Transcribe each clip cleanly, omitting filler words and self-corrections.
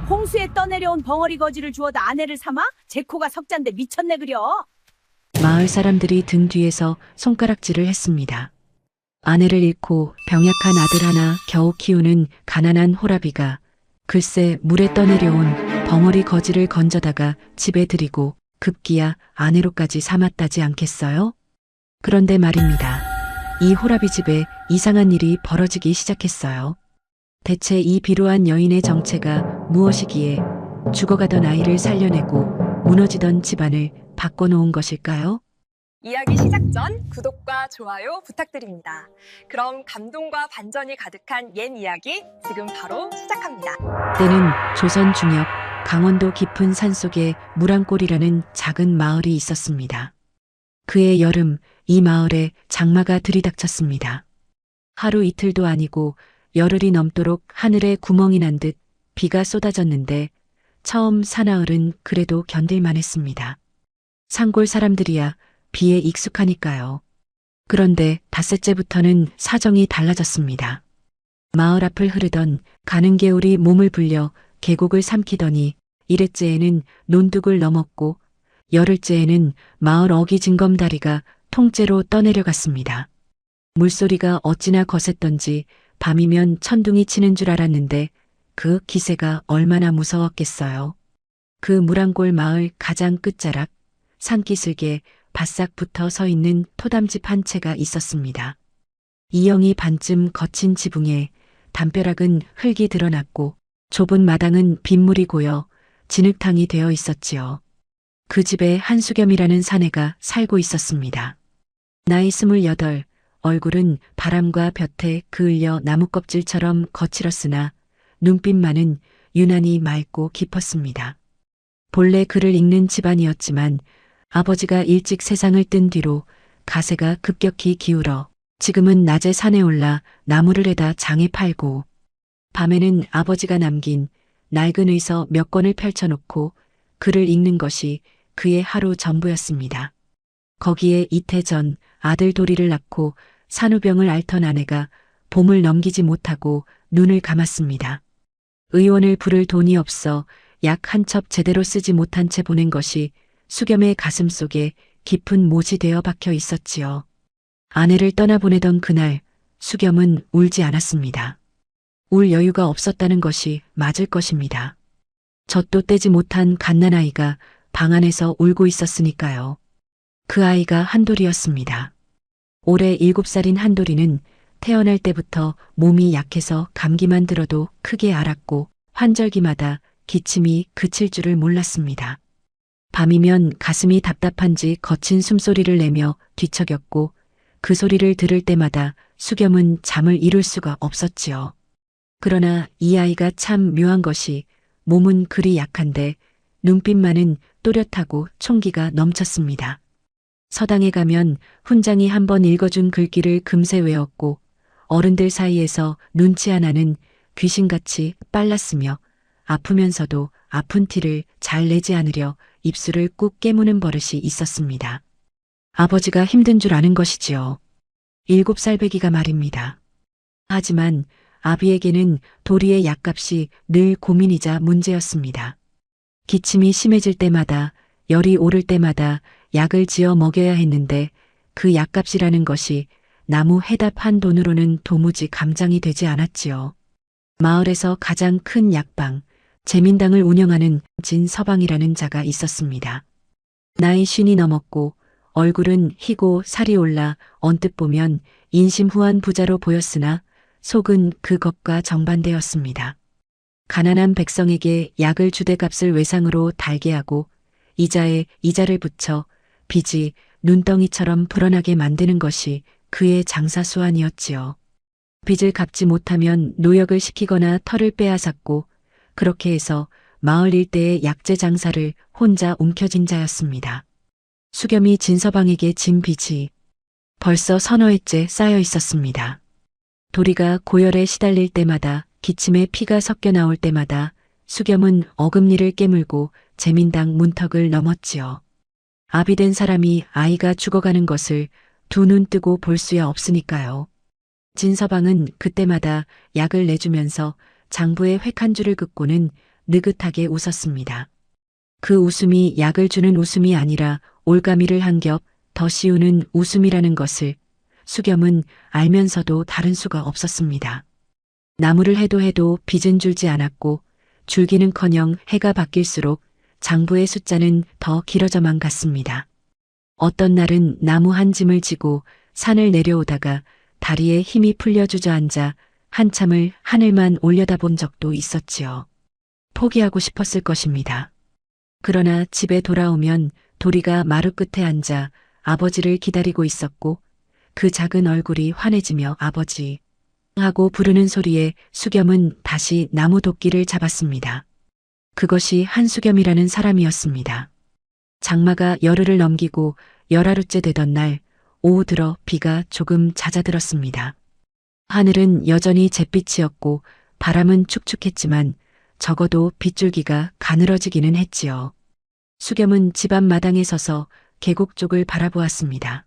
홍수에 떠내려온 벙어리 거지를 주워다 아내를 삼아? 제 코가 석잔데 미쳤네 그려. 마을 사람들이 등 뒤에서 손가락질을 했습니다. 아내를 잃고 병약한 아들 하나 겨우 키우는 가난한 호라비가 글쎄 물에 떠내려온 벙어리 거지를 건져다가 집에 들이고 급기야 아내로까지 삼았다지 않겠어요? 그런데 말입니다. 이 호라비 집에 이상한 일이 벌어지기 시작했어요. 대체 이 비루한 여인의 정체가 무엇이기에 죽어가던 아이를 살려내고 무너지던 집안을 바꿔놓은 것일까요? 이야기 시작 전 구독과 좋아요 부탁드립니다. 그럼 감동과 반전이 가득한 옛 이야기 지금 바로 시작합니다. 때는 조선 중엽 강원도 깊은 산속에 무랑골이라는 작은 마을이 있었습니다. 그해 여름 이 마을에 장마가 들이닥쳤습니다. 하루 이틀도 아니고 열흘이 넘도록 하늘에 구멍이 난 듯 비가 쏟아졌는데 처음 사나흘은 그래도 견딜만 했습니다. 산골 사람들이야 비에 익숙하니까요. 그런데 닷새째부터는 사정이 달라졌습니다. 마을 앞을 흐르던 가는 개울이 몸을 불려 계곡을 삼키더니 일회째에는 논둑을 넘었고 열흘째에는 마을 어기 징검다리가 통째로 떠내려갔습니다. 물소리가 어찌나 거셌던지 밤이면 천둥이 치는 줄 알았는데 그 기세가 얼마나 무서웠겠어요. 그 무랑골 마을 가장 끝자락 산기슭에 바싹 붙어 서 있는 토담집 한 채가 있었습니다. 이영이 반쯤 거친 지붕에 담벼락은 흙이 드러났고 좁은 마당은 빗물이 고여 진흙탕이 되어 있었지요. 그 집에 한수겸이라는 사내가 살고 있었습니다. 나이 28, 얼굴은 바람과 볕에 그을려 나무껍질처럼 거칠었으나 눈빛만은 유난히 맑고 깊었습니다. 본래 글을 읽는 집안이었지만 아버지가 일찍 세상을 뜬 뒤로 가세가 급격히 기울어 지금은 낮에 산에 올라 나무를 해다 장에 팔고 밤에는 아버지가 남긴 낡은 의서 몇 권을 펼쳐놓고 글을 읽는 것이 그의 하루 전부였습니다. 거기에 이태 전 아들 도리를 낳고 산후병을 앓던 아내가 봄을 넘기지 못하고 눈을 감았습니다. 의원을 부를 돈이 없어 약 한 첩 제대로 쓰지 못한 채 보낸 것이 수겸의 가슴 속에 깊은 못이 되어 박혀 있었지요. 아내를 떠나보내던 그날 수겸은 울지 않았습니다. 울 여유가 없었다는 것이 맞을 것입니다. 젖도 떼지 못한 갓난아이가 방 안에서 울고 있었으니까요. 그 아이가 한돌이였습니다. 올해 7살인 한돌이는 태어날 때부터 몸이 약해서 감기만 들어도 크게 앓았고 환절기마다 기침이 그칠 줄을 몰랐습니다. 밤이면 가슴이 답답한지 거친 숨소리를 내며 뒤척였고 그 소리를 들을 때마다 수겸은 잠을 이룰 수가 없었지요. 그러나 이 아이가 참 묘한 것이 몸은 그리 약한데 눈빛만은 또렷하고 총기가 넘쳤습니다. 서당에 가면 훈장이 한번 읽어준 글귀를 금세 외웠고 어른들 사이에서 눈치 하나는 귀신같이 빨랐으며 아프면서도 아픈 티를 잘 내지 않으려 입술을 꾹 깨무는 버릇이 있었습니다. 아버지가 힘든 줄 아는 것이지요. 7살 배기가 말입니다. 하지만 아비에게는 도리의 약값이 늘 고민이자 문제였습니다. 기침이 심해질 때마다 열이 오를 때마다 약을 지어 먹여야 했는데 그 약값이라는 것이 나무 해답 한 돈으로는 도무지 감당이 되지 않았지요. 마을에서 가장 큰 약방, 재민당을 운영하는 진서방이라는 자가 있었습니다. 나이 50이 넘었고 얼굴은 희고 살이 올라 언뜻 보면 인심후한 부자로 보였으나 속은 그것과 정반대였습니다. 가난한 백성에게 약을 주대값을 외상으로 달게 하고 이자에 이자를 붙여 빚이 눈덩이처럼 불어나게 만드는 것이 그의 장사 수완이었지요. 빚을 갚지 못하면 노역을 시키거나 털을 빼앗았고 그렇게 해서 마을 일대의 약재 장사를 혼자 움켜쥔 자였습니다. 수겸이 진서방에게 진 빚이 벌써 서너 해째 쌓여 있었습니다. 도리가 고열에 시달릴 때마다 기침에 피가 섞여 나올 때마다 수겸은 어금니를 깨물고 재민당 문턱을 넘었지요. 아비된 사람이 아이가 죽어가는 것을 두 눈 뜨고 볼 수야 없으니까요. 진서방은 그때마다 약을 내주면서 장부에 획 한 줄을 긋고는 느긋하게 웃었습니다. 그 웃음이 약을 주는 웃음이 아니라 올가미를 한 겹 더 씌우는 웃음이라는 것을 수겸은 알면서도 다른 수가 없었습니다. 나무를 해도 빚은 줄지 않았고 줄기는커녕 해가 바뀔수록 장부의 숫자는 더 길어져만 갔습니다. 어떤 날은 나무 한 짐을 지고 산을 내려오다가 다리에 힘이 풀려 주저앉아 한참을 하늘만 올려다본 적도 있었지요. 포기하고 싶었을 것입니다. 그러나 집에 돌아오면 도리가 마루 끝에 앉아 아버지를 기다리고 있었고 그 작은 얼굴이 환해지며 아버지 하고 부르는 소리에 수겸은 다시 나무 도끼를 잡았습니다. 그것이 한수겸이라는 사람이었습니다. 장마가 열흘을 넘기고 열하루째 되던 날 오후 들어 비가 조금 잦아들었습니다. 하늘은 여전히 잿빛이었고 바람은 축축했지만 적어도 빗줄기가 가늘어지기는 했지요. 수겸은 집 앞 마당에 서서 계곡 쪽을 바라보았습니다.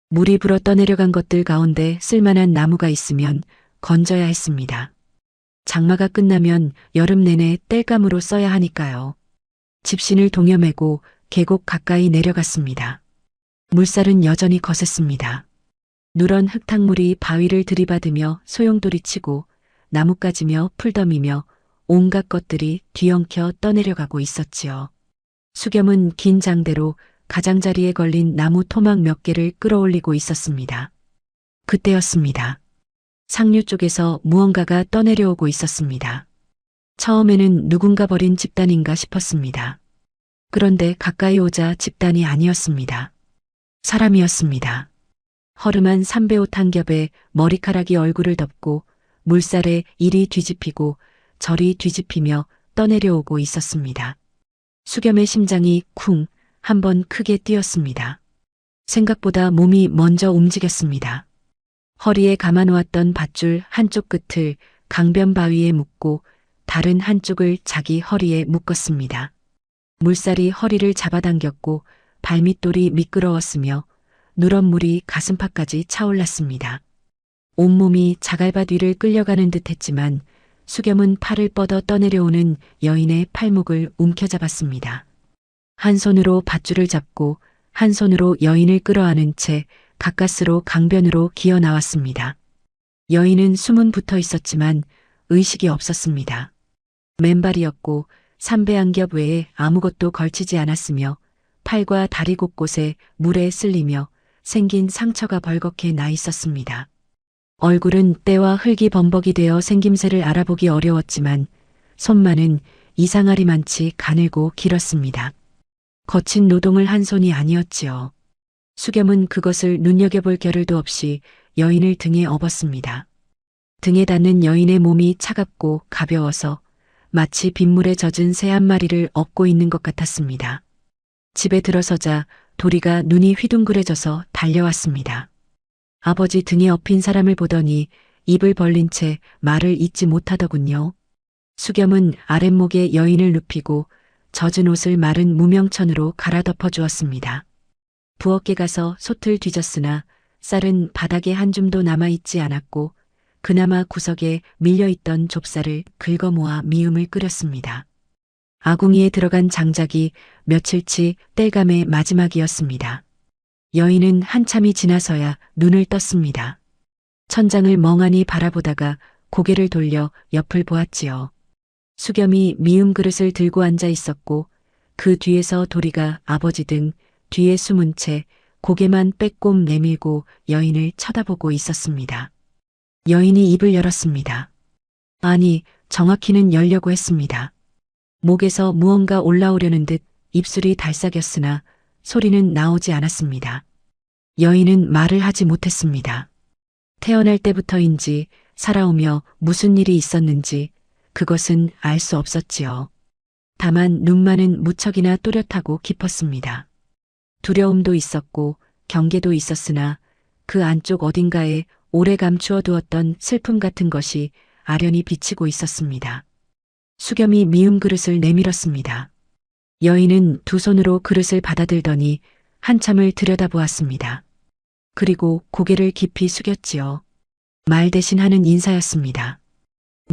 물이 불어 떠내려간 것들 가운데 쓸만한 나무가 있으면 건져야 했습니다. 장마가 끝나면 여름 내내 땔감으로 써야 하니까요. 집신을 동여매고 계곡 가까이 내려갔습니다. 물살은 여전히 거셌습니다. 누런 흙탕물이 바위를 들이받으며 소용돌이치고 나뭇가지며 풀더미며 온갖 것들이 뒤엉켜 떠내려가고 있었지요. 수겸은 긴 장대로 가장자리에 걸린 나무 토막 몇 개를 끌어올리고 있었습니다. 그때였습니다. 상류 쪽에서 무언가가 떠내려오고 있었습니다. 처음에는 누군가 버린 집단인가 싶었습니다. 그런데 가까이 오자 집단이 아니었습니다. 사람이었습니다. 허름한 삼배옷 한 겹에 머리카락이 얼굴을 덮고 물살에 이리 뒤집히고 저리 뒤집히며 떠내려오고 있었습니다. 수겸의 심장이 쿵 한번 크게 뛰었습니다. 생각보다 몸이 먼저 움직였습니다. 허리에 감아놓았던 밧줄 한쪽 끝을 강변 바위에 묶고 다른 한쪽을 자기 허리에 묶었습니다. 물살이 허리를 잡아당겼고 발밑돌이 미끄러웠으며 누런 물이 가슴팍까지 차올랐습니다. 온몸이 자갈밭 위를 끌려가는 듯 했지만 수겸은 팔을 뻗어 떠내려오는 여인의 팔목을 움켜잡았습니다. 한 손으로 밧줄을 잡고 한 손으로 여인을 끌어안은 채 가까스로 강변으로 기어 나왔습니다. 여인은 숨은 붙어 있었지만 의식이 없었습니다. 맨발이었고 삼배 한 겹 외에 아무것도 걸치지 않았으며 팔과 다리 곳곳에 물에 쓸리며 생긴 상처가 벌겋게 나 있었습니다. 얼굴은 때와 흙이 범벅이 되어 생김새를 알아보기 어려웠지만 손만은 이상하리만치 가늘고 길었습니다. 거친 노동을 한 손이 아니었지요. 수겸은 그것을 눈여겨볼 겨를도 없이 여인을 등에 업었습니다. 등에 닿는 여인의 몸이 차갑고 가벼워서 마치 빗물에 젖은 새 한 마리를 업고 있는 것 같았습니다. 집에 들어서자 도리가 눈이 휘둥그레져서 달려왔습니다. 아버지 등에 업힌 사람을 보더니 입을 벌린 채 말을 잇지 못하더군요. 수겸은 아랫목에 여인을 눕히고 젖은 옷을 마른 무명천으로 갈아 덮어주었습니다. 부엌에 가서 솥을 뒤졌으나 쌀은 바닥에 한 줌도 남아있지 않았고 그나마 구석에 밀려있던 좁쌀을 긁어 모아 미음을 끓였습니다. 아궁이에 들어간 장작이 며칠치 땔감의 마지막이었습니다. 여인은 한참이 지나서야 눈을 떴습니다. 천장을 멍하니 바라보다가 고개를 돌려 옆을 보았지요. 수겸이 미음 그릇을 들고 앉아 있었고 그 뒤에서 도리가 아버지 등 뒤에 숨은 채 고개만 빼꼼 내밀고 여인을 쳐다보고 있었습니다. 여인이 입을 열었습니다. 아니, 정확히는 열려고 했습니다. 목에서 무언가 올라오려는 듯 입술이 달싹였으나 소리는 나오지 않았습니다. 여인은 말을 하지 못했습니다. 태어날 때부터인지 살아오며 무슨 일이 있었는지 그것은 알 수 없었지요. 다만 눈만은 무척이나 또렷하고 깊었습니다. 두려움도 있었고 경계도 있었으나 그 안쪽 어딘가에 오래 감추어 두었던 슬픔 같은 것이 아련히 비치고 있었습니다. 수겸이 미음 그릇을 내밀었습니다. 여인은 두 손으로 그릇을 받아들더니 한참을 들여다보았습니다. 그리고 고개를 깊이 숙였지요. 말 대신 하는 인사였습니다.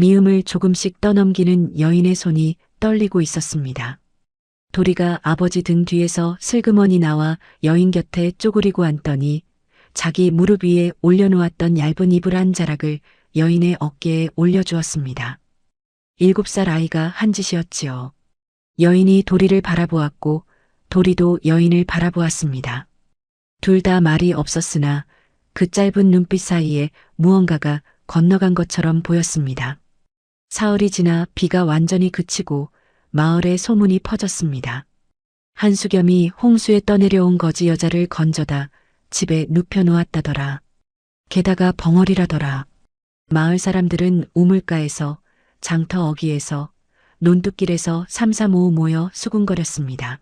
미음을 조금씩 떠넘기는 여인의 손이 떨리고 있었습니다. 도리가 아버지 등 뒤에서 슬그머니 나와 여인 곁에 쪼그리고 앉더니 자기 무릎 위에 올려놓았던 얇은 이불 한 자락을 여인의 어깨에 올려주었습니다. 7살 아이가 한 짓이었지요. 여인이 도리를 바라보았고 도리도 여인을 바라보았습니다. 둘 다 말이 없었으나 그 짧은 눈빛 사이에 무언가가 건너간 것처럼 보였습니다. 사흘이 지나 비가 완전히 그치고 마을에 소문이 퍼졌습니다. 한수겸이 홍수에 떠내려온 거지 여자를 건져다 집에 눕혀 놓았다더라. 게다가 벙어리라더라. 마을 사람들은 우물가에서, 장터 어귀에서, 논뚝길에서 삼삼오오 모여 수군거렸습니다.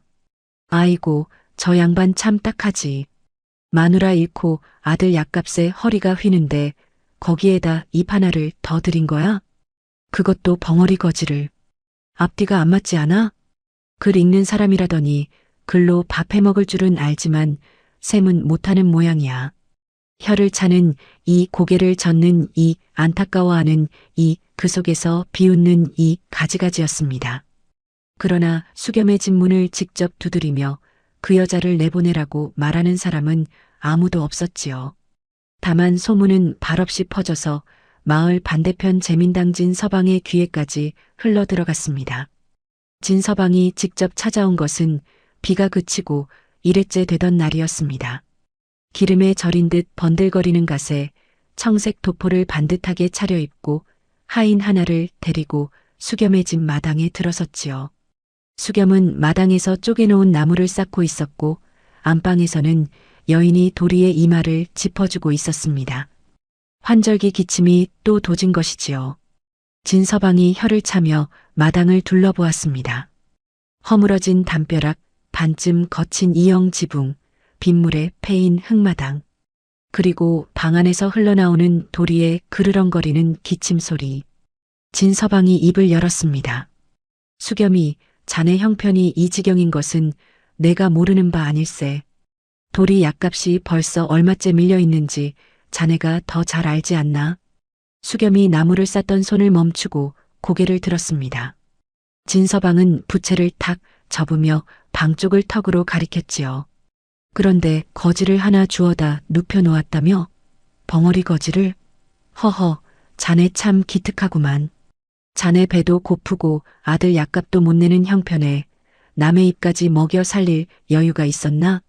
아이고, 저 양반 참 딱하지. 마누라 잃고 아들 약값에 허리가 휘는데 거기에다 입 하나를 더 들인 거야? 그것도 벙어리 거지를. 앞뒤가 안 맞지 않아? 글 읽는 사람이라더니 글로 밥 해먹을 줄은 알지만 셈은 못하는 모양이야. 혀를 차는 이, 고개를 젓는 이, 안타까워하는 이, 그 속에서 비웃는 이 가지가지였습니다. 그러나 수겸의 집 문을 직접 두드리며 그 여자를 내보내라고 말하는 사람은 아무도 없었지요. 다만 소문은 발없이 퍼져서 마을 반대편 재민당 진서방의 귀에까지 흘러들어갔습니다. 진서방이 직접 찾아온 것은 비가 그치고 1회째 되던 날이었습니다. 기름에 절인 듯 번들거리는 갓에 청색 도포를 반듯하게 차려입고 하인 하나를 데리고 수겸의 집 마당에 들어섰지요. 수겸은 마당에서 쪼개놓은 나무를 쌓고 있었고 안방에서는 여인이 도리의 이마를 짚어주고 있었습니다. 환절기 기침이 또 도진 것이지요. 진서방이 혀를 차며 마당을 둘러보았습니다. 허물어진 담벼락, 반쯤 거친 이형 지붕, 빗물에 패인 흙마당, 그리고 방 안에서 흘러나오는 도리의 그르렁거리는 기침 소리. 진서방이 입을 열었습니다. 수겸이 자네 형편이 이 지경인 것은 내가 모르는 바 아닐세. 도리 약값이 벌써 얼마째 밀려 있는지 자네가 더 잘 알지 않나? 수겸이 나무를 쌌던 손을 멈추고 고개를 들었습니다. 진서방은 부채를 탁 접으며 방 쪽을 턱으로 가리켰지요. 그런데 거지를 하나 주워다 눕혀 놓았다며? 벙어리 거지를? 허허, 자네 참 기특하구만. 자네 배도 고프고 아들 약값도 못 내는 형편에 남의 입까지 먹여 살릴 여유가 있었나?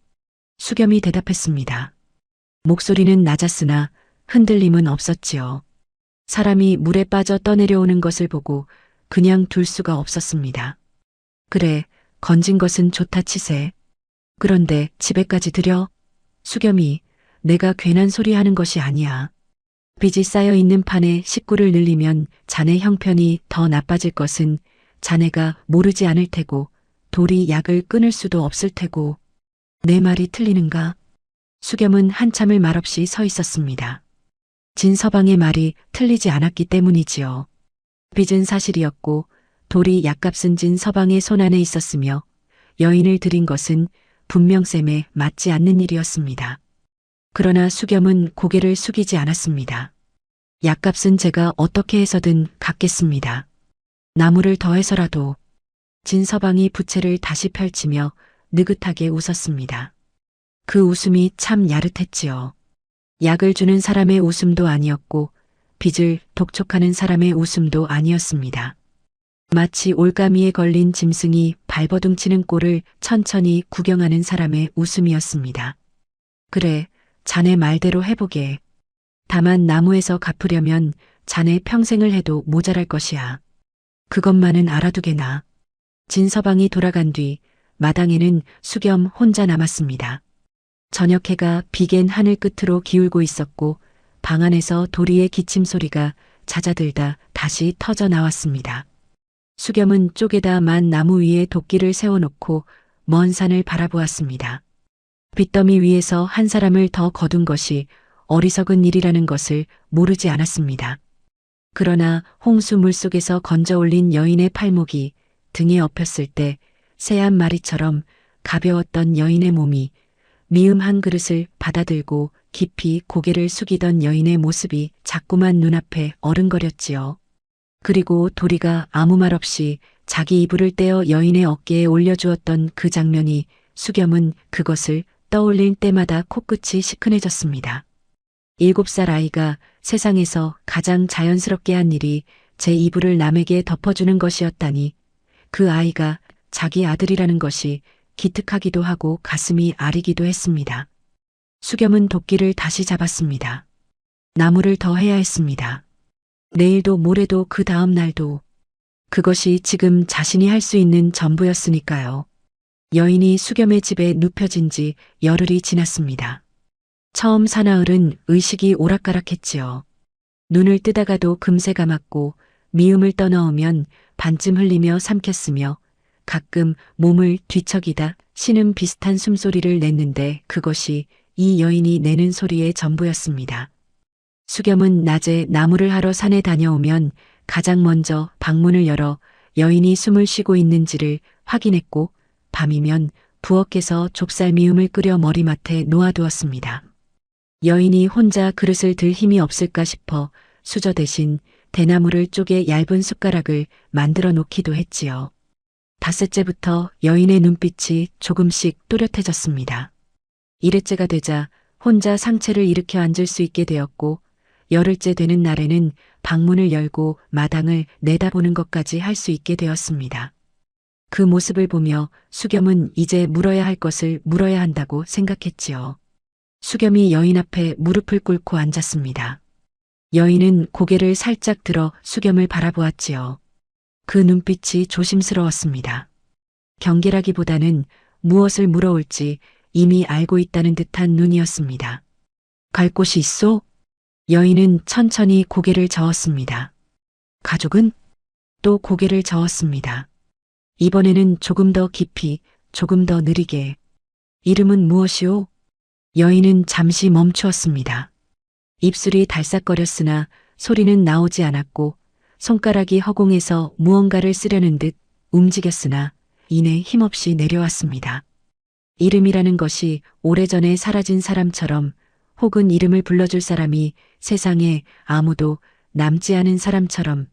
수겸이 대답했습니다. 목소리는 낮았으나 흔들림은 없었지요. 사람이 물에 빠져 떠내려오는 것을 보고 그냥 둘 수가 없었습니다. 그래, 건진 것은 좋다 치세. 그런데 집에까지 들여? 수겸이, 내가 괜한 소리 하는 것이 아니야. 빚이 쌓여 있는 판에 식구를 늘리면 자네 형편이 더 나빠질 것은 자네가 모르지 않을 테고 도리 약을 끊을 수도 없을 테고. 내 말이 틀리는가? 수겸은 한참을 말없이 서 있었습니다. 진서방의 말이 틀리지 않았기 때문이지요. 빚은 사실이었고 도리 약값은 진서방의 손안에 있었으며 여인을 들인 것은 분명 셈에 맞지 않는 일이었습니다. 그러나 수겸은 고개를 숙이지 않았습니다. 약값은 제가 어떻게 해서든 갚겠습니다. 나무를 더해서라도. 진서방이 부채를 다시 펼치며 느긋하게 웃었습니다. 그 웃음이 참 야릇했지요. 약을 주는 사람의 웃음도 아니었고 빚을 독촉하는 사람의 웃음도 아니었습니다. 마치 올가미에 걸린 짐승이 발버둥치는 꼴을 천천히 구경하는 사람의 웃음이었습니다. 그래, 자네 말대로 해보게. 다만 나무에서 갚으려면 자네 평생을 해도 모자랄 것이야. 그것만은 알아두게나. 진서방이 돌아간 뒤 마당에는 수겸 혼자 남았습니다. 저녁 해가 비갠 하늘 끝으로 기울고 있었고 방 안에서 도리의 기침 소리가 잦아들다 다시 터져 나왔습니다. 수겸은 쪼개다 만 나무 위에 도끼를 세워놓고 먼 산을 바라보았습니다. 빚더미 위에서 한 사람을 더 거둔 것이 어리석은 일이라는 것을 모르지 않았습니다. 그러나 홍수 물속에서 건져 올린 여인의 팔목이 등에 엎였을 때 새 한 마리처럼 가벼웠던 여인의 몸이 미음 한 그릇을 받아들고 깊이 고개를 숙이던 여인의 모습이 자꾸만 눈앞에 어른거렸지요. 그리고 도리가 아무 말 없이 자기 이불을 떼어 여인의 어깨에 올려주었던 그 장면이 수겸은 그것을 떠올릴 때마다 코끝이 시큰해졌습니다. 7살 아이가 세상에서 가장 자연스럽게 한 일이 제 이불을 남에게 덮어주는 것이었다니 그 아이가 자기 아들이라는 것이 기특하기도 하고 가슴이 아리기도 했습니다. 수겸은 도끼를 다시 잡았습니다. 나무를 더 해야 했습니다. 내일도 모레도 그 다음 날도 그것이 지금 자신이 할 수 있는 전부였으니까요. 여인이 수겸의 집에 눕혀진 지 열흘이 지났습니다. 처음 사나흘은 의식이 오락가락했지요. 눈을 뜨다가도 금세 감았고 미음을 떠넣으면 반쯤 흘리며 삼켰으며 가끔 몸을 뒤척이다 신음 비슷한 숨소리를 냈는데 그것이 이 여인이 내는 소리의 전부였습니다. 수겸은 낮에 나무를 하러 산에 다녀오면 가장 먼저 방문을 열어 여인이 숨을 쉬고 있는지를 확인했고 밤이면 부엌에서 좁쌀 미음을 끓여 머리맡에 놓아두었습니다. 여인이 혼자 그릇을 들 힘이 없을까 싶어 수저 대신 대나무를 쪼개 얇은 숟가락을 만들어 놓기도 했지요. 닷새째부터 여인의 눈빛이 조금씩 또렷해졌습니다. 일회째가 되자 혼자 상체를 일으켜 앉을 수 있게 되었고 열흘째 되는 날에는 방문을 열고 마당을 내다보는 것까지 할 수 있게 되었습니다. 그 모습을 보며 수겸은 이제 물어야 할 것을 물어야 한다고 생각했지요. 수겸이 여인 앞에 무릎을 꿇고 앉았습니다. 여인은 고개를 살짝 들어 수겸을 바라보았지요. 그 눈빛이 조심스러웠습니다. 경계라기보다는 무엇을 물어올지 이미 알고 있다는 듯한 눈이었습니다. 갈 곳이 있소? 여인은 천천히 고개를 저었습니다. 가족은? 또 고개를 저었습니다. 이번에는 조금 더 깊이, 조금 더 느리게. 이름은 무엇이오? 여인은 잠시 멈추었습니다. 입술이 달싹거렸으나 소리는 나오지 않았고 손가락이 허공에서 무언가를 쓰려는 듯 움직였으나 이내 힘없이 내려왔습니다. 이름이라는 것이 오래전에 사라진 사람처럼 혹은 이름을 불러줄 사람이 세상에 아무도 남지 않은 사람처럼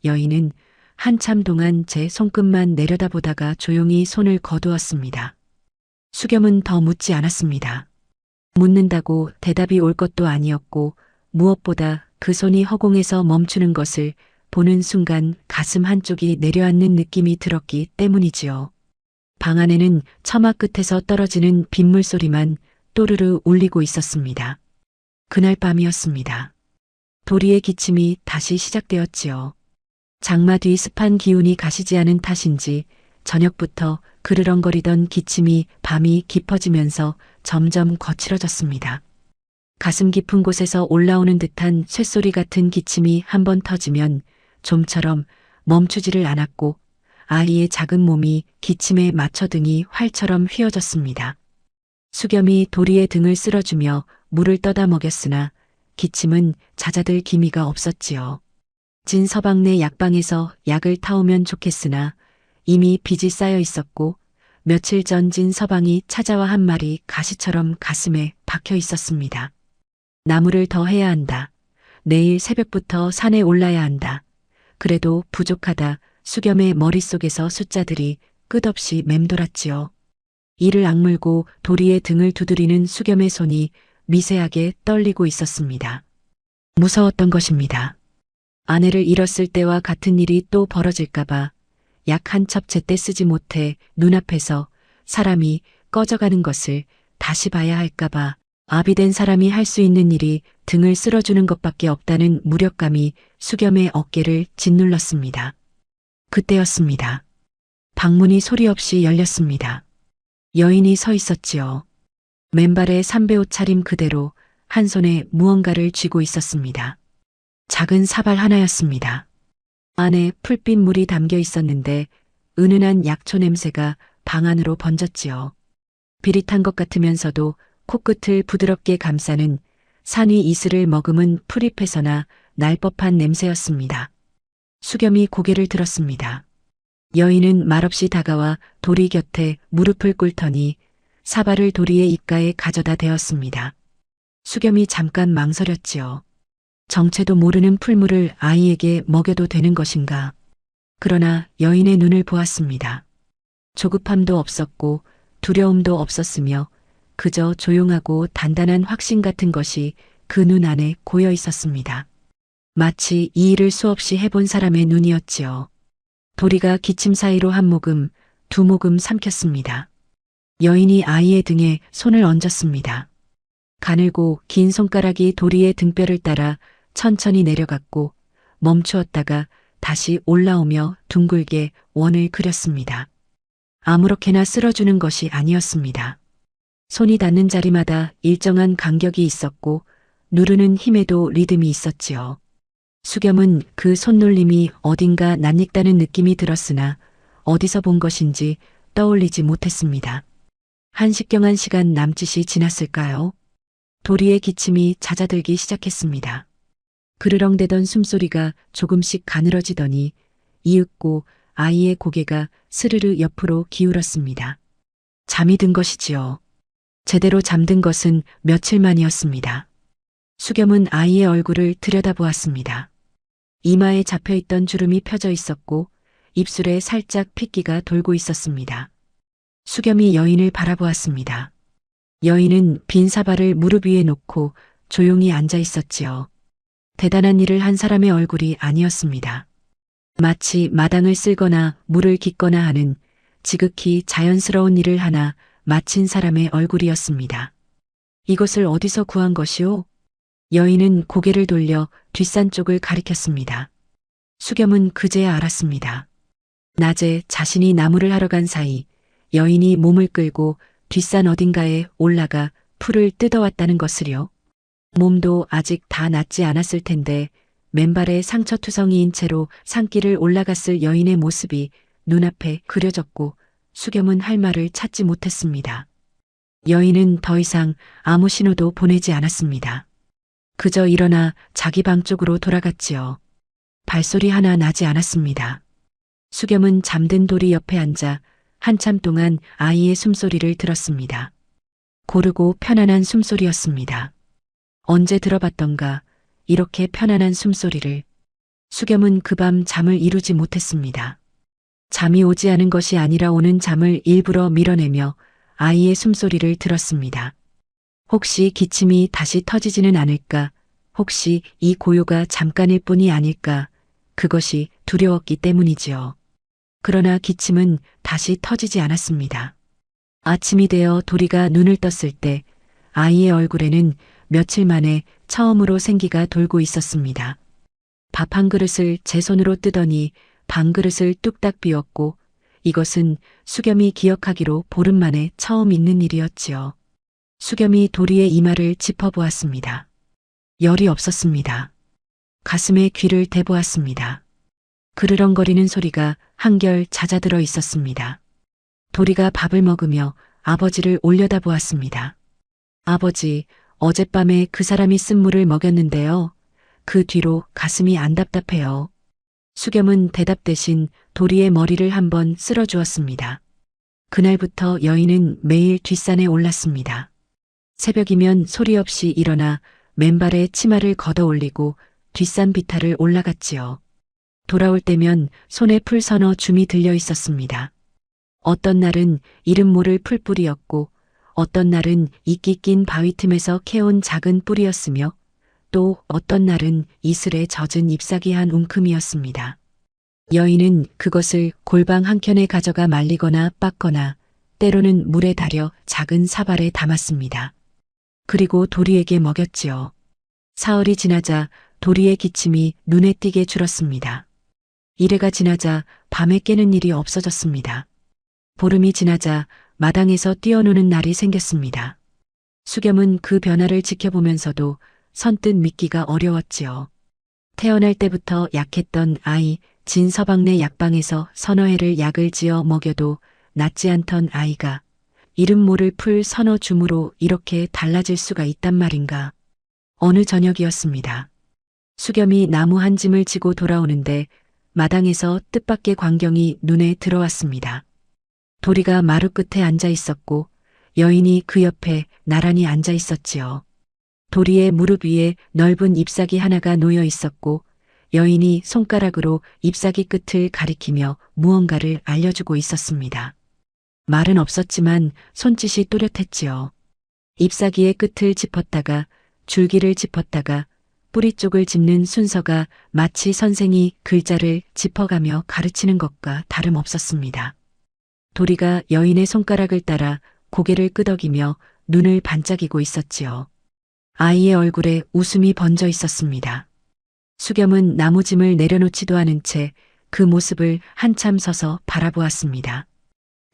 여인은 한참 동안 제 손끝만 내려다보다가 조용히 손을 거두었습니다. 수겸은 더 묻지 않았습니다. 묻는다고 대답이 올 것도 아니었고 무엇보다 그 손이 허공에서 멈추는 것을 보는 순간 가슴 한쪽이 내려앉는 느낌이 들었기 때문이지요. 방 안에는 처마 끝에서 떨어지는 빗물 소리만 또르르 울리고 있었습니다. 그날 밤이었습니다. 도리의 기침이 다시 시작되었지요. 장마 뒤 습한 기운이 가시지 않은 탓인지 저녁부터 그르렁거리던 기침이 밤이 깊어지면서 점점 거칠어졌습니다. 가슴 깊은 곳에서 올라오는 듯한 쇳소리 같은 기침이 한번 터지면 좀처럼 멈추지를 않았고 아이의 작은 몸이 기침에 맞춰등이 활처럼 휘어졌습니다. 수겸이 도리의 등을 쓸어주며 물을 떠다 먹였으나 기침은 잦아들 기미가 없었지요. 진 서방 내 약방에서 약을 타오면 좋겠으나 이미 빚이 쌓여 있었고 며칠 전 진 서방이 찾아와 한 말이 가시처럼 가슴에 박혀 있었습니다. 나무를 더 해야 한다. 내일 새벽부터 산에 올라야 한다. 그래도 부족하다. 수겸의 머릿속에서 숫자들이 끝없이 맴돌았지요. 이를 악물고 도리의 등을 두드리는 수겸의 손이 미세하게 떨리고 있었습니다. 무서웠던 것입니다. 아내를 잃었을 때와 같은 일이 또 벌어질까봐 약 한 첩 제때 쓰지 못해 눈앞에서 사람이 꺼져가는 것을 다시 봐야 할까봐 아비된 사람이 할 수 있는 일이 등을 쓸어주는 것밖에 없다는 무력감이 수겸의 어깨를 짓눌렀습니다. 그때였습니다. 방문이 소리 없이 열렸습니다. 여인이 서 있었지요. 맨발에 삼배옷 차림 그대로 한 손에 무언가를 쥐고 있었습니다. 작은 사발 하나였습니다. 안에 풀빛 물이 담겨 있었는데 은은한 약초 냄새가 방 안으로 번졌지요. 비릿한 것 같으면서도 코끝을 부드럽게 감싸는 산위 이슬을 머금은 풀잎에서나 날 법한 냄새였습니다. 수겸이 고개를 들었습니다. 여인은 말없이 다가와 도리 곁에 무릎을 꿇더니 사발을 도리의 입가에 가져다 대었습니다. 수겸이 잠깐 망설였지요. 정체도 모르는 풀물을 아이에게 먹여도 되는 것인가. 그러나 여인의 눈을 보았습니다. 조급함도 없었고 두려움도 없었으며 그저 조용하고 단단한 확신 같은 것이 그 눈 안에 고여 있었습니다. 마치 이 일을 수없이 해본 사람의 눈이었지요. 도리가 기침 사이로 한 모금, 두 모금 삼켰습니다. 여인이 아이의 등에 손을 얹었습니다. 가늘고 긴 손가락이 도리의 등뼈를 따라 천천히 내려갔고 멈추었다가 다시 올라오며 둥글게 원을 그렸습니다. 아무렇게나 쓸어주는 것이 아니었습니다. 손이 닿는 자리마다 일정한 간격이 있었고 누르는 힘에도 리듬이 있었지요. 수겸은 그 손놀림이 어딘가 낯익다는 느낌이 들었으나 어디서 본 것인지 떠올리지 못했습니다. 한식경한 시간 남짓이 지났을까요? 도리의 기침이 잦아들기 시작했습니다. 그르렁대던 숨소리가 조금씩 가늘어지더니 이윽고 아이의 고개가 스르르 옆으로 기울었습니다. 잠이 든 것이지요. 제대로 잠든 것은 며칠 만이었습니다. 수겸은 아이의 얼굴을 들여다보았습니다. 이마에 잡혀있던 주름이 펴져 있었고 입술에 살짝 핏기가 돌고 있었습니다. 수겸이 여인을 바라보았습니다. 여인은 빈 사발을 무릎 위에 놓고 조용히 앉아 있었지요. 대단한 일을 한 사람의 얼굴이 아니었습니다. 마치 마당을 쓸거나 물을 깃거나 하는 지극히 자연스러운 일을 하나 마친 사람의 얼굴이었습니다. 이것을 어디서 구한 것이오? 여인은 고개를 돌려 뒷산 쪽을 가리켰습니다. 수겸은 그제야 알았습니다. 낮에 자신이 나무를 하러 간 사이 여인이 몸을 끌고 뒷산 어딘가에 올라가 풀을 뜯어왔다는 것을요. 몸도 아직 다 낫지 않았을 텐데 맨발에 상처투성이인 채로 산길을 올라갔을 여인의 모습이 눈앞에 그려졌고 수겸은 할 말을 찾지 못했습니다. 여인은 더 이상 아무 신호도 보내지 않았습니다. 그저 일어나 자기 방 쪽으로 돌아갔지요. 발소리 하나 나지 않았습니다. 수겸은 잠든 도리 옆에 앉아 한참 동안 아이의 숨소리를 들었습니다. 고르고 편안한 숨소리였습니다. 언제 들어봤던가 이렇게 편안한 숨소리를. 수겸은 그 밤 잠을 이루지 못했습니다. 잠이 오지 않은 것이 아니라 오는 잠을 일부러 밀어내며 아이의 숨소리를 들었습니다. 혹시 기침이 다시 터지지는 않을까? 혹시 이 고요가 잠깐일 뿐이 아닐까? 그것이 두려웠기 때문이지요. 그러나 기침은 다시 터지지 않았습니다. 아침이 되어 도리가 눈을 떴을 때 아이의 얼굴에는 며칠 만에 처음으로 생기가 돌고 있었습니다. 밥 한 그릇을 제 손으로 뜨더니 밥그릇을 뚝딱 비웠고 이것은 수겸이 기억하기로 보름 만에 처음 있는 일이었지요. 수겸이 도리의 이마를 짚어보았습니다. 열이 없었습니다. 가슴에 귀를 대보았습니다. 그르렁거리는 소리가 한결 잦아들어 있었습니다. 도리가 밥을 먹으며 아버지를 올려다보았습니다. 아버지, 어젯밤에 그 사람이 쓴 물을 먹였는데요. 그 뒤로 가슴이 안 답답해요. 수겸은 대답 대신 도리의 머리를 한번 쓸어주었습니다. 그날부터 여인은 매일 뒷산에 올랐습니다. 새벽이면 소리 없이 일어나 맨발에 치마를 걷어 올리고 뒷산 비탈을 올라갔지요. 돌아올 때면 손에 풀 서너 줌이 들려 있었습니다. 어떤 날은 이름 모를 풀뿌리였고 어떤 날은 이끼 낀 바위 틈에서 캐온 작은 뿌리였으며 또 어떤 날은 이슬에 젖은 잎사귀 한 움큼이었습니다. 여인은 그것을 골방 한켠에 가져가 말리거나 빻거나 때로는 물에 달여 작은 사발에 담았습니다. 그리고 도리에게 먹였지요. 사흘이 지나자 도리의 기침이 눈에 띄게 줄었습니다. 이래가 지나자 밤에 깨는 일이 없어졌습니다. 보름이 지나자 마당에서 뛰어노는 날이 생겼습니다. 수겸은 그 변화를 지켜보면서도 선뜻 믿기가 어려웠지요. 태어날 때부터 약했던 아이 진서방네 약방에서 서너 해를 약을 지어 먹여도 낫지 않던 아이가 이름 모를 풀 서너 줌으로 이렇게 달라질 수가 있단 말인가. 어느 저녁이었습니다. 수겸이 나무 한 짐을 지고 돌아오는데 마당에서 뜻밖의 광경이 눈에 들어왔습니다. 도리가 마루 끝에 앉아 있었고 여인이 그 옆에 나란히 앉아 있었지요. 도리의 무릎 위에 넓은 잎사귀 하나가 놓여 있었고 여인이 손가락으로 잎사귀 끝을 가리키며 무언가를 알려주고 있었습니다. 말은 없었지만 손짓이 또렷했지요. 잎사귀의 끝을 짚었다가 줄기를 짚었다가 뿌리 쪽을 짚는 순서가 마치 선생이 글자를 짚어가며 가르치는 것과 다름없었습니다. 도리가 여인의 손가락을 따라 고개를 끄덕이며 눈을 반짝이고 있었지요. 아이의 얼굴에 웃음이 번져 있었습니다. 수겸은 나무짐을 내려놓지도 않은 채 그 모습을 한참 서서 바라보았습니다.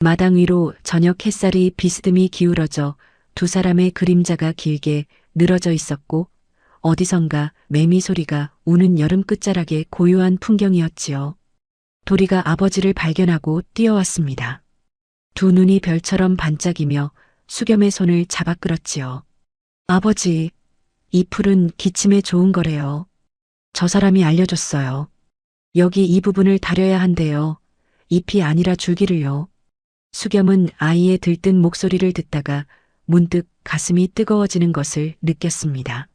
마당 위로 저녁 햇살이 비스듬히 기울어져 두 사람의 그림자가 길게 늘어져 있었고 어디선가 매미 소리가 우는 여름 끝자락의 고요한 풍경이었지요. 도리가 아버지를 발견하고 뛰어왔습니다. 두 눈이 별처럼 반짝이며 수겸의 손을 잡아 끌었지요. 아버지, 이 풀은 기침에 좋은 거래요. 저 사람이 알려줬어요. 여기 이 부분을 다려야 한대요. 잎이 아니라 줄기를요. 수겸은 아이의 들뜬 목소리를 듣다가 문득 가슴이 뜨거워지는 것을 느꼈습니다.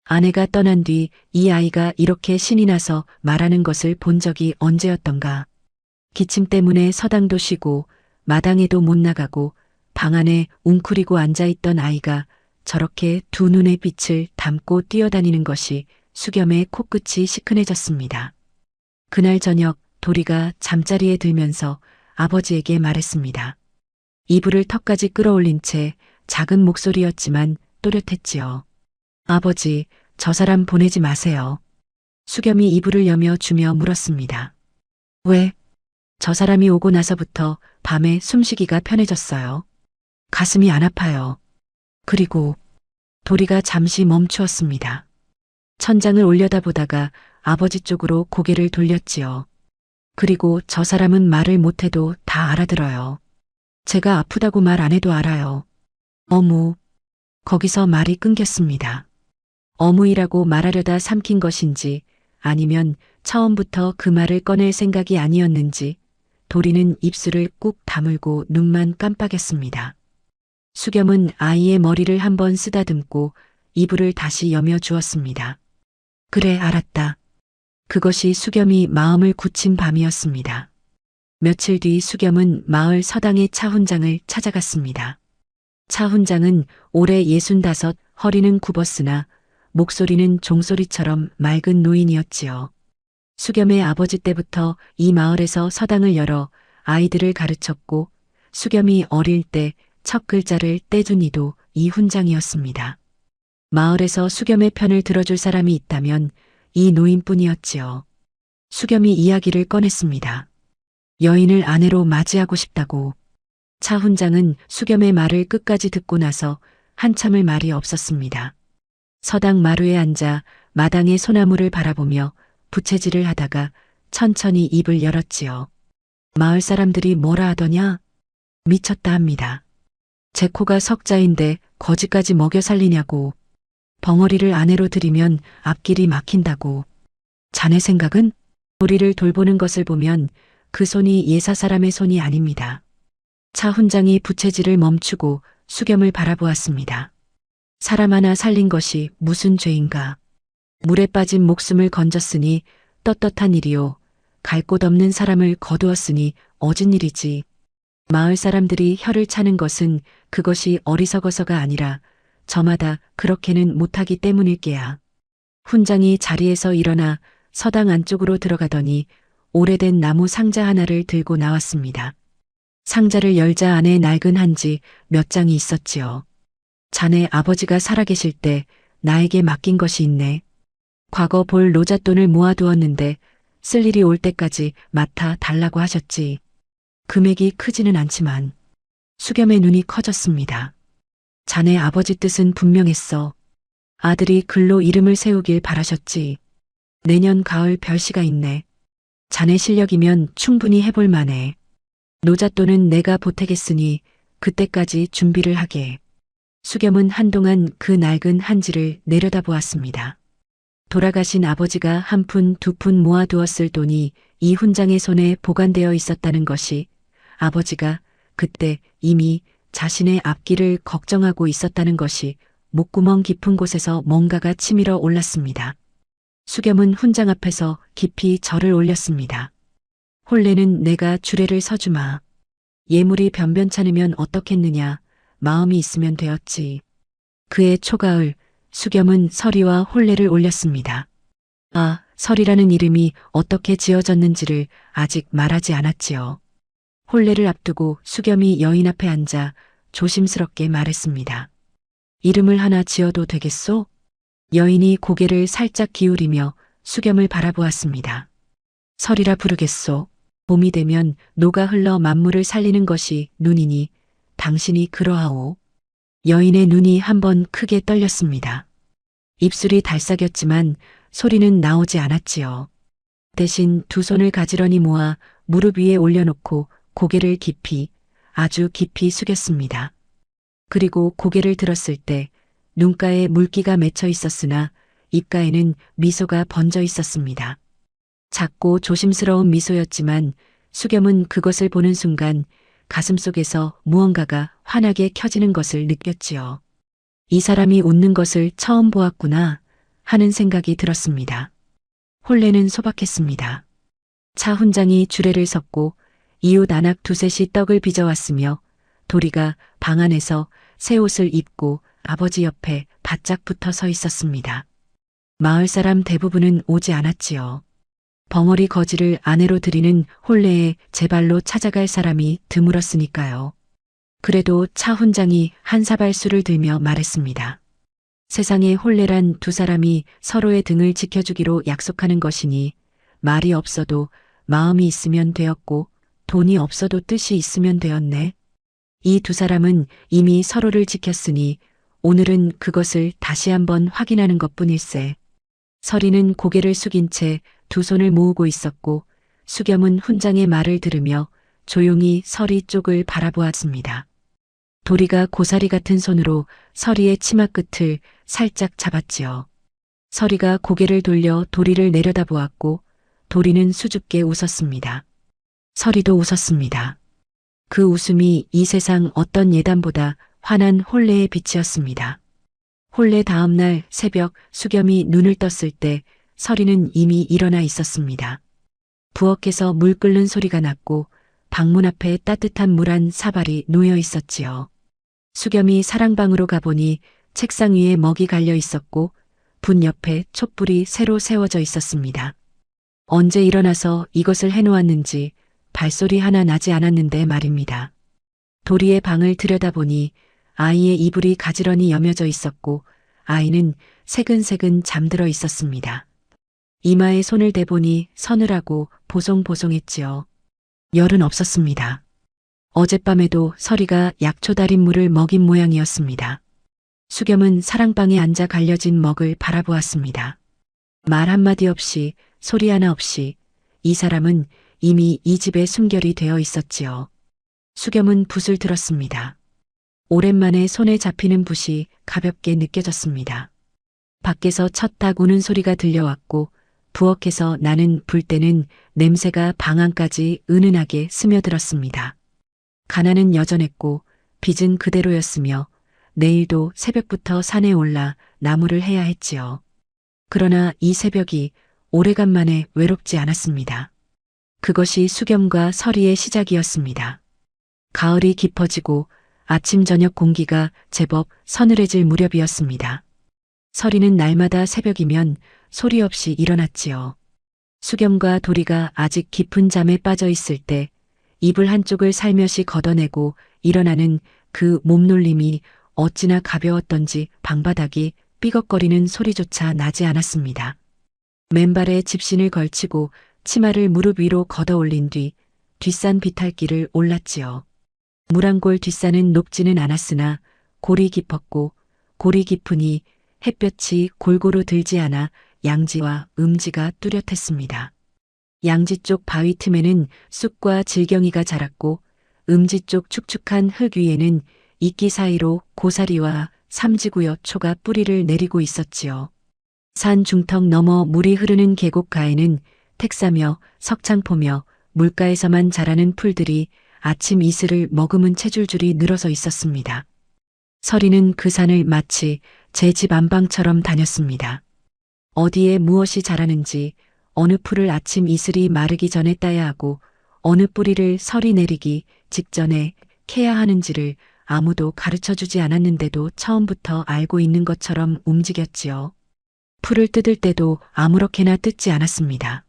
아내가 떠난 뒤 이 아이가 이렇게 신이 나서 말하는 것을 본 적이 언제였던가. 기침 때문에 서당도 쉬고 마당에도 못 나가고 방 안에 웅크리고 앉아있던 아이가 저렇게 두 눈의 빛을 담고 뛰어다니는 것이 수겸의 코끝이 시큰해졌습니다. 그날 저녁 도리가 잠자리에 들면서 아버지에게 말했습니다. 이불을 턱까지 끌어올린 채 작은 목소리였지만 또렷했지요. 아버지, 저 사람 보내지 마세요. 수겸이 이불을 여며 주며 물었습니다. 왜? 저 사람이 오고 나서부터 밤에 숨쉬기가 편해졌어요. 가슴이 안 아파요. 그리고 도리가 잠시 멈추었습니다. 천장을 올려다보다가 아버지 쪽으로 고개를 돌렸지요. 그리고 저 사람은 말을 못해도 다 알아들어요. 제가 아프다고 말 안 해도 알아요. 어무. 거기서 말이 끊겼습니다. 어무이라고 말하려다 삼킨 것인지 아니면 처음부터 그 말을 꺼낼 생각이 아니었는지 도리는 입술을 꾹 다물고 눈만 깜빡였습니다. 수겸은 아이의 머리를 한번 쓰다듬고 이불을 다시 여며 주었습니다. 그래, 알았다. 그것이 수겸이 마음을 굳힌 밤이었습니다. 며칠 뒤 수겸은 마을 서당의 차 훈장을 찾아갔습니다. 차 훈장은 올해 65, 허리는 굽었으나 목소리는 종소리처럼 맑은 노인이었지요. 수겸의 아버지 때부터 이 마을에서 서당을 열어 아이들을 가르쳤고 수겸이 어릴 때 첫 글자를 떼준 이도 이 훈장이었습니다. 마을에서 수겸의 편을 들어줄 사람이 있다면 이 노인뿐이었지요. 수겸이 이야기를 꺼냈습니다. 여인을 아내로 맞이하고 싶다고. 차 훈장은 수겸의 말을 끝까지 듣고 나서 한참을 말이 없었습니다. 서당 마루에 앉아 마당의 소나무를 바라보며 부채질을 하다가 천천히 입을 열었지요. 마을 사람들이 뭐라 하더냐? 미쳤다 합니다. 제 코가 석자인데 거지까지 먹여 살리냐고. 벙어리를 아내로 들이면 앞길이 막힌다고. 자네 생각은? 우리를 돌보는 것을 보면 그 손이 예사 사람의 손이 아닙니다. 차 훈장이 부채질을 멈추고 수겸을 바라보았습니다. 사람 하나 살린 것이 무슨 죄인가. 물에 빠진 목숨을 건졌으니 떳떳한 일이요. 갈 곳 없는 사람을 거두었으니 어진 일이지. 마을 사람들이 혀를 차는 것은 그것이 어리석어서가 아니라 저마다 그렇게는 못하기 때문일게야. 훈장이 자리에서 일어나 서당 안쪽으로 들어가더니 오래된 나무 상자 하나를 들고 나왔습니다. 상자를 열자 안에 낡은 한지 몇 장이 있었지요. 자네 아버지가 살아계실 때 나에게 맡긴 것이 있네. 과거 볼 노잣돈을 모아두었는데 쓸 일이 올 때까지 맡아 달라고 하셨지. 금액이 크지는 않지만. 수겸의 눈이 커졌습니다. 자네 아버지 뜻은 분명했어. 아들이 글로 이름을 세우길 바라셨지. 내년 가을 별시가 있네. 자네 실력이면 충분히 해볼 만해. 노잣돈은 내가 보태겠으니 그때까지 준비를 하게. 수겸은 한동안 그 낡은 한지를 내려다보았습니다. 돌아가신 아버지가 한 푼, 두 푼 모아두었을 돈이 이 훈장의 손에 보관되어 있었다는 것이 아버지가 그때 이미 자신의 앞길을 걱정하고 있었다는 것이 목구멍 깊은 곳에서 뭔가가 치밀어 올랐습니다. 수겸은 훈장 앞에서 깊이 절을 올렸습니다. 혼례는 내가 주례를 서주마. 예물이 변변찮으면 어떻겠느냐. 마음이 있으면 되었지. 그의 초가을 수겸은 서리와 혼례를 올렸습니다. 아, 설이라는 이름이 어떻게 지어졌는지를 아직 말하지 않았지요. 혼례를 앞두고 수겸이 여인 앞에 앉아 조심스럽게 말했습니다. 이름을 하나 지어도 되겠소? 여인이 고개를 살짝 기울이며 수겸을 바라보았습니다. 설이라 부르겠소. 봄이 되면 노가 흘러 만물을 살리는 것이 눈이니 당신이 그러하오. 여인의 눈이 한번 크게 떨렸습니다. 입술이 달싹였지만 소리는 나오지 않았지요. 대신 두 손을 가지런히 모아 무릎 위에 올려놓고 고개를 깊이, 아주 깊이 숙였습니다. 그리고 고개를 들었을 때 눈가에 물기가 맺혀 있었으나 입가에는 미소가 번져 있었습니다. 작고 조심스러운 미소였지만 수겸은 그것을 보는 순간 가슴속에서 무언가가 환하게 켜지는 것을 느꼈지요. 이 사람이 웃는 것을 처음 보았구나 하는 생각이 들었습니다. 혼례는 소박했습니다. 차 훈장이 주례를 섰고 이웃 안악 두셋이 떡을 빚어왔으며 도리가 방 안에서 새 옷을 입고 아버지 옆에 바짝 붙어 서 있었습니다. 마을 사람 대부분은 오지 않았지요. 벙어리 거지를 아내로 들이는 혼례에 제 발로 찾아갈 사람이 드물었으니까요. 그래도 차 훈장이 한 사발 술을 들며 말했습니다. 세상에 혼례란 두 사람이 서로의 등을 지켜주기로 약속하는 것이니 말이 없어도 마음이 있으면 되었고 돈이 없어도 뜻이 있으면 되었네. 이 두 사람은 이미 서로를 지켰으니 오늘은 그것을 다시 한번 확인하는 것뿐일세. 설이는 고개를 숙인 채 두 손을 모으고 있었고 수겸은 훈장의 말을 들으며 조용히 설이 쪽을 바라보았습니다. 도리가 고사리 같은 손으로 설이의 치마 끝을 살짝 잡았지요. 설이가 고개를 돌려 도리를 내려다보았고 도리는 수줍게 웃었습니다. 설이도 웃었습니다. 그 웃음이 이 세상 어떤 예담보다 환한 혼례의 빛이었습니다. 혼례 다음 날 새벽 수겸이 눈을 떴을 때 설이는 이미 일어나 있었습니다. 부엌에서 물 끓는 소리가 났고 방문 앞에 따뜻한 물 한 사발이 놓여 있었지요. 수겸이 사랑방으로 가보니 책상 위에 먹이 갈려 있었고 분 옆에 촛불이 새로 세워져 있었습니다. 언제 일어나서 이것을 해놓았는지 발소리 하나 나지 않았는데 말입니다. 도리의 방을 들여다보니 아이의 이불이 가지런히 여며져 있었고 아이는 새근새근 잠들어 있었습니다. 이마에 손을 대보니 서늘하고 보송보송했지요. 열은 없었습니다. 어젯밤에도 설이가 약초 달인 물을 먹인 모양이었습니다. 수겸은 사랑방에 앉아 갈려진 먹을 바라보았습니다. 말 한마디 없이 소리 하나 없이 이 사람은 이미 이 집에 숨결이 되어 있었지요. 수겸은 붓을 들었습니다. 오랜만에 손에 잡히는 붓이 가볍게 느껴졌습니다. 밖에서 쳤닥 우는 소리가 들려왔고 부엌에서 나는 불때는 냄새가 방 안까지 은은하게 스며들었습니다. 가난은 여전했고 빚은 그대로였으며 내일도 새벽부터 산에 올라 나무를 해야 했지요. 그러나 이 새벽이 오래간만에 외롭지 않았습니다. 그것이 수겸과 설이의 시작이었습니다. 가을이 깊어지고 아침 저녁 공기가 제법 서늘해질 무렵이었습니다. 설이는 날마다 새벽이면 소리 없이 일어났지요. 수겸과 도리가 아직 깊은 잠에 빠져 있을 때 이불 한쪽을 살며시 걷어내고 일어나는 그 몸놀림이 어찌나 가벼웠던지 방바닥이 삐걱거리는 소리조차 나지 않았습니다. 맨발에 집신을 걸치고 치마를 무릎 위로 걷어 올린 뒤 뒷산 비탈길을 올랐지요. 무랑골 뒷산은 높지는 않았으나 골이 깊었고 골이 깊으니 햇볕이 골고루 들지 않아 양지와 음지가 뚜렷했습니다. 양지 쪽 바위 틈에는 쑥과 질경이가 자랐고 음지 쪽 축축한 흙 위에는 이끼 사이로 고사리와 삼지구여초가 뿌리를 내리고 있었지요. 산 중턱 너머 물이 흐르는 계곡가에는 택사며 석창포며 물가에서만 자라는 풀들이 아침 이슬을 머금은 채 줄줄이 늘어서 있었습니다. 설이는 그 산을 마치 제 집 안방처럼 다녔습니다. 어디에 무엇이 자라는지, 어느 풀을 아침 이슬이 마르기 전에 따야 하고 어느 뿌리를 설이 내리기 직전에 캐야 하는지를 아무도 가르쳐 주지 않았는데도 처음부터 알고 있는 것처럼 움직였지요. 풀을 뜯을 때도 아무렇게나 뜯지 않았습니다.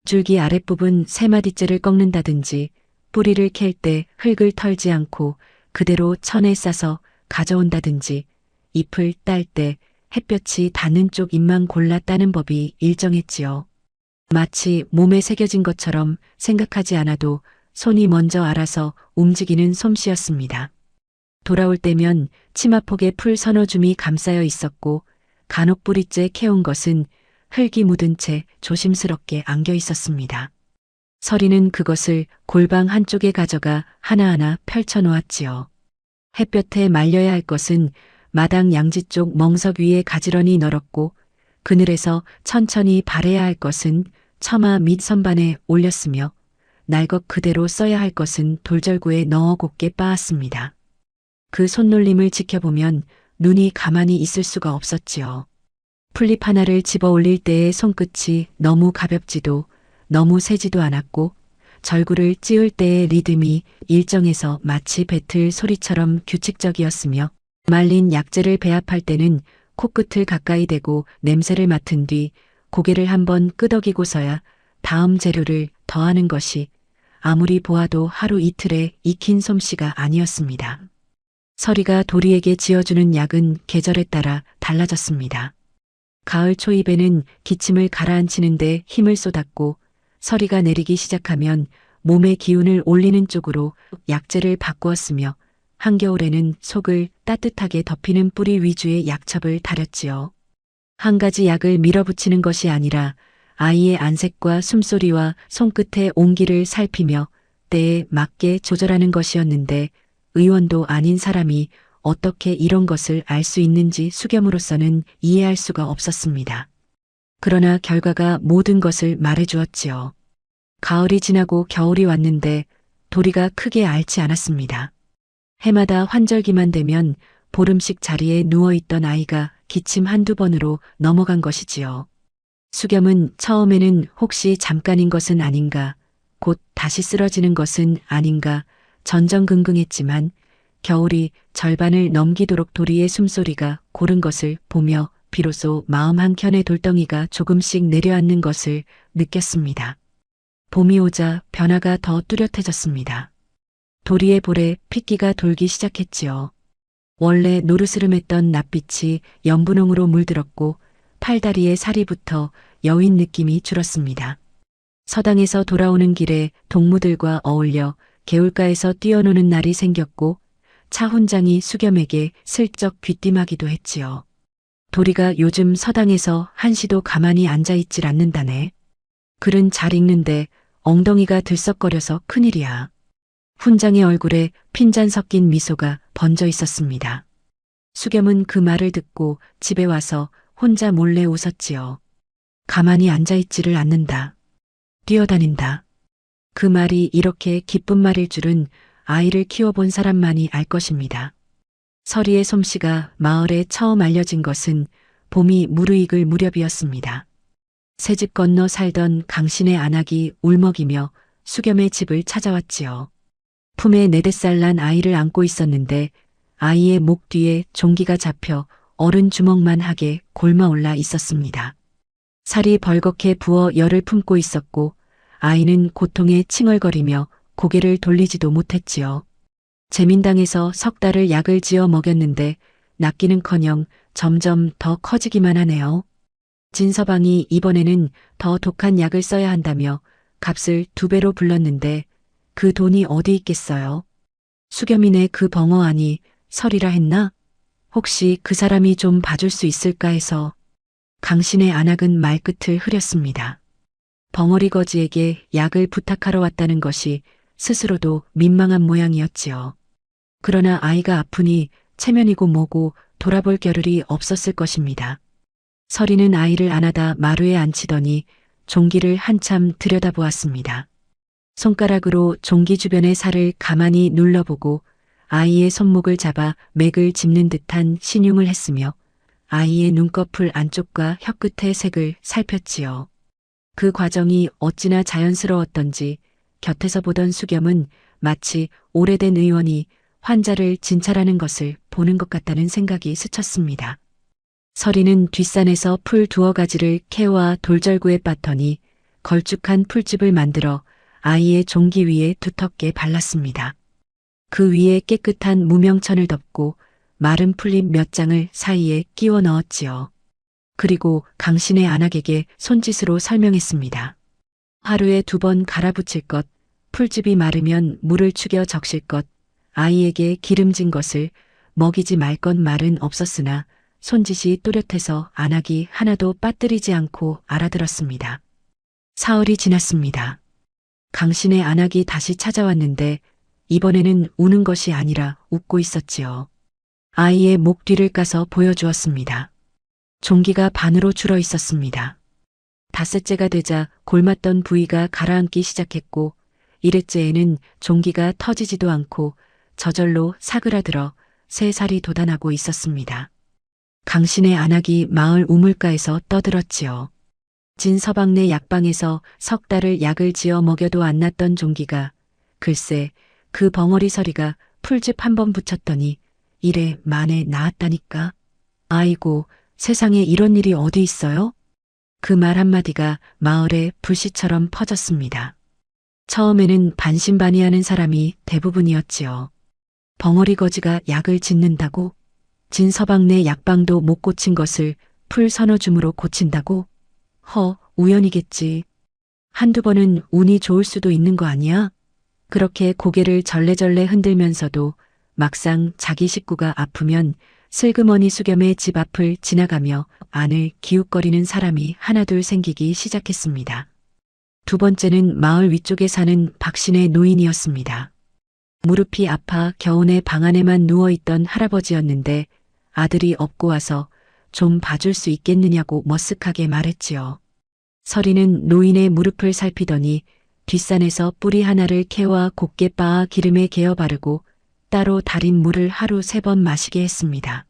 줄기 아랫부분 3마디째를 꺾는다든지 뿌리를 캘 때 흙을 털지 않고 그대로 천에 싸서 가져온다든지 잎을 딸 때 햇볕이 닿는 쪽 잎만 골라 따는 법이 일정했지요. 마치 몸에 새겨진 것처럼 생각하지 않아도 손이 먼저 알아서 움직이는 솜씨였습니다. 돌아올 때면 치마폭에 풀 서너 줌이 감싸여 있었고 간혹 뿌리째 캐온 것은 흙이 묻은 채 조심스럽게 안겨 있었습니다. 서리는 그것을 골방 한쪽에 가져가 하나하나 펼쳐 놓았지요. 햇볕에 말려야 할 것은 마당 양지 쪽 멍석 위에 가지런히 널었고 그늘에서 천천히 바래야 할 것은 처마 밑 선반에 올렸으며 날것 그대로 써야 할 것은 돌절구에 넣어 곱게 빻았습니다. 그 손놀림을 지켜보면 눈이 가만히 있을 수가 없었지요. 풀잎 하나를 집어 올릴 때의 손끝이 너무 가볍지도 너무 세지도 않았고 절구를 찌을 때의 리듬이 일정해서 마치 배틀 소리처럼 규칙적이었으며 말린 약재를 배합할 때는 코끝을 가까이 대고 냄새를 맡은 뒤 고개를 한번 끄덕이고서야 다음 재료를 더하는 것이 아무리 보아도 하루 이틀에 익힌 솜씨가 아니었습니다. 서리가 도리에게 지어주는 약은 계절에 따라 달라졌습니다. 가을 초입에는 기침을 가라앉히는데 힘을 쏟았고 서리가 내리기 시작하면 몸의 기운을 올리는 쪽으로 약재를 바꾸었으며 한겨울에는 속을 따뜻하게 덮이는 뿌리 위주의 약첩을 다렸지요. 한 가지 약을 밀어붙이는 것이 아니라 아이의 안색과 숨소리와 손끝의 온기를 살피며 때에 맞게 조절하는 것이었는데 의원도 아닌 사람이 어떻게 이런 것을 알 수 있는지 수겸으로서는 이해할 수가 없었습니다. 그러나 결과가 모든 것을 말해주었지요. 가을이 지나고 겨울이 왔는데 도리가 크게 앓지 않았습니다. 해마다 환절기만 되면 보름씩 자리에 누워있던 아이가 기침 한두 번으로 넘어간 것이지요. 수겸은 처음에는 혹시 잠깐인 것은 아닌가, 곧 다시 쓰러지는 것은 아닌가 전전긍긍했지만 겨울이 절반을 넘기도록 도리의 숨소리가 고른 것을 보며 비로소 마음 한켠의 돌덩이가 조금씩 내려앉는 것을 느꼈습니다. 봄이 오자 변화가 더 뚜렷해졌습니다. 도리의 볼에 핏기가 돌기 시작했지요. 원래 노르스름했던 낯빛이 연분홍으로 물들었고 팔다리에 살이 붙어 여윈 느낌이 줄었습니다. 서당에서 돌아오는 길에 동무들과 어울려 개울가에서 뛰어노는 날이 생겼고 차 훈장이 수겸에게 슬쩍 귀띔하기도 했지요. 도리가 요즘 서당에서 한시도 가만히 앉아있질 않는다네. 글은 잘 읽는데 엉덩이가 들썩거려서 큰일이야. 훈장의 얼굴에 핀잔 섞인 미소가 번져 있었습니다. 수겸은 그 말을 듣고 집에 와서 혼자 몰래 웃었지요. 가만히 앉아있지를 않는다. 뛰어다닌다. 그 말이 이렇게 기쁜 말일 줄은 아이를 키워본 사람만이 알 것입니다. 서리의 솜씨가 마을에 처음 알려진 것은 봄이 무르익을 무렵이었습니다. 새집 건너 살던 강신의 안악이 울먹이며 수겸의 집을 찾아왔지요. 품에 4-5살 난 아이를 안고 있었는데 아이의 목 뒤에 종기가 잡혀 어른 주먹만 하게 골마올라 있었습니다. 살이 벌겋게 부어 열을 품고 있었고 아이는 고통에 칭얼거리며 고개를 돌리지도 못했지요. 재민당에서 석 달을 약을 지어 먹였는데 낫기는커녕 점점 더 커지기만 하네요. 진서방이 이번에는 더 독한 약을 써야 한다며 값을 2배로 불렀는데 그 돈이 어디 있겠어요. 수겸이네 그 벙어아니 설이라 했나? 혹시 그 사람이 좀 봐줄 수 있을까 해서. 강신의 안악은 말끝을 흐렸습니다. 벙어리 거지에게 약을 부탁하러 왔다는 것이 스스로도 민망한 모양이었지요. 그러나 아이가 아프니 체면이고 뭐고 돌아볼 겨를이 없었을 것입니다. 서리는 아이를 안아다 마루에 앉히더니 종기를 한참 들여다보았습니다. 손가락으로 종기 주변의 살을 가만히 눌러보고 아이의 손목을 잡아 맥을 짚는 듯한 신용을 했으며 아이의 눈꺼풀 안쪽과 혀끝의 색을 살폈지요. 그 과정이 어찌나 자연스러웠던지 곁에서 보던 수겸은 마치 오래된 의원이 환자를 진찰하는 것을 보는 것 같다는 생각이 스쳤습니다. 서리는 뒷산에서 풀 2가지를 캐와 돌절구에 빻더니 걸쭉한 풀집을 만들어 아이의 종기 위에 두텁게 발랐습니다. 그 위에 깨끗한 무명천을 덮고 마른 풀잎 몇 장을 사이에 끼워 넣었지요. 그리고 강신의 안악에게 손짓으로 설명했습니다. 하루에 2번 갈아붙일 것, 풀집이 마르면 물을 축여 적실 것, 아이에게 기름진 것을 먹이지 말 것 말은 없었으나 손짓이 또렷해서 안악이 하나도 빠뜨리지 않고 알아들었습니다. 사흘이 지났습니다. 강신의 안악이 다시 찾아왔는데 이번에는 우는 것이 아니라 웃고 있었지요. 아이의 목 뒤를 까서 보여주었습니다. 종기가 반으로 줄어 있었습니다. 5째가 되자 골맞던 부위가 가라앉기 시작했고 1회째에는 종기가 터지지도 않고 저절로 사그라들어 3살이 돋아나고 있었습니다. 강신의 안악이 마을 우물가에서 떠들었지요. 진서방네 약방에서 석 달을 약을 지어 먹여도 안 낫던 종기가 글쎄 그 벙어리 서리가 풀집 1번 붙였더니 1회 만에 나았다니까. 아이고 세상에 이런 일이 어디 있어요? 그 말 한마디가 마을에 불씨처럼 퍼졌습니다. 처음에는 반신반의하는 사람이 대부분이었지요. 벙어리 거지가 약을 짓는다고? 진서방네 약방도 못 고친 것을 풀 서너 줌으로 고친다고? 우연이겠지. 1-2번은 운이 좋을 수도 있는 거 아니야? 그렇게 고개를 절레절레 흔들면서도 막상 자기 식구가 아프면 슬그머니 수겸의 집 앞을 지나가며 안을 기웃거리는 사람이 하나둘 생기기 시작했습니다. 2번째는 마을 위쪽에 사는 박신의 노인이었습니다. 무릎이 아파 겨우내 방 안에만 누워있던 할아버지였는데 아들이 업고 와서 좀 봐줄 수 있겠느냐고 머쓱하게 말했지요. 서리는 노인의 무릎을 살피더니 뒷산에서 뿌리 하나를 캐와 곱게 빻아 기름에 개어 바르고 따로 달인 물을 하루 3번 마시게 했습니다.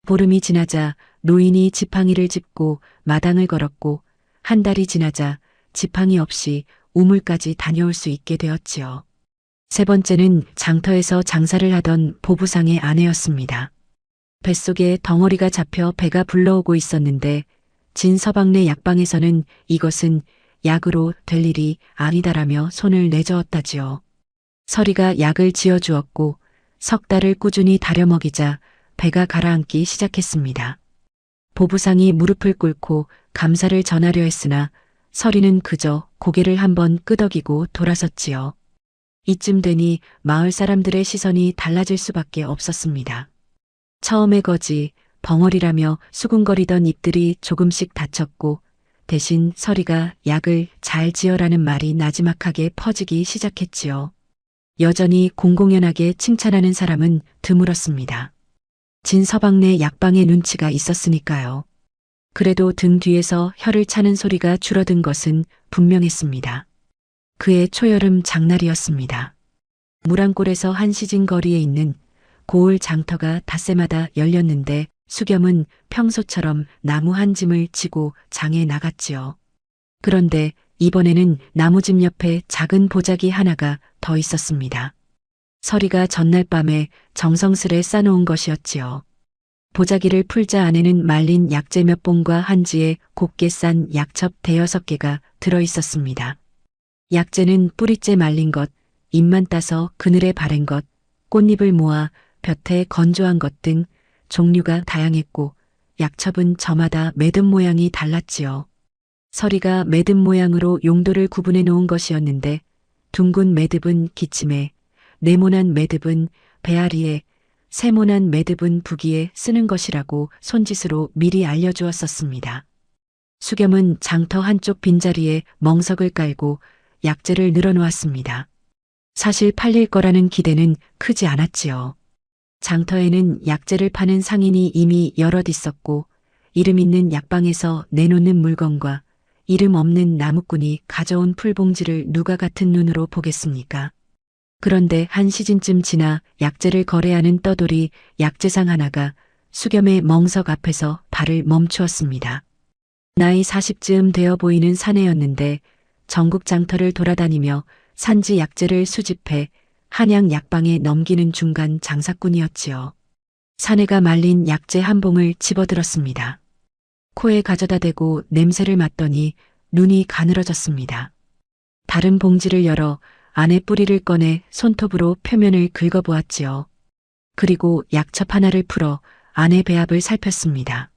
보름이 지나자 노인이 지팡이를 짚고 마당을 걸었고 1달이 지나자 지팡이 없이 우물까지 다녀올 수 있게 되었지요. 3번째는 장터에서 장사를 하던 보부상의 아내였습니다. 뱃속에 덩어리가 잡혀 배가 불러오고 있었는데 진서방네 약방에서는 이것은 약으로 될 일이 아니다라며 손을 내저었다지요. 서리가 약을 지어주었고 석 달을 꾸준히 다려 먹이자 배가 가라앉기 시작했습니다. 보부상이 무릎을 꿇고 감사를 전하려 했으나 서리는 그저 고개를 한번 끄덕이고 돌아섰지요. 이쯤 되니 마을 사람들의 시선이 달라질 수밖에 없었습니다. 처음에 거지, 벙어리라며 수군거리던 입들이 조금씩 닫혔고 대신 서리가 약을 잘 지어라는 말이 나지막하게 퍼지기 시작했지요. 여전히 공공연하게 칭찬하는 사람은 드물었습니다. 진서방네 약방에 눈치가 있었으니까요. 그래도 등 뒤에서 혀를 차는 소리가 줄어든 것은 분명했습니다. 그의 초여름 장날이었습니다. 무랑골에서 한 시진 거리에 있는 고을 장터가 닷새마다 열렸는데 수겸은 평소처럼 나무 한 짐을 지고 장에 나갔지요. 그런데 이번에는 나무집 옆에 작은 보자기 하나가 더 있었습니다. 서리가 전날 밤에 정성스레 싸놓은 것이었지요. 보자기를 풀자 안에는 말린 약재 몇 봉과 한지에 곱게 싼 약첩 5-6개가 들어 있었습니다. 약재는 뿌리째 말린 것, 잎만 따서 그늘에 바른 것, 꽃잎을 모아 볕에 건조한 것 등 종류가 다양했고 약첩은 저마다 매듭 모양이 달랐지요. 서리가 매듭 모양으로 용도를 구분해 놓은 것이었는데 둥근 매듭은 기침에, 네모난 매듭은 배앓이에, 세모난 매듭은 부기에 쓰는 것이라고 손짓으로 미리 알려주었었습니다. 수겸은 장터 한쪽 빈자리에 멍석을 깔고 약재를 늘어놓았습니다. 사실 팔릴 거라는 기대는 크지 않았지요. 장터에는 약재를 파는 상인이 이미 여럿 있었고 이름 있는 약방에서 내놓는 물건과 이름 없는 나무꾼이 가져온 풀봉지를 누가 같은 눈으로 보겠습니까? 그런데 한 시즌쯤 지나 약재를 거래하는 떠돌이 약재상 하나가 수겸의 멍석 앞에서 발을 멈추었습니다. 나이 40쯤 되어 보이는 사내였는데 전국 장터를 돌아다니며 산지 약재를 수집해 한양 약방에 넘기는 중간 장사꾼이었지요. 사내가 말린 약재 한 봉을 집어들었습니다. 코에 가져다 대고 냄새를 맡더니 눈이 가늘어졌습니다. 다른 봉지를 열어 안에 뿌리를 꺼내 손톱으로 표면을 긁어보았지요. 그리고 약첩 하나를 풀어 안에 배합을 살폈습니다.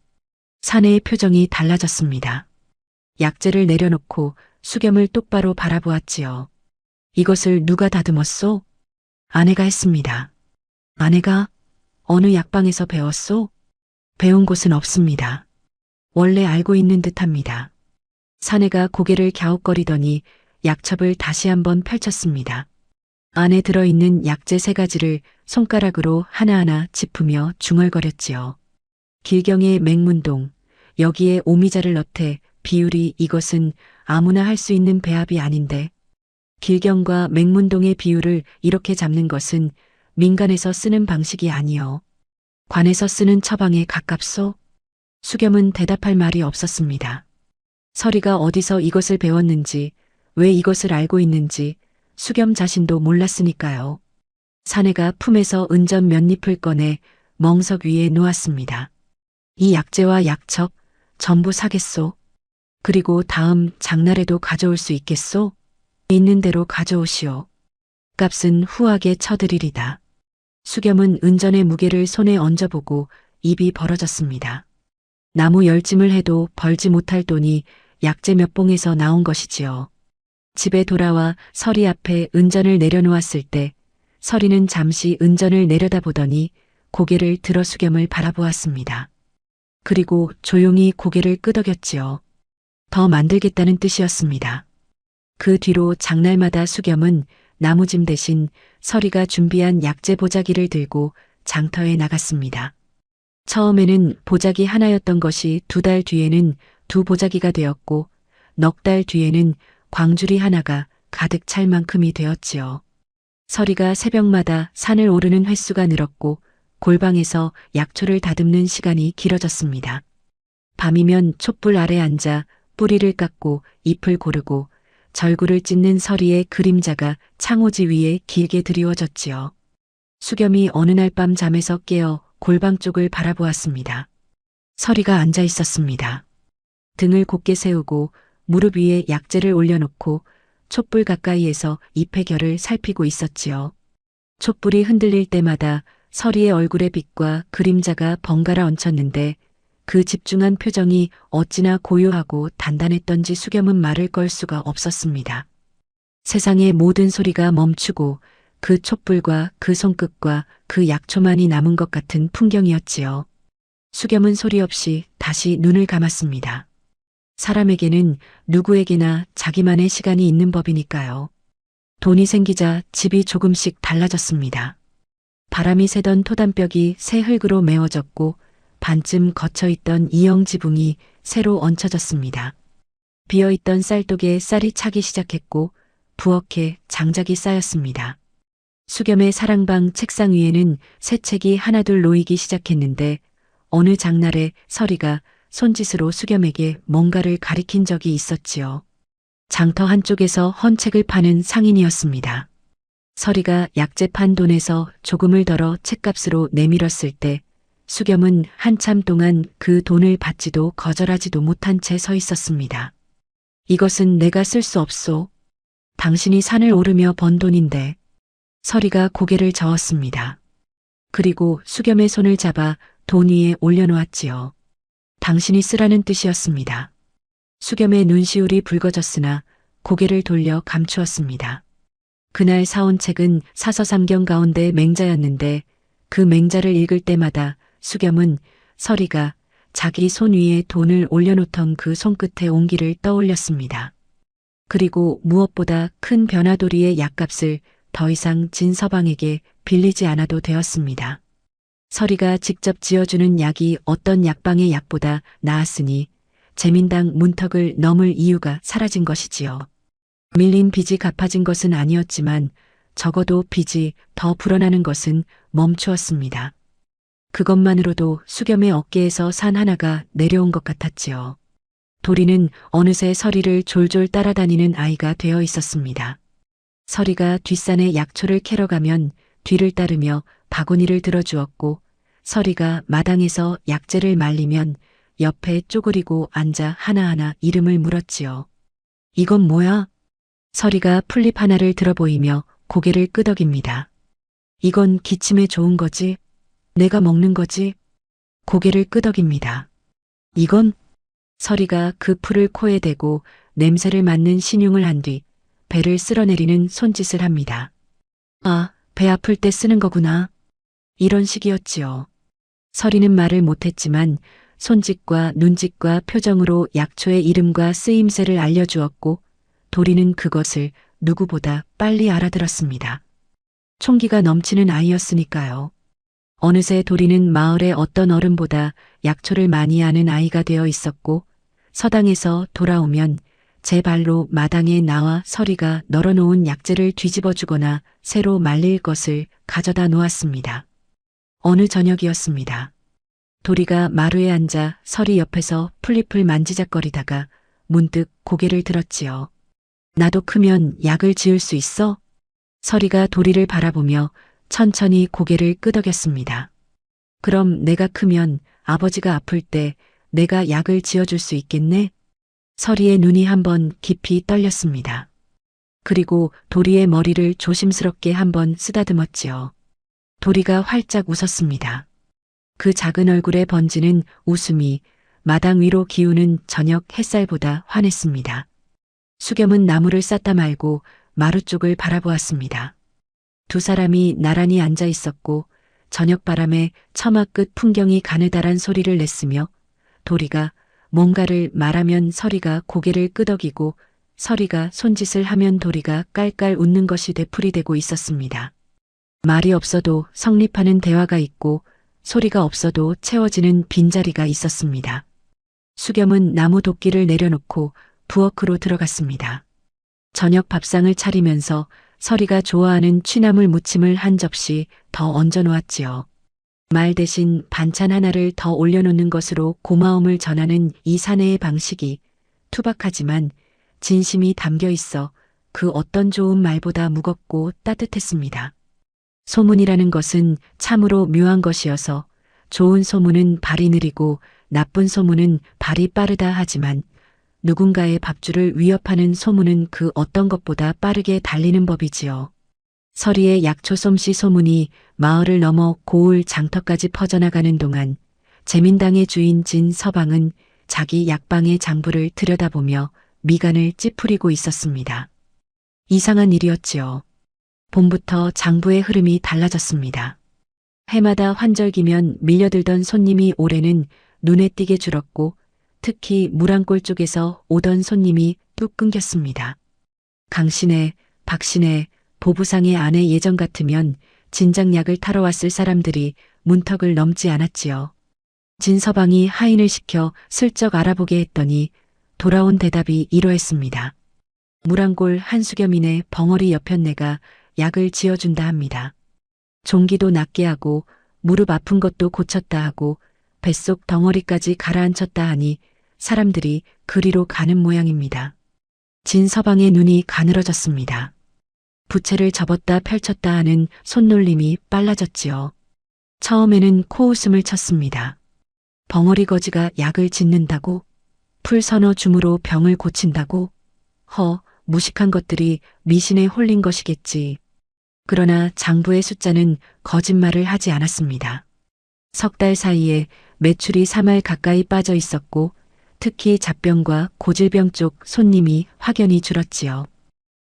사내의 표정이 달라졌습니다. 약재를 내려놓고 수겸을 똑바로 바라보았지요. 이것을 누가 다듬었소? 아내가 했습니다. 아내가 어느 약방에서 배웠소? 배운 곳은 없습니다. 원래 알고 있는 듯합니다. 사내가 고개를 갸웃거리더니 약첩을 다시 한번 펼쳤습니다. 안에 들어있는 약재 3가지를 손가락으로 하나하나 짚으며 중얼거렸지요. 길경의 맹문동, 여기에 오미자를 넣되 비율이 이것은 아무나 할 수 있는 배합이 아닌데 길경과 맹문동의 비율을 이렇게 잡는 것은 민간에서 쓰는 방식이 아니요. 관에서 쓰는 처방에 가깝소? 수겸은 대답할 말이 없었습니다. 서리가 어디서 이것을 배웠는지, 왜 이것을 알고 있는지 수겸 자신도 몰랐으니까요. 사내가 품에서 은전 몇 잎을 꺼내 멍석 위에 놓았습니다. 이 약재와 약첩 전부 사겠소? 그리고 다음 장날에도 가져올 수 있겠소? 있는 대로 가져오시오. 값은 후하게 쳐드리리다. 수겸은 은전의 무게를 손에 얹어보고 입이 벌어졌습니다. 나무 열짐을 해도 벌지 못할 돈이 약재 몇 봉에서 나온 것이지요. 집에 돌아와 서리 앞에 은전을 내려놓았을 때 서리는 잠시 은전을 내려다보더니 고개를 들어 수겸을 바라보았습니다. 그리고 조용히 고개를 끄덕였지요. 더 만들겠다는 뜻이었습니다. 그 뒤로 장날마다 수겸은 나무짐 대신 서리가 준비한 약재 보자기를 들고 장터에 나갔습니다. 처음에는 보자기 하나였던 것이 2달 뒤에는 2 보자기가 되었고 넉 달 뒤에는 광주리 하나가 가득 찰 만큼이 되었지요. 서리가 새벽마다 산을 오르는 횟수가 늘었고 골방에서 약초를 다듬는 시간이 길어졌습니다. 밤이면 촛불 아래 앉아 뿌리를 깎고 잎을 고르고 절구를 찢는 서리의 그림자가 창호지 위에 길게 드리워졌지요. 수겸이 어느 날 밤 잠에서 깨어 골방 쪽을 바라보았습니다. 서리가 앉아 있었습니다. 등을 곧게 세우고 무릎 위에 약재를 올려놓고 촛불 가까이에서 잎의 결을 살피고 있었지요. 촛불이 흔들릴 때마다 서리의 얼굴의 빛과 그림자가 번갈아 얹혔는데 그 집중한 표정이 어찌나 고요하고 단단했던지 수겸은 말을 걸 수가 없었습니다. 세상의 모든 소리가 멈추고 그 촛불과 그 손끝과 그 약초만이 남은 것 같은 풍경이었지요. 수겸은 소리 없이 다시 눈을 감았습니다. 사람에게는 누구에게나 자기만의 시간이 있는 법이니까요. 돈이 생기자 집이 조금씩 달라졌습니다. 바람이 새던 토단벽이 새 흙으로 메워졌고 반쯤 걷혀있던 이형 지붕이 새로 얹혀졌습니다. 비어있던 쌀독에 쌀이 차기 시작했고 부엌에 장작이 쌓였습니다. 수겸의 사랑방 책상 위에는 새 책이 하나둘 놓이기 시작했는데 어느 장날에 서리가 손짓으로 수겸에게 뭔가를 가리킨 적이 있었지요. 장터 한쪽에서 헌책을 파는 상인이었습니다. 서리가 약재 판 돈에서 조금을 덜어 책값으로 내밀었을 때 수겸은 한참 동안 그 돈을 받지도 거절하지도 못한 채 서 있었습니다. 이것은 내가 쓸 수 없소. 당신이 산을 오르며 번 돈인데. 서리가 고개를 저었습니다. 그리고 수겸의 손을 잡아 돈 위에 올려놓았지요. 당신이 쓰라는 뜻이었습니다. 수겸의 눈시울이 붉어졌으나 고개를 돌려 감추었습니다. 그날 사온 책은 사서삼경 가운데 맹자였는데 그 맹자를 읽을 때마다 수겸은 서리가 자기 손 위에 돈을 올려놓던 그 손끝의 온기를 떠올렸습니다. 그리고 무엇보다 큰 변화도리의 약값을 더 이상 진서방에게 빌리지 않아도 되었습니다. 서리가 직접 지어주는 약이 어떤 약방의 약보다 나았으니 재민당 문턱을 넘을 이유가 사라진 것이지요. 밀린 빚이 갚아진 것은 아니었지만 적어도 빚이 더 불어나는 것은 멈추었습니다. 그것만으로도 수겸의 어깨에서 산 하나가 내려온 것 같았지요. 도리는 어느새 서리를 졸졸 따라다니는 아이가 되어 있었습니다. 서리가 뒷산에 약초를 캐러 가면 뒤를 따르며 바구니를 들어주었고, 서리가 마당에서 약재를 말리면 옆에 쪼그리고 앉아 하나하나 이름을 물었지요. 이건 뭐야? 서리가 풀잎 하나를 들어 보이며 고개를 끄덕입니다. 이건 기침에 좋은 거지? 내가 먹는 거지? 고개를 끄덕입니다. 이건? 서리가 그 풀을 코에 대고 냄새를 맡는 신용을 한 뒤 배를 쓸어내리는 손짓을 합니다. 아, 배 아플 때 쓰는 거구나. 이런 식이었지요. 서리는 말을 못했지만 손짓과 눈짓과 표정으로 약초의 이름과 쓰임새를 알려주었고, 도리는 그것을 누구보다 빨리 알아들었습니다. 총기가 넘치는 아이였으니까요. 어느새 도리는 마을의 어떤 어른보다 약초를 많이 아는 아이가 되어 있었고, 서당에서 돌아오면 제 발로 마당에 나와 서리가 널어놓은 약재를 뒤집어 주거나 새로 말릴 것을 가져다 놓았습니다. 어느 저녁이었습니다. 도리가 마루에 앉아 서리 옆에서 풀잎을 만지작거리다가 문득 고개를 들었지요. 나도 크면 약을 지을 수 있어? 서리가 도리를 바라보며 천천히 고개를 끄덕였습니다. 그럼 내가 크면 아버지가 아플 때 내가 약을 지어줄 수 있겠네? 서리의 눈이 한번 깊이 떨렸습니다. 그리고 도리의 머리를 조심스럽게 한번 쓰다듬었지요. 도리가 활짝 웃었습니다. 그 작은 얼굴에 번지는 웃음이 마당 위로 기우는 저녁 햇살보다 환했습니다. 수겸은 나무를 쌓다 말고 마루 쪽을 바라보았습니다. 두 사람이 나란히 앉아 있었고 저녁 바람에 처마 끝 풍경이 가느다란 소리를 냈으며, 도리가 뭔가를 말하면 서리가 고개를 끄덕이고, 서리가 손짓을 하면 도리가 깔깔 웃는 것이 되풀이되고 있었습니다. 말이 없어도 성립하는 대화가 있고 소리가 없어도 채워지는 빈자리가 있었습니다. 수겸은 나무 도끼를 내려놓고 부엌으로 들어갔습니다. 저녁 밥상을 차리면서 서리가 좋아하는 취나물 무침을 한 접시 더 얹어 놓았지요. 말 대신 반찬 하나를 더 올려놓는 것으로 고마움을 전하는 이 사내의 방식이 투박하지만 진심이 담겨 있어 그 어떤 좋은 말보다 무겁고 따뜻했습니다. 소문이라는 것은 참으로 묘한 것이어서 좋은 소문은 발이 느리고 나쁜 소문은 발이 빠르다 하지만 누군가의 밥줄을 위협하는 소문은 그 어떤 것보다 빠르게 달리는 법이지요. 서리의 약초 솜씨 소문이 마을을 넘어 고을 장터까지 퍼져나가는 동안 재민당의 주인 진서방은 자기 약방의 장부를 들여다보며 미간을 찌푸리고 있었습니다. 이상한 일이었지요. 봄부터 장부의 흐름이 달라졌습니다. 해마다 환절기면 밀려들던 손님이 올해는 눈에 띄게 줄었고, 특히 무랑골 쪽에서 오던 손님이 뚝 끊겼습니다. 강신혜, 박신혜, 보부상의 아내 예전 같으면 진작 약을 타러 왔을 사람들이 문턱을 넘지 않았지요. 진서방이 하인을 시켜 슬쩍 알아보게 했더니 돌아온 대답이 이러했습니다. 무랑골 한수겸이네 벙어리 여편네가 약을 지어준다 합니다. 종기도 낫게 하고 무릎 아픈 것도 고쳤다 하고 뱃속 덩어리까지 가라앉혔다 하니 사람들이 그리로 가는 모양입니다. 진서방의 눈이 가늘어졌습니다. 부채를 접었다 펼쳤다 하는 손놀림이 빨라졌지요. 처음에는 코웃음을 쳤습니다. 벙어리 거지가 약을 짓는다고? 풀 서너 줌으로 병을 고친다고? 무식한 것들이 미신에 홀린 것이겠지. 그러나 장부의 숫자는 거짓말을 하지 않았습니다. 석 달 사이에 매출이 3할 가까이 빠져 있었고, 특히 잡병과 고질병 쪽 손님이 확연히 줄었지요.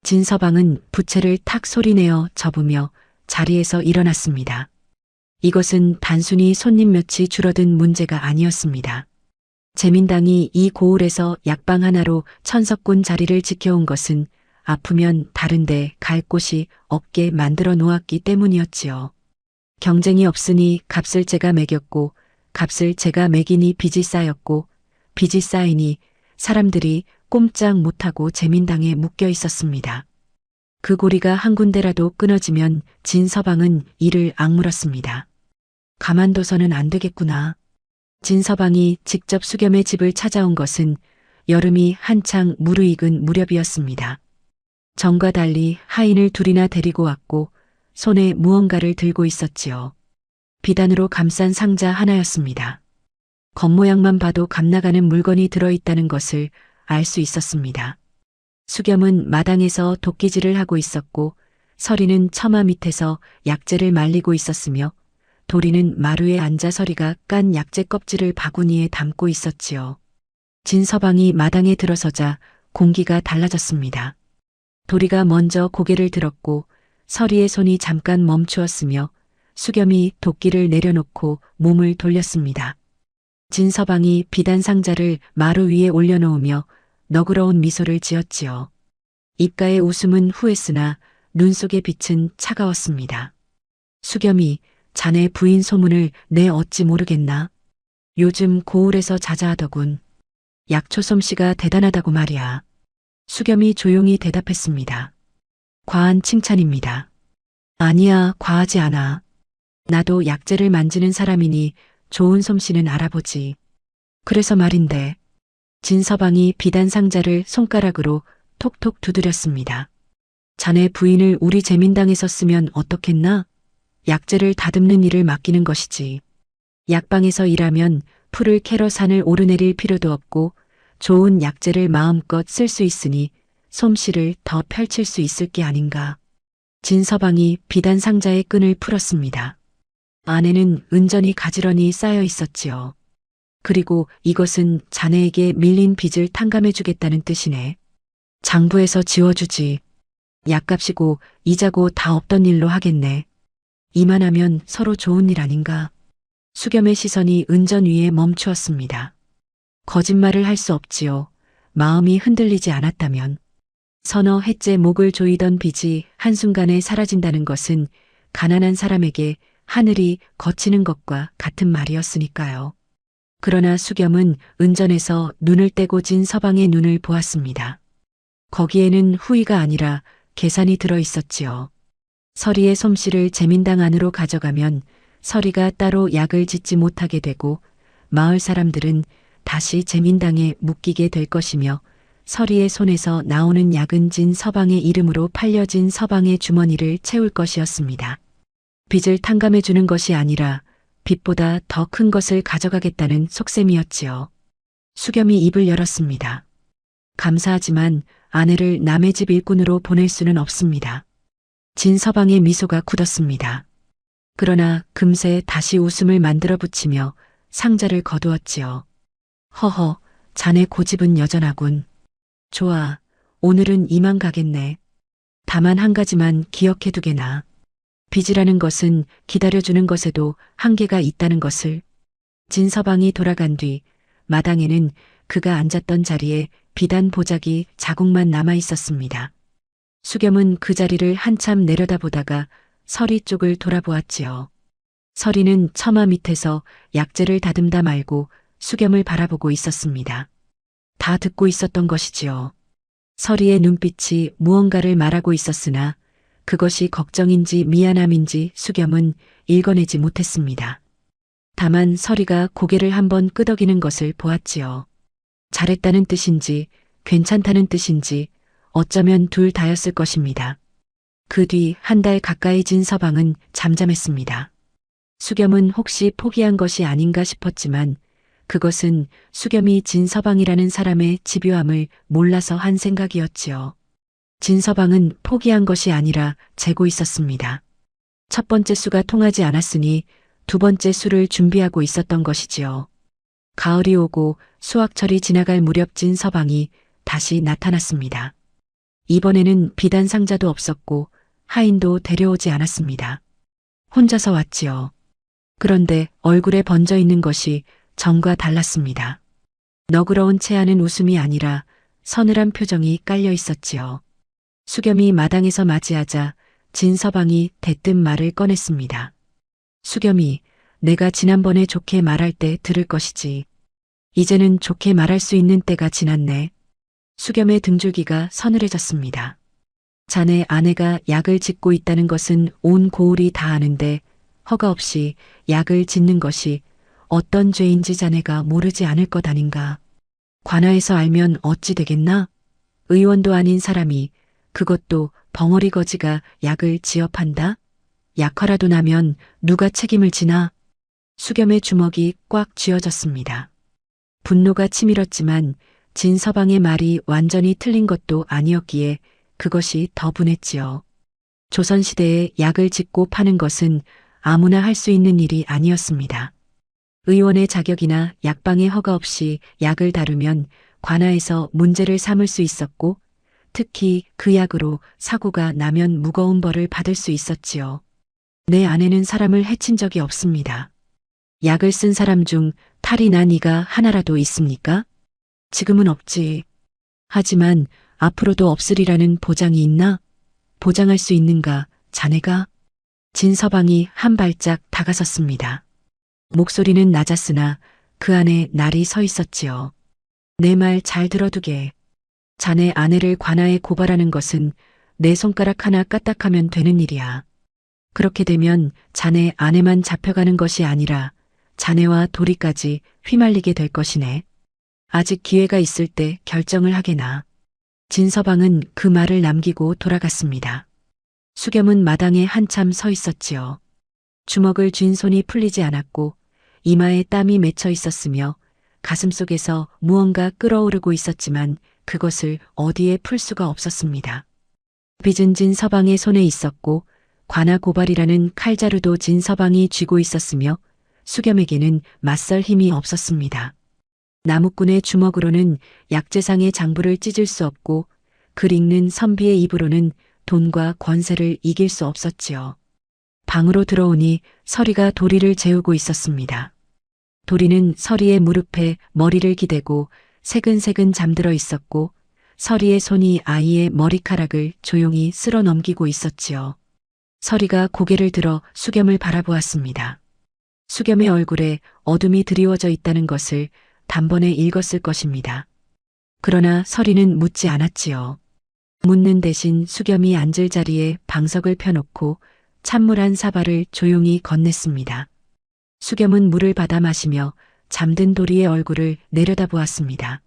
진서방은 부채를 탁 소리내어 접으며 자리에서 일어났습니다. 이것은 단순히 손님 몇이 줄어든 문제가 아니었습니다. 재민당이 이 고을에서 약방 하나로 천석군 자리를 지켜온 것은 아프면 다른데 갈 곳이 없게 만들어 놓았기 때문이었지요. 경쟁이 없으니 값을 제가 매겼고, 값을 제가 매기니 빚이 쌓였고, 빚이 쌓이니 사람들이 꼼짝 못하고 재민당에 묶여 있었습니다. 그 고리가 한 군데라도 끊어지면 진서방은 이를 악물었습니다. 가만둬서는 안 되겠구나. 진서방이 직접 수겸의 집을 찾아온 것은 여름이 한창 무르익은 무렵이었습니다. 전과 달리 하인을 둘이나 데리고 왔고 손에 무언가를 들고 있었지요. 비단으로 감싼 상자 하나였습니다. 겉모양만 봐도 감나가는 물건이 들어있다는 것을 알 수 있었습니다. 수겸은 마당에서 도끼질을 하고 있었고 서리는 처마 밑에서 약재를 말리고 있었으며 도리는 마루에 앉아 서리가 깐 약재 껍질을 바구니에 담고 있었지요. 진서방이 마당에 들어서자 공기가 달라졌습니다. 도리가 먼저 고개를 들었고 서리의 손이 잠깐 멈추었으며 수겸이 도끼를 내려놓고 몸을 돌렸습니다. 진서방이 비단 상자를 마루 위에 올려놓으며 너그러운 미소를 지었지요. 입가의 웃음은 후했으나 눈 속의 빛은 차가웠습니다. 수겸이 자네 부인 소문을 내 어찌 모르겠나? 요즘 고을에서 자자하더군. 약초 솜씨가 대단하다고 말이야. 수겸이 조용히 대답했습니다. 과한 칭찬입니다. 아니야, 과하지 않아. 나도 약재를 만지는 사람이니 좋은 솜씨는 알아보지. 그래서 말인데. 진서방이 비단 상자를 손가락으로 톡톡 두드렸습니다. 자네 부인을 우리 제민당에서 쓰면 어떻겠나? 약재를 다듬는 일을 맡기는 것이지. 약방에서 일하면 풀을 캐러 산을 오르내릴 필요도 없고 좋은 약재를 마음껏 쓸 수 있으니 솜씨를 더 펼칠 수 있을 게 아닌가. 진서방이 비단 상자의 끈을 풀었습니다. 안에는 은전이 가지런히 쌓여 있었지요. 그리고 이것은 자네에게 밀린 빚을 탕감해주겠다는 뜻이네. 장부에서 지워주지. 약값이고 이자고 다 없던 일로 하겠네. 이만하면 서로 좋은 일 아닌가. 수겸의 시선이 은전 위에 멈추었습니다. 거짓말을 할 수 없지요. 마음이 흔들리지 않았다면. 서너 해째 목을 조이던 빚이 한순간에 사라진다는 것은 가난한 사람에게 하늘이 걷히는 것과 같은 말이었으니까요. 그러나 수겸은 은전에서 눈을 떼고 진서방의 눈을 보았습니다. 거기에는 후의가 아니라 계산이 들어 있었지요. 서리의 솜씨를 제민당 안으로 가져가면 서리가 따로 약을 짓지 못하게 되고 마을 사람들은 다시 제민당에 묶이게 될 것이며 서리의 손에서 나오는 약은 진서방의 이름으로 팔려진 서방의 주머니를 채울 것이었습니다. 빚을 탕감해 주는 것이 아니라 빚보다 더 큰 것을 가져가겠다는 속셈이었지요. 수겸이 입을 열었습니다. 감사하지만 아내를 남의 집 일꾼으로 보낼 수는 없습니다. 진서방의 미소가 굳었습니다. 그러나 금세 다시 웃음을 만들어 붙이며 상자를 거두었지요. 허허, 자네 고집은 여전하군. 좋아, 오늘은 이만 가겠네. 다만 한 가지만 기억해 두게나. 빚이라는 것은 기다려주는 것에도 한계가 있다는 것을. 진서방이 돌아간 뒤 마당에는 그가 앉았던 자리에 비단 보자기 자국만 남아 있었습니다. 수겸은 그 자리를 한참 내려다보다가 서리 쪽을 돌아보았지요. 서리는 처마 밑에서 약재를 다듬다 말고 수겸을 바라보고 있었습니다. 다 듣고 있었던 것이지요. 서리의 눈빛이 무언가를 말하고 있었으나 그것이 걱정인지 미안함인지 수겸은 읽어내지 못했습니다. 다만 서리가 고개를 한번 끄덕이는 것을 보았지요. 잘했다는 뜻인지 괜찮다는 뜻인지 어쩌면 둘 다였을 것입니다. 그 뒤 한 달 가까이 진서방은 잠잠했습니다. 수겸은 혹시 포기한 것이 아닌가 싶었지만 그것은 수겸이 진서방이라는 사람의 집요함을 몰라서 한 생각이었지요. 진서방은 포기한 것이 아니라 재고 있었습니다. 첫 번째 수가 통하지 않았으니 두 번째 수를 준비하고 있었던 것이지요. 가을이 오고 수확철이 지나갈 무렵 진서방이 다시 나타났습니다. 이번에는 비단 상자도 없었고 하인도 데려오지 않았습니다. 혼자서 왔지요. 그런데 얼굴에 번져 있는 것이 전과 달랐습니다. 너그러운 채하는 웃음이 아니라 서늘한 표정이 깔려 있었지요. 수겸이 마당에서 맞이하자 진서방이 대뜸 말을 꺼냈습니다. 수겸이, 내가 지난번에 좋게 말할 때 들을 것이지. 이제는 좋게 말할 수 있는 때가 지났네. 수겸의 등줄기가 서늘해졌습니다. 자네 아내가 약을 짓고 있다는 것은 온 고을이 다 아는데 허가 없이 약을 짓는 것이 어떤 죄인지 자네가 모르지 않을 것 아닌가. 관아에서 알면 어찌 되겠나? 의원도 아닌 사람이, 그것도 벙어리 거지가 약을 지업한다? 약화라도 나면 누가 책임을 지나? 수겸의 주먹이 꽉 쥐어졌습니다. 분노가 치밀었지만 진서방의 말이 완전히 틀린 것도 아니었기에 그것이 더 분했지요. 조선시대에 약을 짓고 파는 것은 아무나 할 수 있는 일이 아니었습니다. 의원의 자격이나 약방의 허가 없이 약을 다루면 관아에서 문제를 삼을 수 있었고, 특히 그 약으로 사고가 나면 무거운 벌을 받을 수 있었지요. 내 아내는 사람을 해친 적이 없습니다. 약을 쓴 사람 중 탈이 난 이가 하나라도 있습니까? 지금은 없지. 하지만 앞으로도 없으리라는 보장이 있나? 보장할 수 있는가, 자네가? 진서방이 한 발짝 다가섰습니다. 목소리는 낮았으나 그 안에 날이 서 있었지요. 내 말 잘 들어두게. 자네 아내를 관아에 고발하는 것은 내 손가락 하나 까딱하면 되는 일이야. 그렇게 되면 자네 아내만 잡혀가는 것이 아니라 자네와 도리까지 휘말리게 될 것이네. 아직 기회가 있을 때 결정을 하게나. 진서방은 그 말을 남기고 돌아갔습니다. 수겸은 마당에 한참 서 있었지요. 주먹을 쥔 손이 풀리지 않았고 이마에 땀이 맺혀 있었으며 가슴속에서 무언가 끓어오르고 있었지만 그것을 어디에 풀 수가 없었습니다. 빚은 진서방의 손에 있었고 관아 고발이라는 칼자루도 진서방이 쥐고 있었으며 수겸에게는 맞설 힘이 없었습니다. 나무꾼의 주먹으로는 약재상의 장부를 찢을 수 없고 글 읽는 선비의 입으로는 돈과 권세를 이길 수 없었지요. 방으로 들어오니 서리가 도리를 재우고 있었습니다. 도리는 서리의 무릎에 머리를 기대고 새근새근 잠들어 있었고 서리의 손이 아이의 머리카락을 조용히 쓸어 넘기고 있었지요. 서리가 고개를 들어 수겸을 바라보았습니다. 수겸의 얼굴에 어둠이 드리워져 있다는 것을 단번에 읽었을 것입니다. 그러나 서리는 묻지 않았지요. 묻는 대신 수겸이 앉을 자리에 방석을 펴놓고 찬물 한 사발을 조용히 건넸습니다. 수겸은 물을 받아 마시며 잠든 도리의 얼굴을 내려다보았습니다.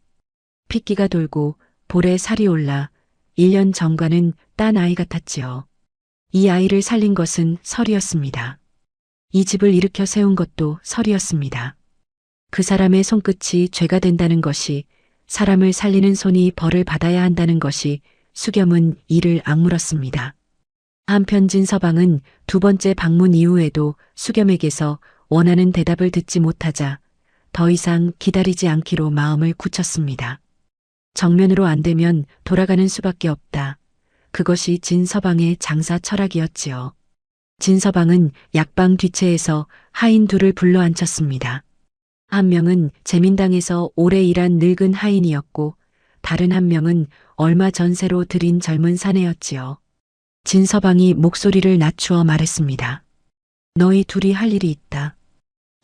핏기가 돌고 볼에 살이 올라 1년 전과는 딴 아이 같았지요. 이 아이를 살린 것은 설이었습니다. 이 집을 일으켜 세운 것도 설이었습니다. 그 사람의 손끝이 죄가 된다는 것이, 사람을 살리는 손이 벌을 받아야 한다는 것이 수겸은 이를 악물었습니다. 한편 진서방은 두 번째 방문 이후에도 수겸에게서 원하는 대답을 듣지 못하자 더 이상 기다리지 않기로 마음을 굳혔습니다. 정면으로 안 되면 돌아가는 수밖에 없다. 그것이 진서방의 장사 철학이었지요. 진서방은 약방 뒤채에서 하인 둘을 불러 앉혔습니다. 한 명은 재민당에서 오래 일한 늙은 하인이었고 다른 한 명은 얼마 전새로 들인 젊은 사내였지요. 진서방이 목소리를 낮추어 말했습니다. 너희 둘이 할 일이 있다.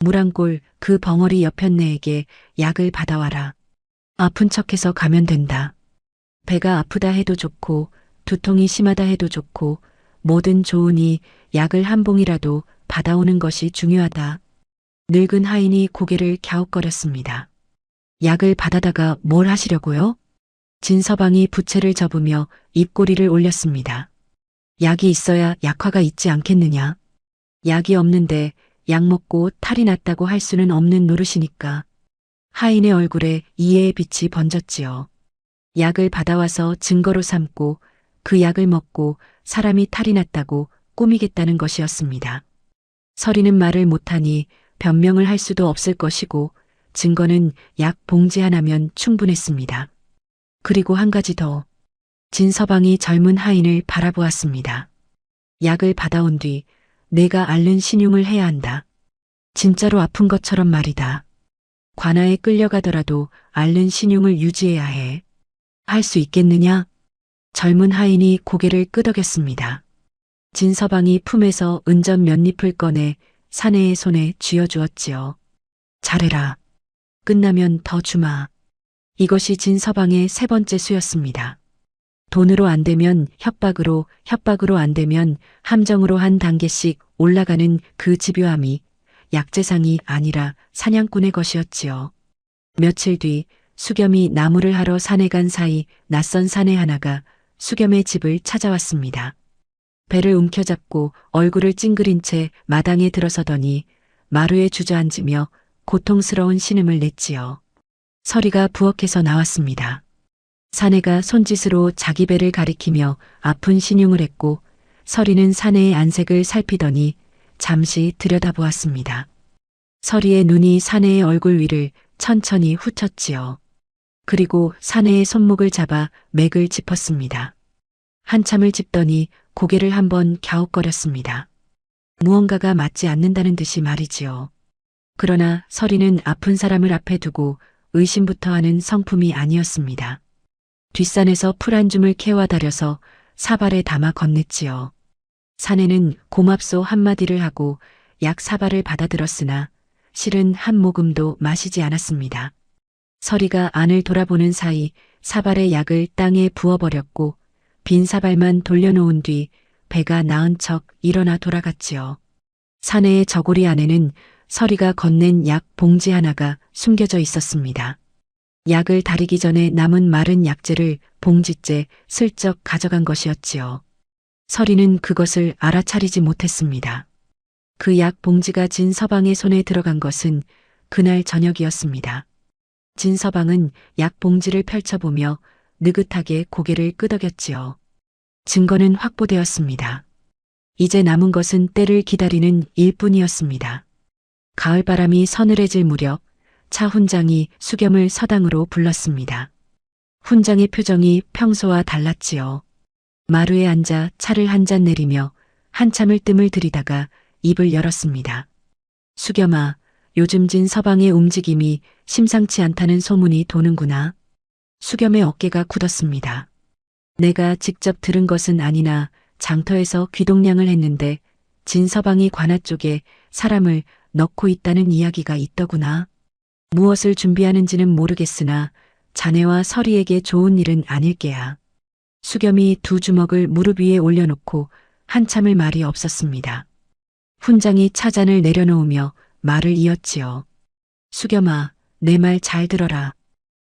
무랑골 그 벙어리 여편네에게 약을 받아와라. 아픈 척해서 가면 된다. 배가 아프다 해도 좋고 두통이 심하다 해도 좋고 뭐든 좋으니 약을 한 봉이라도 받아오는 것이 중요하다. 늙은 하인이 고개를 갸웃거렸습니다. 약을 받아다가 뭘 하시려고요? 진서방이 부채를 접으며 입꼬리를 올렸습니다. 약이 있어야 약화가 있지 않겠느냐. 약이 없는데 약 먹고 탈이 났다고 할 수는 없는 노릇이니까. 하인의 얼굴에 이해의 빛이 번졌지요. 약을 받아와서 증거로 삼고 그 약을 먹고 사람이 탈이 났다고 꾸미겠다는 것이었습니다. 서리는 말을 못하니 변명을 할 수도 없을 것이고 증거는 약 봉지 하나면 충분했습니다. 그리고 한 가지 더. 진서방이 젊은 하인을 바라보았습니다. 약을 받아온 뒤 내가 앓는 신용을 해야 한다. 진짜로 아픈 것처럼 말이다. 관아에 끌려가더라도 앓는 신용을 유지해야 해. 할 수 있겠느냐? 젊은 하인이 고개를 끄덕였습니다. 진서방이 품에서 은전 몇 잎을 꺼내 사내의 손에 쥐어주었지요. 잘해라. 끝나면 더 주마. 이것이 진서방의 세 번째 수였습니다. 돈으로 안 되면 협박으로, 협박으로 안 되면 함정으로 한 단계씩 올라가는 그 집요함이 약재상이 아니라 사냥꾼의 것이었지요. 며칠 뒤 수겸이 나무를 하러 산에 간 사이 낯선 사내 하나가 수겸의 집을 찾아왔습니다. 배를 움켜잡고 얼굴을 찡그린 채 마당에 들어서더니 마루에 주저앉으며 고통스러운 신음을 냈지요. 서리가 부엌에서 나왔습니다. 사내가 손짓으로 자기 배를 가리키며 아픈 신용을 했고 서리는 사내의 안색을 살피더니 잠시 들여다보았습니다. 서리의 눈이 사내의 얼굴 위를 천천히 훑었지요. 그리고 사내의 손목을 잡아 맥을 짚었습니다. 한참을 짚더니 고개를 한번 갸웃거렸습니다. 무언가가 맞지 않는다는 듯이 말이지요. 그러나 서리는 아픈 사람을 앞에 두고 의심부터 하는 성품이 아니었습니다. 뒷산에서 풀 한 줌을 캐와 다려서 사발에 담아 건넸지요. 사내는 고맙소 한마디를 하고 약 사발을 받아들었으나 실은 한 모금도 마시지 않았습니다. 서리가 안을 돌아보는 사이 사발의 약을 땅에 부어버렸고 빈 사발만 돌려놓은 뒤 배가 나은 척 일어나 돌아갔지요. 사내의 저고리 안에는 서리가 건넨 약 봉지 하나가 숨겨져 있었습니다. 약을 다리기 전에 남은 마른 약재를 봉지째 슬쩍 가져간 것이었지요. 서리는 그것을 알아차리지 못했습니다. 그 약 봉지가 진서방의 손에 들어간 것은 그날 저녁이었습니다. 진서방은 약 봉지를 펼쳐보며 느긋하게 고개를 끄덕였지요. 증거는 확보되었습니다. 이제 남은 것은 때를 기다리는 일뿐이었습니다. 가을바람이 서늘해질 무렵 차 훈장이 수겸을 서당으로 불렀습니다. 훈장의 표정이 평소와 달랐지요. 마루에 앉아 차를 한 잔 내리며 한참을 뜸을 들이다가 입을 열었습니다. 수겸아, 요즘 진서방의 움직임이 심상치 않다는 소문이 도는구나. 수겸의 어깨가 굳었습니다. 내가 직접 들은 것은 아니나 장터에서 귀동냥을 했는데 진서방이 관아 쪽에 사람을 넣고 있다는 이야기가 있더구나. 무엇을 준비하는지는 모르겠으나 자네와 서리에게 좋은 일은 아닐 게야. 수겸이 두 주먹을 무릎 위에 올려놓고 한참을 말이 없었습니다. 훈장이 차잔을 내려놓으며 말을 이었지요. 수겸아, 내 말 잘 들어라.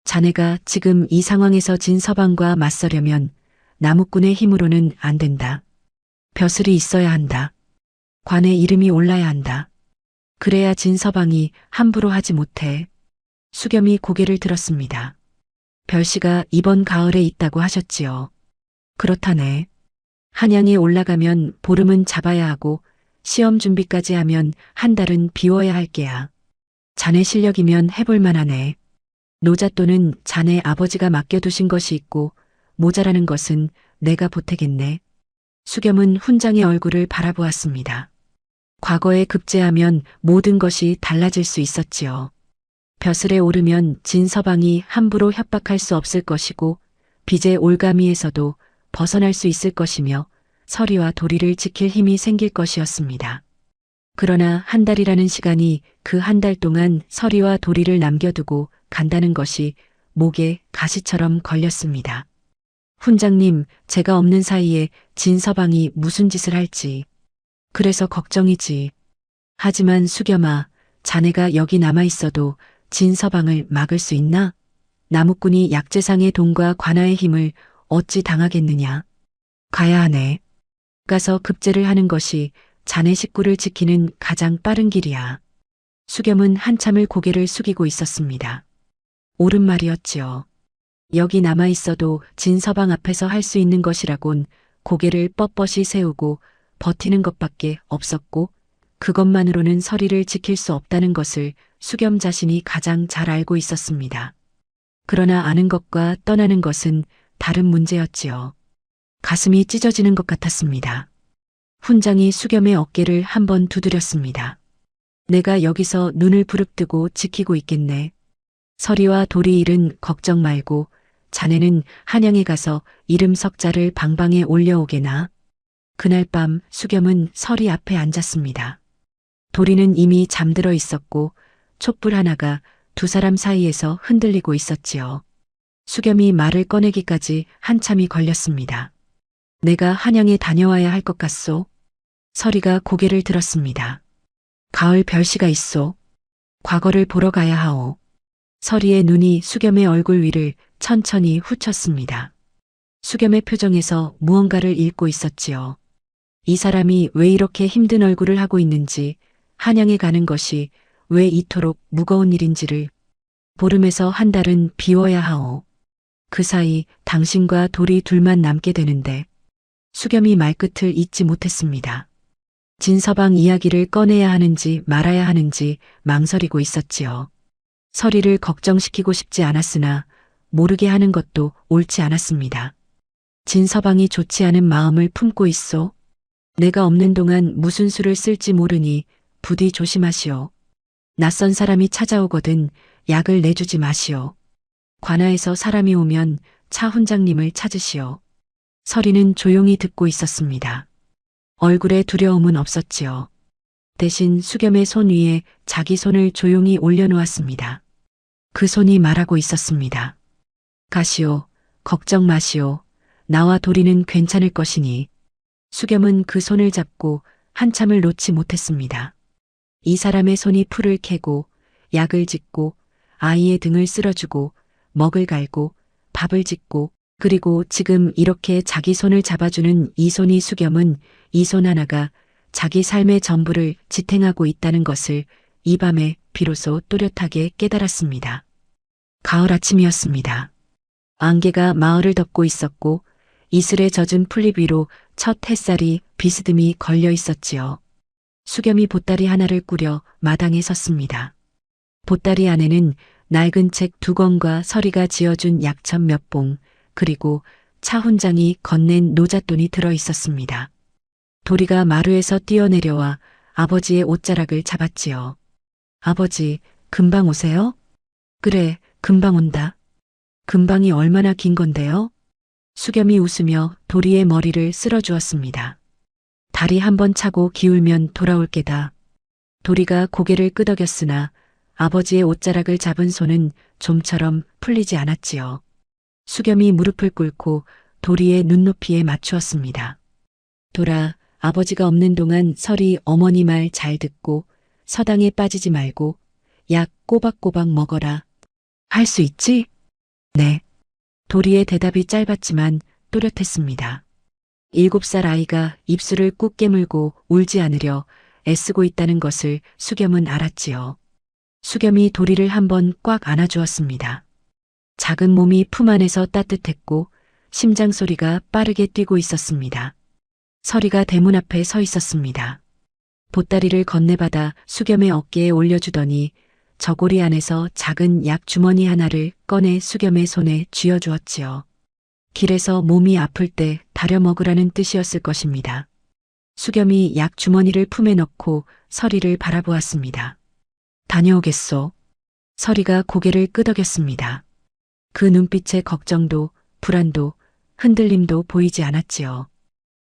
자네가 지금 이 상황에서 진서방과 맞서려면 나무꾼의 힘으로는 안 된다. 벼슬이 있어야 한다. 관에 이름이 올라야 한다. 그래야 진서방이 함부로 하지 못해. 수겸이 고개를 들었습니다. 별씨가 이번 가을에 있다고 하셨지요. 그렇다네. 한양에 올라가면 보름은 잡아야 하고 시험 준비까지 하면 한 달은 비워야 할 게야. 자네 실력이면 해볼 만하네. 노잣돈은 자네 아버지가 맡겨두신 것이 있고 모자라는 것은 내가 보태겠네. 수겸은 훈장의 얼굴을 바라보았습니다. 과거에 급제하면 모든 것이 달라질 수 있었지요. 벼슬에 오르면 진서방이 함부로 협박할 수 없을 것이고 빚의 올가미에서도 벗어날 수 있을 것이며 서리와 도리를 지킬 힘이 생길 것이었습니다. 그러나 한 달이라는 시간이 그 한 달 동안 서리와 도리를 남겨두고 간다는 것이 목에 가시처럼 걸렸습니다. 훈장님, 제가 없는 사이에 진서방이 무슨 짓을 할지. 그래서 걱정이지. 하지만 수겸아, 자네가 여기 남아있어도 진서방을 막을 수 있나? 나무꾼이 약재상의 돈과 관아의 힘을 어찌 당하겠느냐. 가야 하네. 가서 급제를 하는 것이 자네 식구를 지키는 가장 빠른 길이야. 수겸은 한참을 고개를 숙이고 있었습니다. 옳은 말이었지요. 여기 남아있어도 진서방 앞에서 할 수 있는 것이라곤 고개를 뻣뻣이 세우고 버티는 것밖에 없었고 그것만으로는 서리를 지킬 수 없다는 것을 수겸 자신이 가장 잘 알고 있었습니다. 그러나 아는 것과 떠나는 것은 다른 문제였지요. 가슴이 찢어지는 것 같았습니다. 훈장이 수겸의 어깨를 한번 두드렸습니다. 내가 여기서 눈을 부릅뜨고 지키고 있겠네. 서리와 도리 일은 걱정 말고 자네는 한양에 가서 이름 석자를 방방에 올려오게나. 그날 밤 수겸은 서리 앞에 앉았습니다. 도리는 이미 잠들어 있었고 촛불 하나가 두 사람 사이에서 흔들리고 있었지요. 수겸이 말을 꺼내기까지 한참이 걸렸습니다. 내가 한양에 다녀와야 할 것 같소? 서리가 고개를 들었습니다. 가을 별시가 있소. 과거를 보러 가야 하오. 서리의 눈이 수겸의 얼굴 위를 천천히 훑었습니다. 수겸의 표정에서 무언가를 읽고 있었지요. 이 사람이 왜 이렇게 힘든 얼굴을 하고 있는지, 한양에 가는 것이 왜 이토록 무거운 일인지를. 보름에서 한 달은 비워야 하오. 그 사이 당신과 돌이 둘만 남게 되는데. 수겸이 말끝을 잇지 못했습니다. 진서방 이야기를 꺼내야 하는지 말아야 하는지 망설이고 있었지요. 서리를 걱정시키고 싶지 않았으나 모르게 하는 것도 옳지 않았습니다. 진서방이 좋지 않은 마음을 품고 있소. 내가 없는 동안 무슨 수를 쓸지 모르니 부디 조심하시오. 낯선 사람이 찾아오거든 약을 내주지 마시오. 관아에서 사람이 오면 차 훈장님을 찾으시오. 서리는 조용히 듣고 있었습니다. 얼굴에 두려움은 없었지요. 대신 수겸의 손 위에 자기 손을 조용히 올려놓았습니다. 그 손이 말하고 있었습니다. 가시오. 걱정 마시오. 나와 도리는 괜찮을 것이니. 수겸은 그 손을 잡고 한참을 놓지 못했습니다. 이 사람의 손이 풀을 캐고 약을 짓고 아이의 등을 쓸어주고 먹을 갈고 밥을 짓고 그리고 지금 이렇게 자기 손을 잡아주는 이 손이 수겸은 이 손 하나가 자기 삶의 전부를 지탱하고 있다는 것을 이 밤에 비로소 또렷하게 깨달았습니다. 가을 아침이었습니다. 안개가 마을을 덮고 있었고 이슬에 젖은 풀잎 위로 첫 햇살이 비스듬히 걸려 있었지요. 수겸이 보따리 하나를 꾸려 마당에 섰습니다. 보따리 안에는 낡은 책 2권과 서리가 지어준 약천 몇 봉, 그리고 차 훈장이 건넨 노잣돈이 들어 있었습니다. 도리가 마루에서 뛰어내려와 아버지의 옷자락을 잡았지요. 아버지, 금방 오세요? 그래, 금방 온다. 금방이 얼마나 긴 건데요? 수겸이 웃으며 도리의 머리를 쓸어주었습니다. 다리 한번 차고 기울면 돌아올 게다. 도리가 고개를 끄덕였으나 아버지의 옷자락을 잡은 손은 좀처럼 풀리지 않았지요. 수겸이 무릎을 꿇고 도리의 눈높이에 맞추었습니다. 돌아, 아버지가 없는 동안 서리 어머니 말 잘 듣고 서당에 빠지지 말고 약 꼬박꼬박 먹어라. 할 수 있지? 네. 도리의 대답이 짧았지만 또렷했습니다. 7살 아이가 입술을 꾹 깨물고 울지 않으려 애쓰고 있다는 것을 수겸은 알았지요. 수겸이 도리를 한번 꽉 안아주었습니다. 작은 몸이 품 안에서 따뜻했고 심장 소리가 빠르게 뛰고 있었습니다. 서리가 대문 앞에 서 있었습니다. 보따리를 건네받아 수겸의 어깨에 올려주더니 저고리 안에서 작은 약 주머니 하나를 꺼내 수겸의 손에 쥐어주었지요. 길에서 몸이 아플 때 다려 먹으라는 뜻이었을 것입니다. 수겸이 약 주머니를 품에 넣고 서리를 바라보았습니다. 다녀오겠소. 서리가 고개를 끄덕였습니다. 그 눈빛에 걱정도 불안도 흔들림도 보이지 않았지요.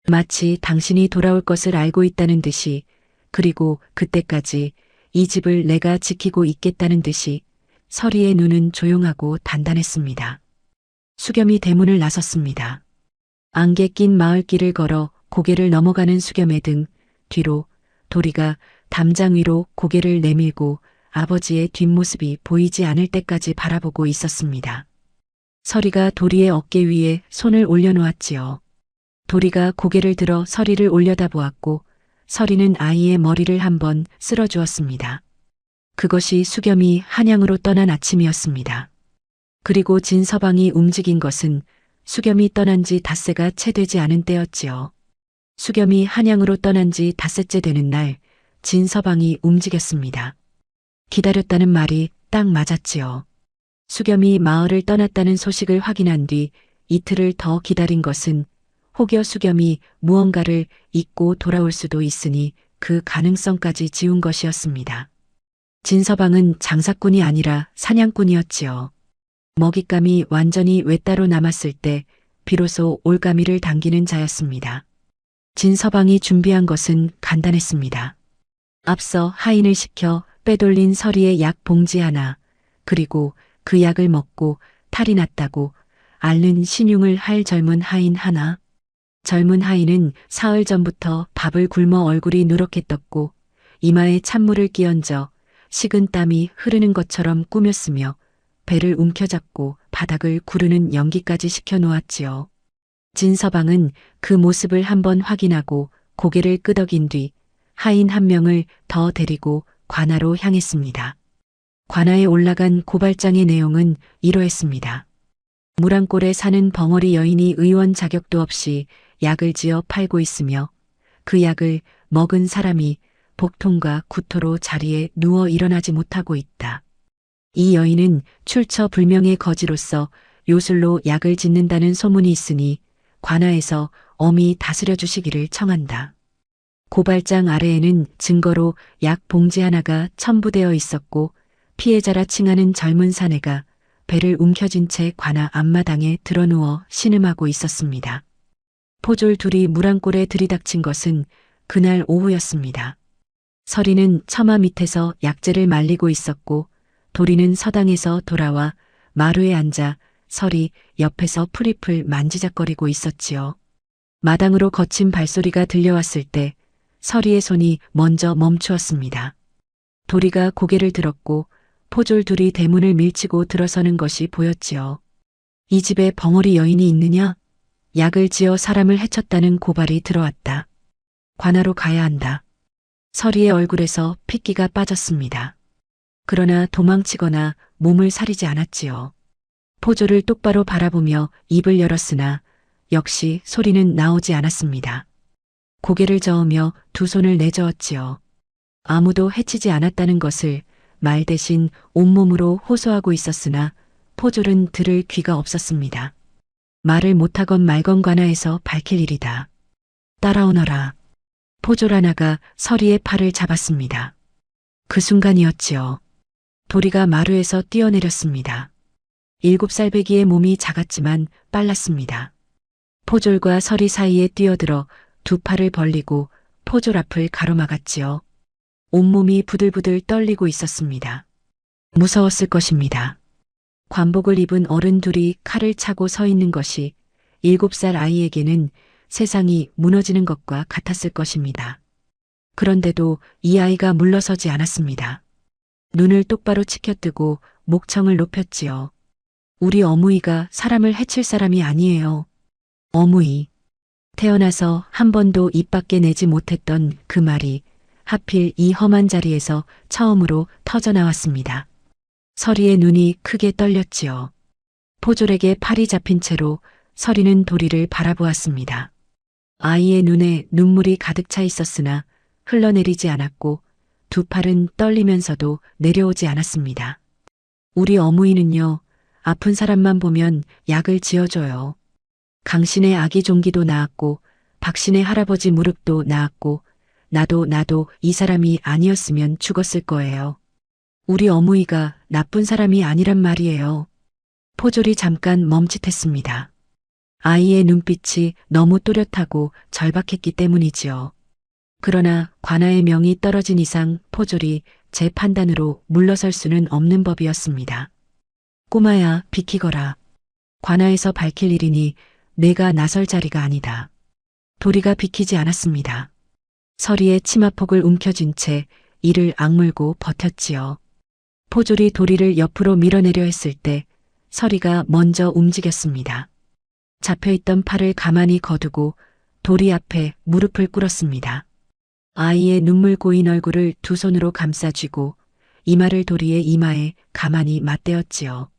마치 당신이 돌아올 것을 알고 있다는 듯이 그리고 그때까지 이 집을 내가 지키고 있겠다는 듯이 서리의 눈은 조용하고 단단했습니다. 수겸이 대문을 나섰습니다. 안개 낀 마을길을 걸어 고개를 넘어가는 수겸의 등 뒤로 도리가 담장 위로 고개를 내밀고 아버지의 뒷모습이 보이지 않을 때까지 바라보고 있었습니다. 서리가 도리의 어깨 위에 손을 올려놓았지요. 도리가 고개를 들어 서리를 올려다보았고 서리는 아이의 머리를 한번 쓸어주었습니다. 그것이 수겸이 한양으로 떠난 아침이었습니다. 그리고 진서방이 움직인 것은 수겸이 떠난 지 닷새가 채 되지 않은 때였지요. 수겸이 한양으로 떠난 지 닷새째 되는 날 진서방이 움직였습니다. 기다렸다는 말이 딱 맞았지요. 수겸이 마을을 떠났다는 소식을 확인한 뒤 이틀을 더 기다린 것은 혹여 수겸이 무언가를 잊고 돌아올 수도 있으니 그 가능성까지 지운 것이었습니다. 진서방은 장사꾼이 아니라 사냥꾼이었지요. 먹잇감이 완전히 외따로 남았을 때 비로소 올가미를 당기는 자였습니다. 진서방이 준비한 것은 간단했습니다. 앞서 하인을 시켜 빼돌린 서리의 약 봉지 하나, 그리고 그 약을 먹고 탈이 났다고 앓는 신용을 할 젊은 하인 하나. 젊은 하인은 사흘 전부터 밥을 굶어 얼굴이 누렇게 떴고 이마에 찬물을 끼얹어 식은 땀이 흐르는 것처럼 꾸몄으며 배를 움켜잡고 바닥을 구르는 연기까지 시켜놓았지요. 진서방은 그 모습을 한번 확인하고 고개를 끄덕인 뒤 하인 한 명을 더 데리고 관아로 향했습니다. 관아에 올라간 고발장의 내용은 이러했습니다. 무랑골에 사는 벙어리 여인이 의원 자격도 없이 약을 지어 팔고 있으며 그 약을 먹은 사람이 복통과 구토로 자리에 누워 일어나지 못하고 있다. 이 여인은 출처불명의 거지로서 요술로 약을 짓는다는 소문이 있으니 관아에서 엄히 다스려 주시기를 청한다. 고발장 아래에는 증거로 약 봉지 하나가 첨부되어 있었고 피해자라 칭하는 젊은 사내가 배를 움켜쥔 채 관아 앞마당에 드러누워 신음하고 있었습니다. 포졸 둘이 무랑골에 들이닥친 것은 그날 오후였습니다. 서리는 처마 밑에서 약재를 말리고 있었고 도리는 서당에서 돌아와 마루에 앉아 서리 옆에서 풀잎을 만지작거리고 있었지요. 마당으로 거친 발소리가 들려왔을 때 서리의 손이 먼저 멈추었습니다. 도리가 고개를 들었고 포졸 둘이 대문을 밀치고 들어서는 것이 보였지요. 이 집에 벙어리 여인이 있느냐? 약을 지어 사람을 해쳤다는 고발이 들어왔다. 관아로 가야 한다. 서리의 얼굴에서 핏기가 빠졌습니다. 그러나 도망치거나 몸을 사리지 않았지요. 포졸을 똑바로 바라보며 입을 열었으나 역시 소리는 나오지 않았습니다. 고개를 저으며 두 손을 내저었지요. 아무도 해치지 않았다는 것을 말 대신 온몸으로 호소하고 있었으나 포졸은 들을 귀가 없었습니다. 말을 못하건 말건 관아에서 밝힐 일이다. 따라오너라. 포졸 하나가 서리의 팔을 잡았습니다. 그 순간이었지요. 도리가 마루에서 뛰어내렸습니다. 7살 배기의 몸이 작았지만 빨랐습니다. 포졸과 서리 사이에 뛰어들어 두 팔을 벌리고 포졸 앞을 가로막았지요. 온몸이 부들부들 떨리고 있었습니다. 무서웠을 것입니다. 관복을 입은 어른 둘이 칼을 차고 서 있는 것이 7살 아이에게는 세상이 무너지는 것과 같았을 것입니다. 그런데도 이 아이가 물러서지 않았습니다. 눈을 똑바로 치켜뜨고 목청을 높였지요. 우리 어무이가 사람을 해칠 사람이 아니에요. 어무이. 태어나서 한 번도 입 밖에 내지 못했던 그 말이 하필 이 험한 자리에서 처음으로 터져나왔습니다. 서리의 눈이 크게 떨렸지요. 포졸에게 팔이 잡힌 채로 서리는 도리를 바라보았습니다. 아이의 눈에 눈물이 가득 차 있었으나 흘러내리지 않았고 두 팔은 떨리면서도 내려오지 않았습니다. 우리 어무이는요, 아픈 사람만 보면 약을 지어줘요. 강신의 아기 종기도 나았고 박신의 할아버지 무릎도 나았고 나도 이 사람이 아니었으면 죽었을 거예요. 우리 어무이가 나쁜 사람이 아니란 말이에요. 포졸이 잠깐 멈칫했습니다. 아이의 눈빛이 너무 또렷하고 절박했기 때문이지요. 그러나 관아의 명이 떨어진 이상 포졸이 제 판단으로 물러설 수는 없는 법이었습니다. 꼬마야, 비키거라. 관아에서 밝힐 일이니 내가 나설 자리가 아니다. 도리가 비키지 않았습니다. 서리의 치마폭을 움켜쥔 채 이를 악물고 버텼지요. 포졸이 도리를 옆으로 밀어내려 했을 때 서리가 먼저 움직였습니다. 잡혀있던 팔을 가만히 거두고 도리 앞에 무릎을 꿇었습니다. 아이의 눈물 고인 얼굴을 두 손으로 감싸쥐고 이마를 도리의 이마에 가만히 맞대었지요.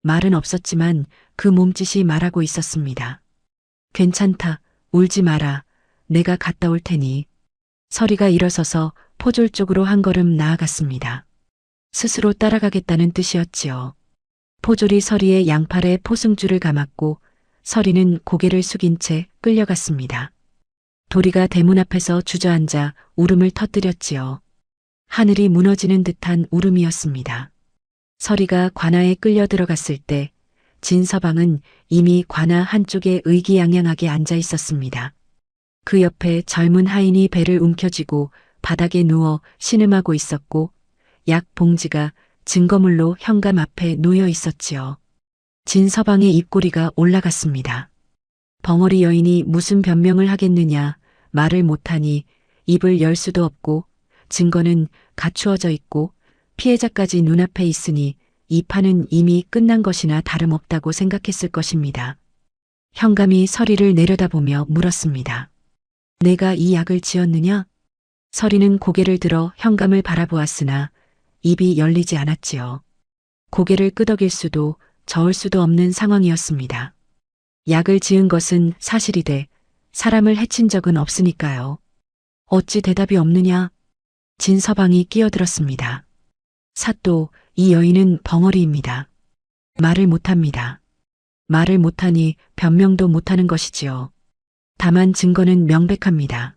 말은 없었지만 그 몸짓이 말하고 있었습니다. 괜찮다, 울지 마라. 내가 갔다 올 테니. 서리가 일어서서 포졸 쪽으로 한 걸음 나아갔습니다. 스스로 따라가겠다는 뜻이었지요. 포졸이 서리의 양팔에 포승줄을 감았고 서리는 고개를 숙인 채 끌려갔습니다. 도리가 대문 앞에서 주저앉아 울음을 터뜨렸지요. 하늘이 무너지는 듯한 울음이었습니다. 서리가 관아에 끌려 들어갔을 때 진서방은 이미 관아 한쪽에 의기양양하게 앉아 있었습니다. 그 옆에 젊은 하인이 배를 움켜쥐고 바닥에 누워 신음하고 있었고 약 봉지가 증거물로 현관 앞에 놓여 있었지요. 진서방의 입꼬리가 올라갔습니다. 벙어리 여인이 무슨 변명을 하겠느냐, 말을 못하니 입을 열 수도 없고 증거는 갖추어져 있고 피해자까지 눈앞에 있으니 이 판은 이미 끝난 것이나 다름없다고 생각했을 것입니다. 현감이 서리를 내려다보며 물었습니다. 내가 이 약을 지었느냐? 서리는 고개를 들어 현감을 바라보았으나 입이 열리지 않았지요. 고개를 끄덕일 수도 저을 수도 없는 상황이었습니다. 약을 지은 것은 사실이되 사람을 해친 적은 없으니까요. 어찌 대답이 없느냐? 진서방이 끼어들었습니다. 사또, 이 여인은 벙어리입니다. 말을 못합니다. 말을 못하니 변명도 못하는 것이지요. 다만 증거는 명백합니다.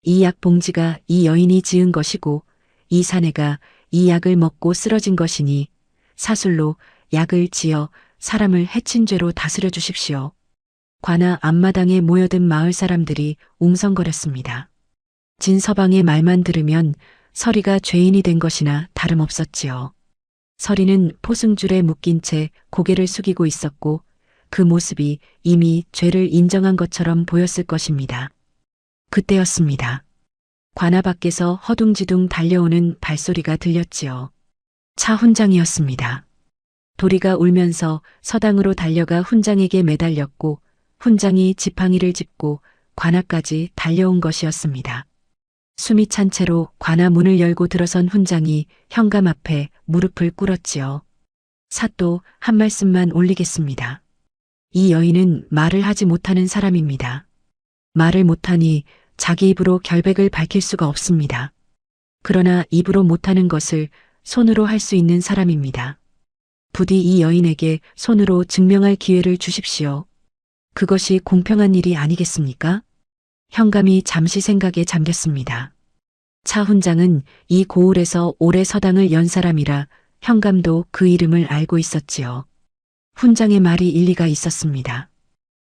이 약 봉지가 이 여인이 지은 것이고 이 사내가 이 약을 먹고 쓰러진 것이니 사술로 약을 지어 사람을 해친 죄로 다스려 주십시오. 관아 앞마당에 모여든 마을 사람들이 웅성거렸습니다. 진서방의 말만 들으면 서리가 죄인이 된 것이나 다름없었지요. 서리는 포승줄에 묶인 채 고개를 숙이고 있었고 그 모습이 이미 죄를 인정한 것처럼 보였을 것입니다. 그때였습니다. 관아 밖에서 허둥지둥 달려오는 발소리가 들렸지요. 차 훈장이었습니다. 도리가 울면서 서당으로 달려가 훈장에게 매달렸고 훈장이 지팡이를 짚고 관아까지 달려온 것이었습니다. 숨이 찬 채로 관아 문을 열고 들어선 훈장이 현감 앞에 무릎을 꿇었지요. 사또 한 말씀만 올리겠습니다. 이 여인은 말을 하지 못하는 사람입니다. 말을 못하니 자기 입으로 결백을 밝힐 수가 없습니다. 그러나 입으로 못하는 것을 손으로 할 수 있는 사람입니다. 부디 이 여인에게 손으로 증명할 기회를 주십시오. 그것이 공평한 일이 아니겠습니까? 현감이 잠시 생각에 잠겼습니다. 차 훈장은 이 고을에서 오래 서당을 연 사람이라 현감도 그 이름을 알고 있었지요. 훈장의 말이 일리가 있었습니다.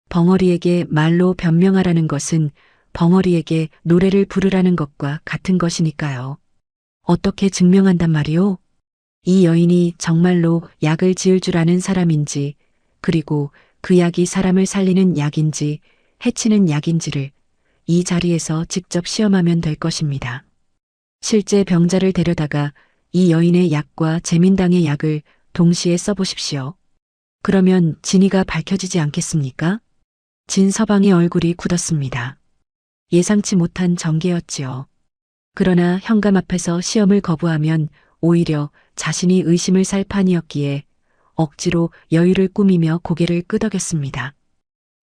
벙어리에게 말로 변명하라는 것은 벙어리에게 노래를 부르라는 것과 같은 것이니까요. 어떻게 증명한단 말이오? 이 여인이 정말로 약을 지을 줄 아는 사람인지, 그리고 그 약이 사람을 살리는 약인지, 해치는 약인지를 이 자리에서 직접 시험하면 될 것입니다. 실제 병자를 데려다가 이 여인의 약과 제민당의 약을 동시에 써보십시오. 그러면 진위가 밝혀지지 않겠습니까? 진서방의 얼굴이 굳었습니다. 예상치 못한 전개였지요. 그러나 현감 앞에서 시험을 거부하면 오히려 자신이 의심을 살 판이었기에 억지로 여유를 꾸미며 고개를 끄덕였습니다.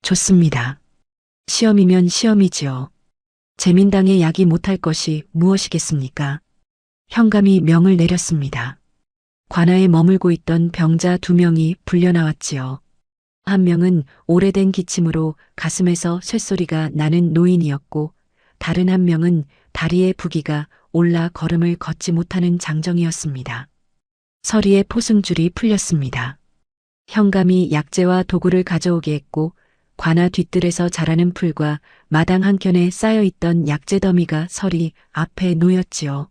좋습니다. 시험이면 시험이지요. 제민당의 약이 못할 것이 무엇이겠습니까? 현감이 명을 내렸습니다. 관아에 머물고 있던 병자 2명이 불려나왔지요. 한 명은 오래된 기침으로 가슴에서 쇳소리가 나는 노인이었고 다른 한 명은 다리에 부기가 올라 걸음을 걷지 못하는 장정이었습니다. 서리의 포승줄이 풀렸습니다. 현감이 약재와 도구를 가져오게 했고 관아 뒷뜰에서 자라는 풀과 마당 한켠에 쌓여있던 약재 더미가 서리 앞에 놓였지요.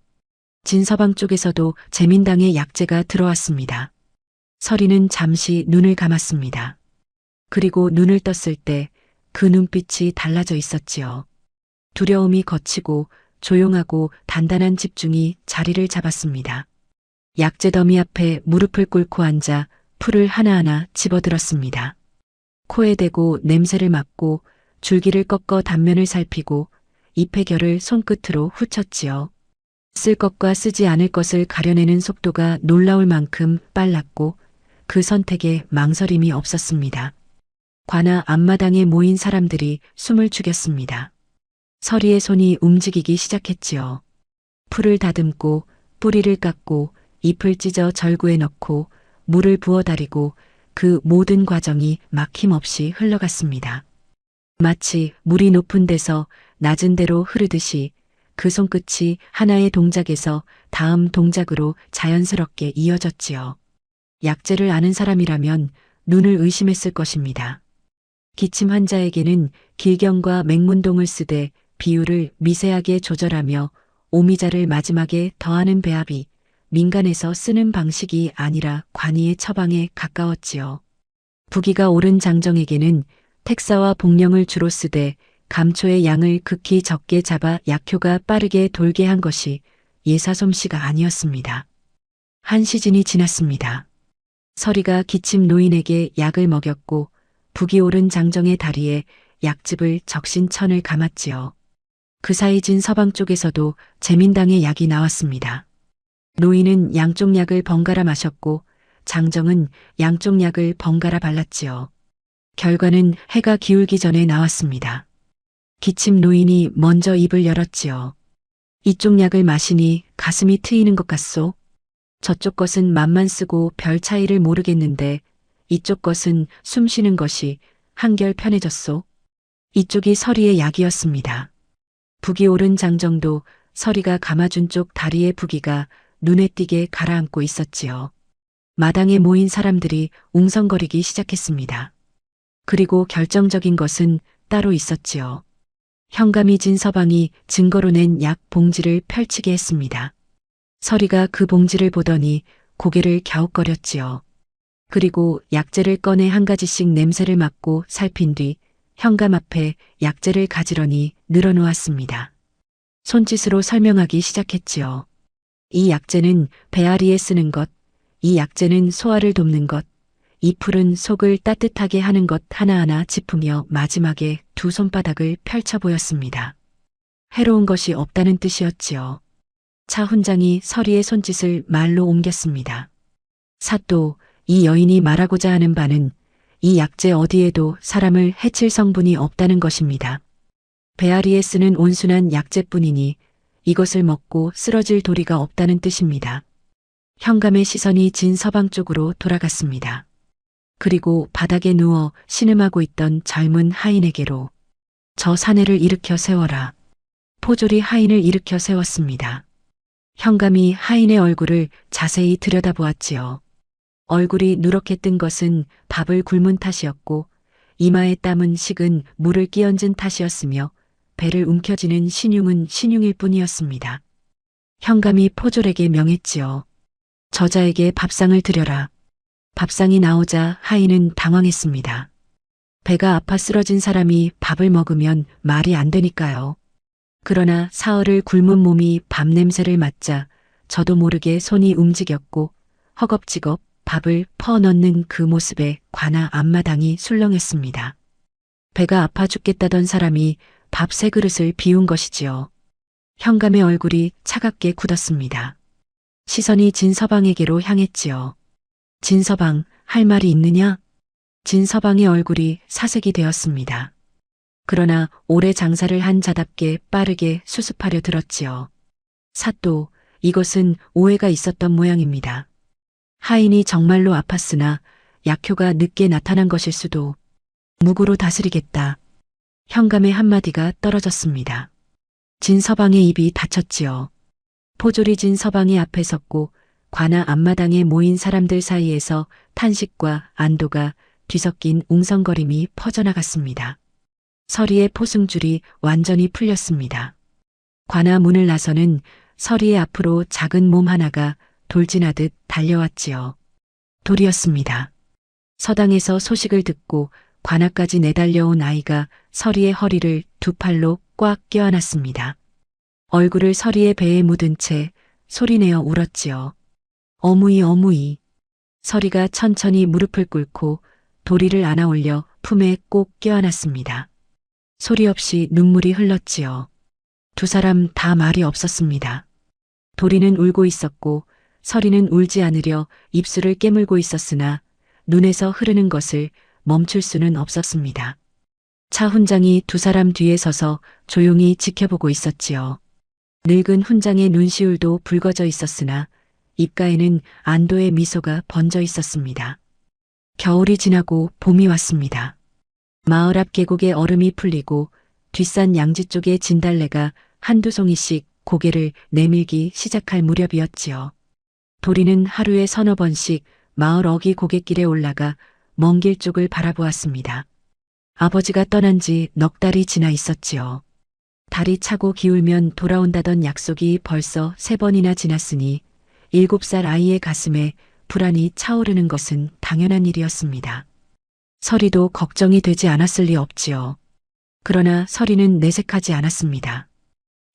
진서방 쪽에서도 제민당의 약재가 들어왔습니다. 서리는 잠시 눈을 감았습니다. 그리고 눈을 떴을 때 그 눈빛이 달라져 있었지요. 두려움이 거치고 조용하고 단단한 집중이 자리를 잡았습니다. 약재 더미 앞에 무릎을 꿇고 앉아 풀을 하나하나 집어들었습니다. 코에 대고 냄새를 맡고 줄기를 꺾어 단면을 살피고 잎의 결을 손끝으로 훑쳤지요. 쓸 것과 쓰지 않을 것을 가려내는 속도가 놀라울 만큼 빨랐고 그 선택에 망설임이 없었습니다. 관아 앞마당에 모인 사람들이 숨을 죽였습니다. 서리의 손이 움직이기 시작했지요. 풀을 다듬고 뿌리를 깎고 잎을 찢어 절구에 넣고 물을 부어 다리고 그 모든 과정이 막힘없이 흘러갔습니다. 마치 물이 높은 데서 낮은 데로 흐르듯이 그 손끝이 하나의 동작에서 다음 동작으로 자연스럽게 이어졌지요. 약재를 아는 사람이라면 눈을 의심했을 것입니다. 기침 환자에게는 길경과 맹문동을 쓰되 비율을 미세하게 조절하며 오미자를 마지막에 더하는 배합이 민간에서 쓰는 방식이 아니라 관이의 처방에 가까웠지요. 부기가 오른 장정에게는 택사와 복령을 주로 쓰되 감초의 양을 극히 적게 잡아 약효가 빠르게 돌게 한 것이 예사 솜씨가 아니었습니다. 한 시즌이 지났습니다. 서리가 기침 노인에게 약을 먹였고 북이 오른 장정의 다리에 약집을 적신 천을 감았지요. 그 사이 진 서방 쪽에서도 재민당의 약이 나왔습니다. 노인은 양쪽 약을 번갈아 마셨고 장정은 양쪽 약을 번갈아 발랐지요. 결과는 해가 기울기 전에 나왔습니다. 기침 노인이 먼저 입을 열었지요. 이쪽 약을 마시니 가슴이 트이는 것 같소? 저쪽 것은 맘만 쓰고 별 차이를 모르겠는데 이쪽 것은 숨 쉬는 것이 한결 편해졌소? 이쪽이 서리의 약이었습니다. 북이 오른 장정도 서리가 감아준 쪽 다리의 부기가 눈에 띄게 가라앉고 있었지요. 마당에 모인 사람들이 웅성거리기 시작했습니다. 그리고 결정적인 것은 따로 있었지요. 현감이 진 서방이 증거로 낸 약 봉지를 펼치게 했습니다. 서리가 그 봉지를 보더니 고개를 갸웃거렸지요. 그리고 약재를 꺼내 한 가지씩 냄새를 맡고 살핀 뒤 현감 앞에 약재를 가지런히 늘어놓았습니다. 손짓으로 설명하기 시작했지요. 이 약재는 배앓이에 쓰는 것, 이 약재는 소화를 돕는 것, 이 풀은 속을 따뜻하게 하는 것 하나하나 짚으며 마지막에 두 손바닥을 펼쳐 보였습니다. 해로운 것이 없다는 뜻이었지요. 차 훈장이 서리의 손짓을 말로 옮겼습니다. 사또, 이 여인이 말하고자 하는 바는 이 약재 어디에도 사람을 해칠 성분이 없다는 것입니다. 배앓이에 쓰는 온순한 약재뿐이니 이것을 먹고 쓰러질 도리가 없다는 뜻입니다. 현감의 시선이 진 서방 쪽으로 돌아갔습니다. 그리고 바닥에 누워 신음하고 있던 젊은 하인에게로 저 사내를 일으켜 세워라. 포졸이 하인을 일으켜 세웠습니다. 현감이 하인의 얼굴을 자세히 들여다보았지요. 얼굴이 누렇게 뜬 것은 밥을 굶은 탓이었고 이마에 땀은 식은 물을 끼얹은 탓이었으며 배를 움켜쥐는 신용은 신용일 뿐이었습니다. 현감이 포졸에게 명했지요. 저자에게 밥상을 드려라. 밥상이 나오자 하인은 당황했습니다. 배가 아파 쓰러진 사람이 밥을 먹으면 말이 안 되니까요. 그러나 사흘을 굶은 몸이 밥 냄새를 맡자 저도 모르게 손이 움직였고 허겁지겁 밥을 퍼넣는 그 모습에 관아 앞마당이 술렁했습니다. 배가 아파 죽겠다던 사람이 밥 세 그릇을 비운 것이지요. 현감의 얼굴이 차갑게 굳었습니다. 시선이 진서방에게로 향했지요. 진서방, 할 말이 있느냐? 진서방의 얼굴이 사색이 되었습니다. 그러나 오래 장사를 한 자답게 빠르게 수습하려 들었지요. 사또, 이것은 오해가 있었던 모양입니다. 하인이 정말로 아팠으나 약효가 늦게 나타난 것일 수도. 무구로 다스리겠다. 현감의 한마디가 떨어졌습니다. 진서방의 입이 닫혔지요. 포졸이 진서방의 앞에 섰고 관아 앞마당에 모인 사람들 사이에서 탄식과 안도가 뒤섞인 웅성거림이 퍼져나갔습니다. 서리의 포승줄이 완전히 풀렸습니다. 관아 문을 나서는 서리의 앞으로 작은 몸 하나가 돌진하듯 달려왔지요. 돌이었습니다. 서당에서 소식을 듣고 관아까지 내달려온 아이가 서리의 허리를 두 팔로 꽉 껴안았습니다. 얼굴을 서리의 배에 묻은 채 소리내어 울었지요. 어무이 어무이. 서리가 천천히 무릎을 꿇고 도리를 안아 올려 품에 꼭 껴안았습니다. 소리 없이 눈물이 흘렀지요. 두 사람 다 말이 없었습니다. 도리는 울고 있었고 서리는 울지 않으려 입술을 깨물고 있었으나 눈에서 흐르는 것을 멈출 수는 없었습니다. 차 훈장이 두 사람 뒤에 서서 조용히 지켜보고 있었지요. 늙은 훈장의 눈시울도 붉어져 있었으나 입가에는 안도의 미소가 번져 있었습니다. 겨울이 지나고 봄이 왔습니다. 마을 앞 계곡의 얼음이 풀리고 뒷산 양지 쪽의 진달래가 한두 송이씩 고개를 내밀기 시작할 무렵이었지요. 도리는 하루에 서너 번씩 마을 어귀 고갯길에 올라가 먼 길 쪽을 바라보았습니다. 아버지가 떠난 지 넉 달이 지나 있었지요. 달이 차고 기울면 돌아온다던 약속이 벌써 3번이나 지났으니 7살 아이의 가슴에 불안이 차오르는 것은 당연한 일이었습니다. 서리도 걱정이 되지 않았을 리 없지요. 그러나 서리는 내색하지 않았습니다.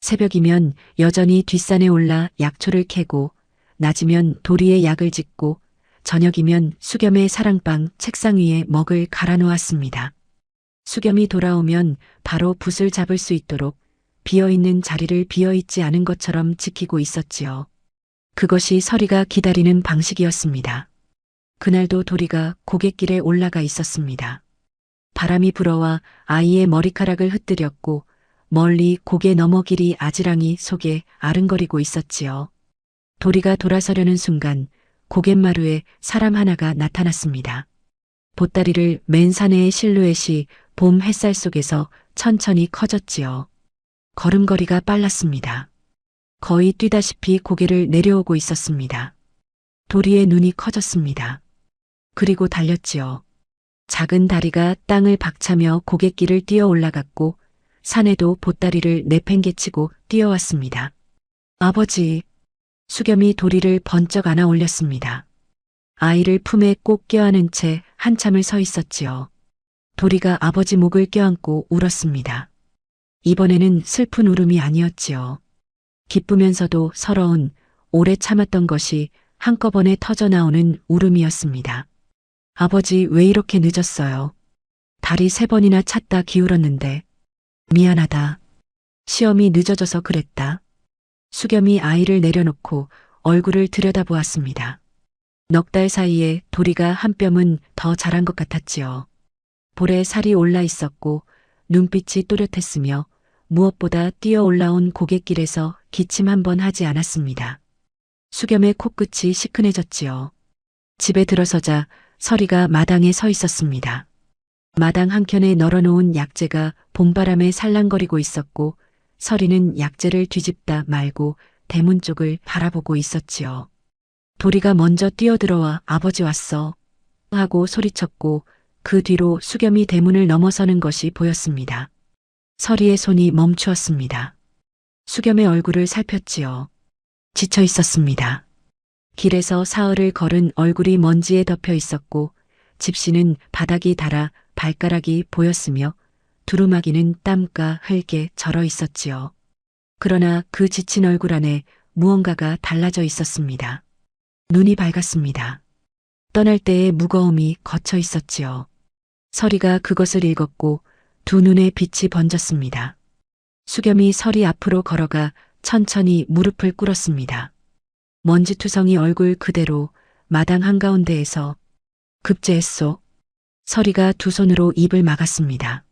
새벽이면 여전히 뒷산에 올라 약초를 캐고, 낮이면 도리에 약을 짓고, 저녁이면 수겸의 사랑방 책상 위에 먹을 갈아 놓았습니다. 수겸이 돌아오면 바로 붓을 잡을 수 있도록 비어있는 자리를 비어있지 않은 것처럼 지키고 있었지요. 그것이 서리가 기다리는 방식이었습니다. 그날도 도리가 고갯길에 올라가 있었습니다. 바람이 불어와 아이의 머리카락을 흩뜨렸고 멀리 고개 너머 길이 아지랑이 속에 아른거리고 있었지요. 도리가 돌아서려는 순간 고갯마루에 사람 하나가 나타났습니다. 보따리를 맨 사내의 실루엣이 봄 햇살 속에서 천천히 커졌지요. 걸음걸이가 빨랐습니다. 거의 뛰다시피 고개를 내려오고 있었습니다. 도리의 눈이 커졌습니다. 그리고 달렸지요. 작은 다리가 땅을 박차며 고갯길을 뛰어 올라갔고 산에도 보따리를 내팽개치고 뛰어왔습니다. 아버지. 수겸이 도리를 번쩍 안아 올렸습니다. 아이를 품에 꼭 껴안은 채 한참을 서 있었지요. 도리가 아버지 목을 껴안고 울었습니다. 이번에는 슬픈 울음이 아니었지요. 기쁘면서도 서러운, 오래 참았던 것이 한꺼번에 터져나오는 울음이었습니다. 아버지 왜 이렇게 늦었어요? 다리 3번이나 찾다 기울었는데. 미안하다. 시험이 늦어져서 그랬다. 수겸이 아이를 내려놓고 얼굴을 들여다보았습니다. 넉 달 사이에 도리가 한 뼘은 더 자란 것 같았지요. 볼에 살이 올라 있었고 눈빛이 또렷했으며 무엇보다 뛰어 올라온 고갯길에서 기침 한 번 하지 않았습니다. 수겸의 코끝이 시큰해졌지요. 집에 들어서자 서리가 마당에 서 있었습니다. 마당 한켠에 널어놓은 약재가 봄바람에 살랑거리고 있었고 서리는 약재를 뒤집다 말고 대문 쪽을 바라보고 있었지요. 도리가 먼저 뛰어들어와 아버지 왔어 하고 소리쳤고 그 뒤로 수겸이 대문을 넘어서는 것이 보였습니다. 서리의 손이 멈추었습니다. 수겸의 얼굴을 살폈지요. 지쳐 있었습니다. 길에서 사흘을 걸은 얼굴이 먼지에 덮여 있었고 집시는 바닥이 닳아 발가락이 보였으며 두루마기는 땀과 흙에 절어 있었지요. 그러나 그 지친 얼굴 안에 무언가가 달라져 있었습니다. 눈이 밝았습니다. 떠날 때의 무거움이 걷혀 있었지요. 서리가 그것을 읽었고 두 눈에 빛이 번졌습니다. 수겸이 서리 앞으로 걸어가 천천히 무릎을 꿇었습니다. 먼지투성이 얼굴 그대로 마당 한가운데에서 급제했소. 서리가 두 손으로 입을 막았습니다.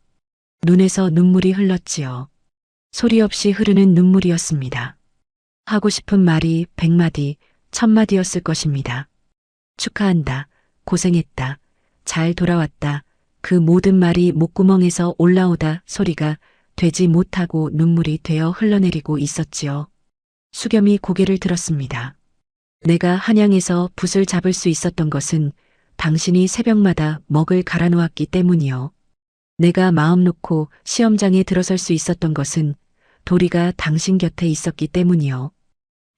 눈에서 눈물이 흘렀지요. 소리 없이 흐르는 눈물이었습니다. 하고 싶은 말이 100마디, 1000마디였을 것입니다. 축하한다. 고생했다. 잘 돌아왔다. 그 모든 말이 목구멍에서 올라오다 소리가 되지 못하고 눈물이 되어 흘러내리고 있었지요. 수겸이 고개를 들었습니다. 내가 한양에서 붓을 잡을 수 있었던 것은 당신이 새벽마다 먹을 갈아 놓았기 때문이요. 내가 마음 놓고 시험장에 들어설 수 있었던 것은 도리가 당신 곁에 있었기 때문이요.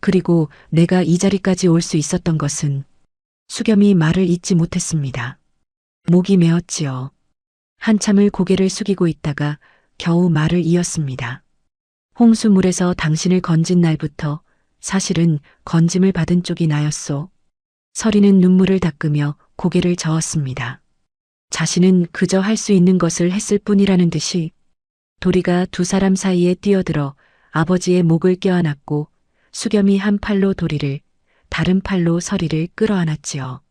그리고 내가 이 자리까지 올 수 있었던 것은 수겸이 말을 잇지 못했습니다. 목이 메었지요. 한참을 고개를 숙이고 있다가 겨우 말을 이었습니다. 홍수물에서 당신을 건진 날부터 사실은 건짐을 받은 쪽이 나였소. 서리는 눈물을 닦으며 고개를 저었습니다. 자신은 그저 할 수 있는 것을 했을 뿐이라는 듯이 도리가 두 사람 사이에 뛰어들어 아버지의 목을 껴안았고 수겸이 한 팔로 도리를 다른 팔로 서리를 끌어안았지요.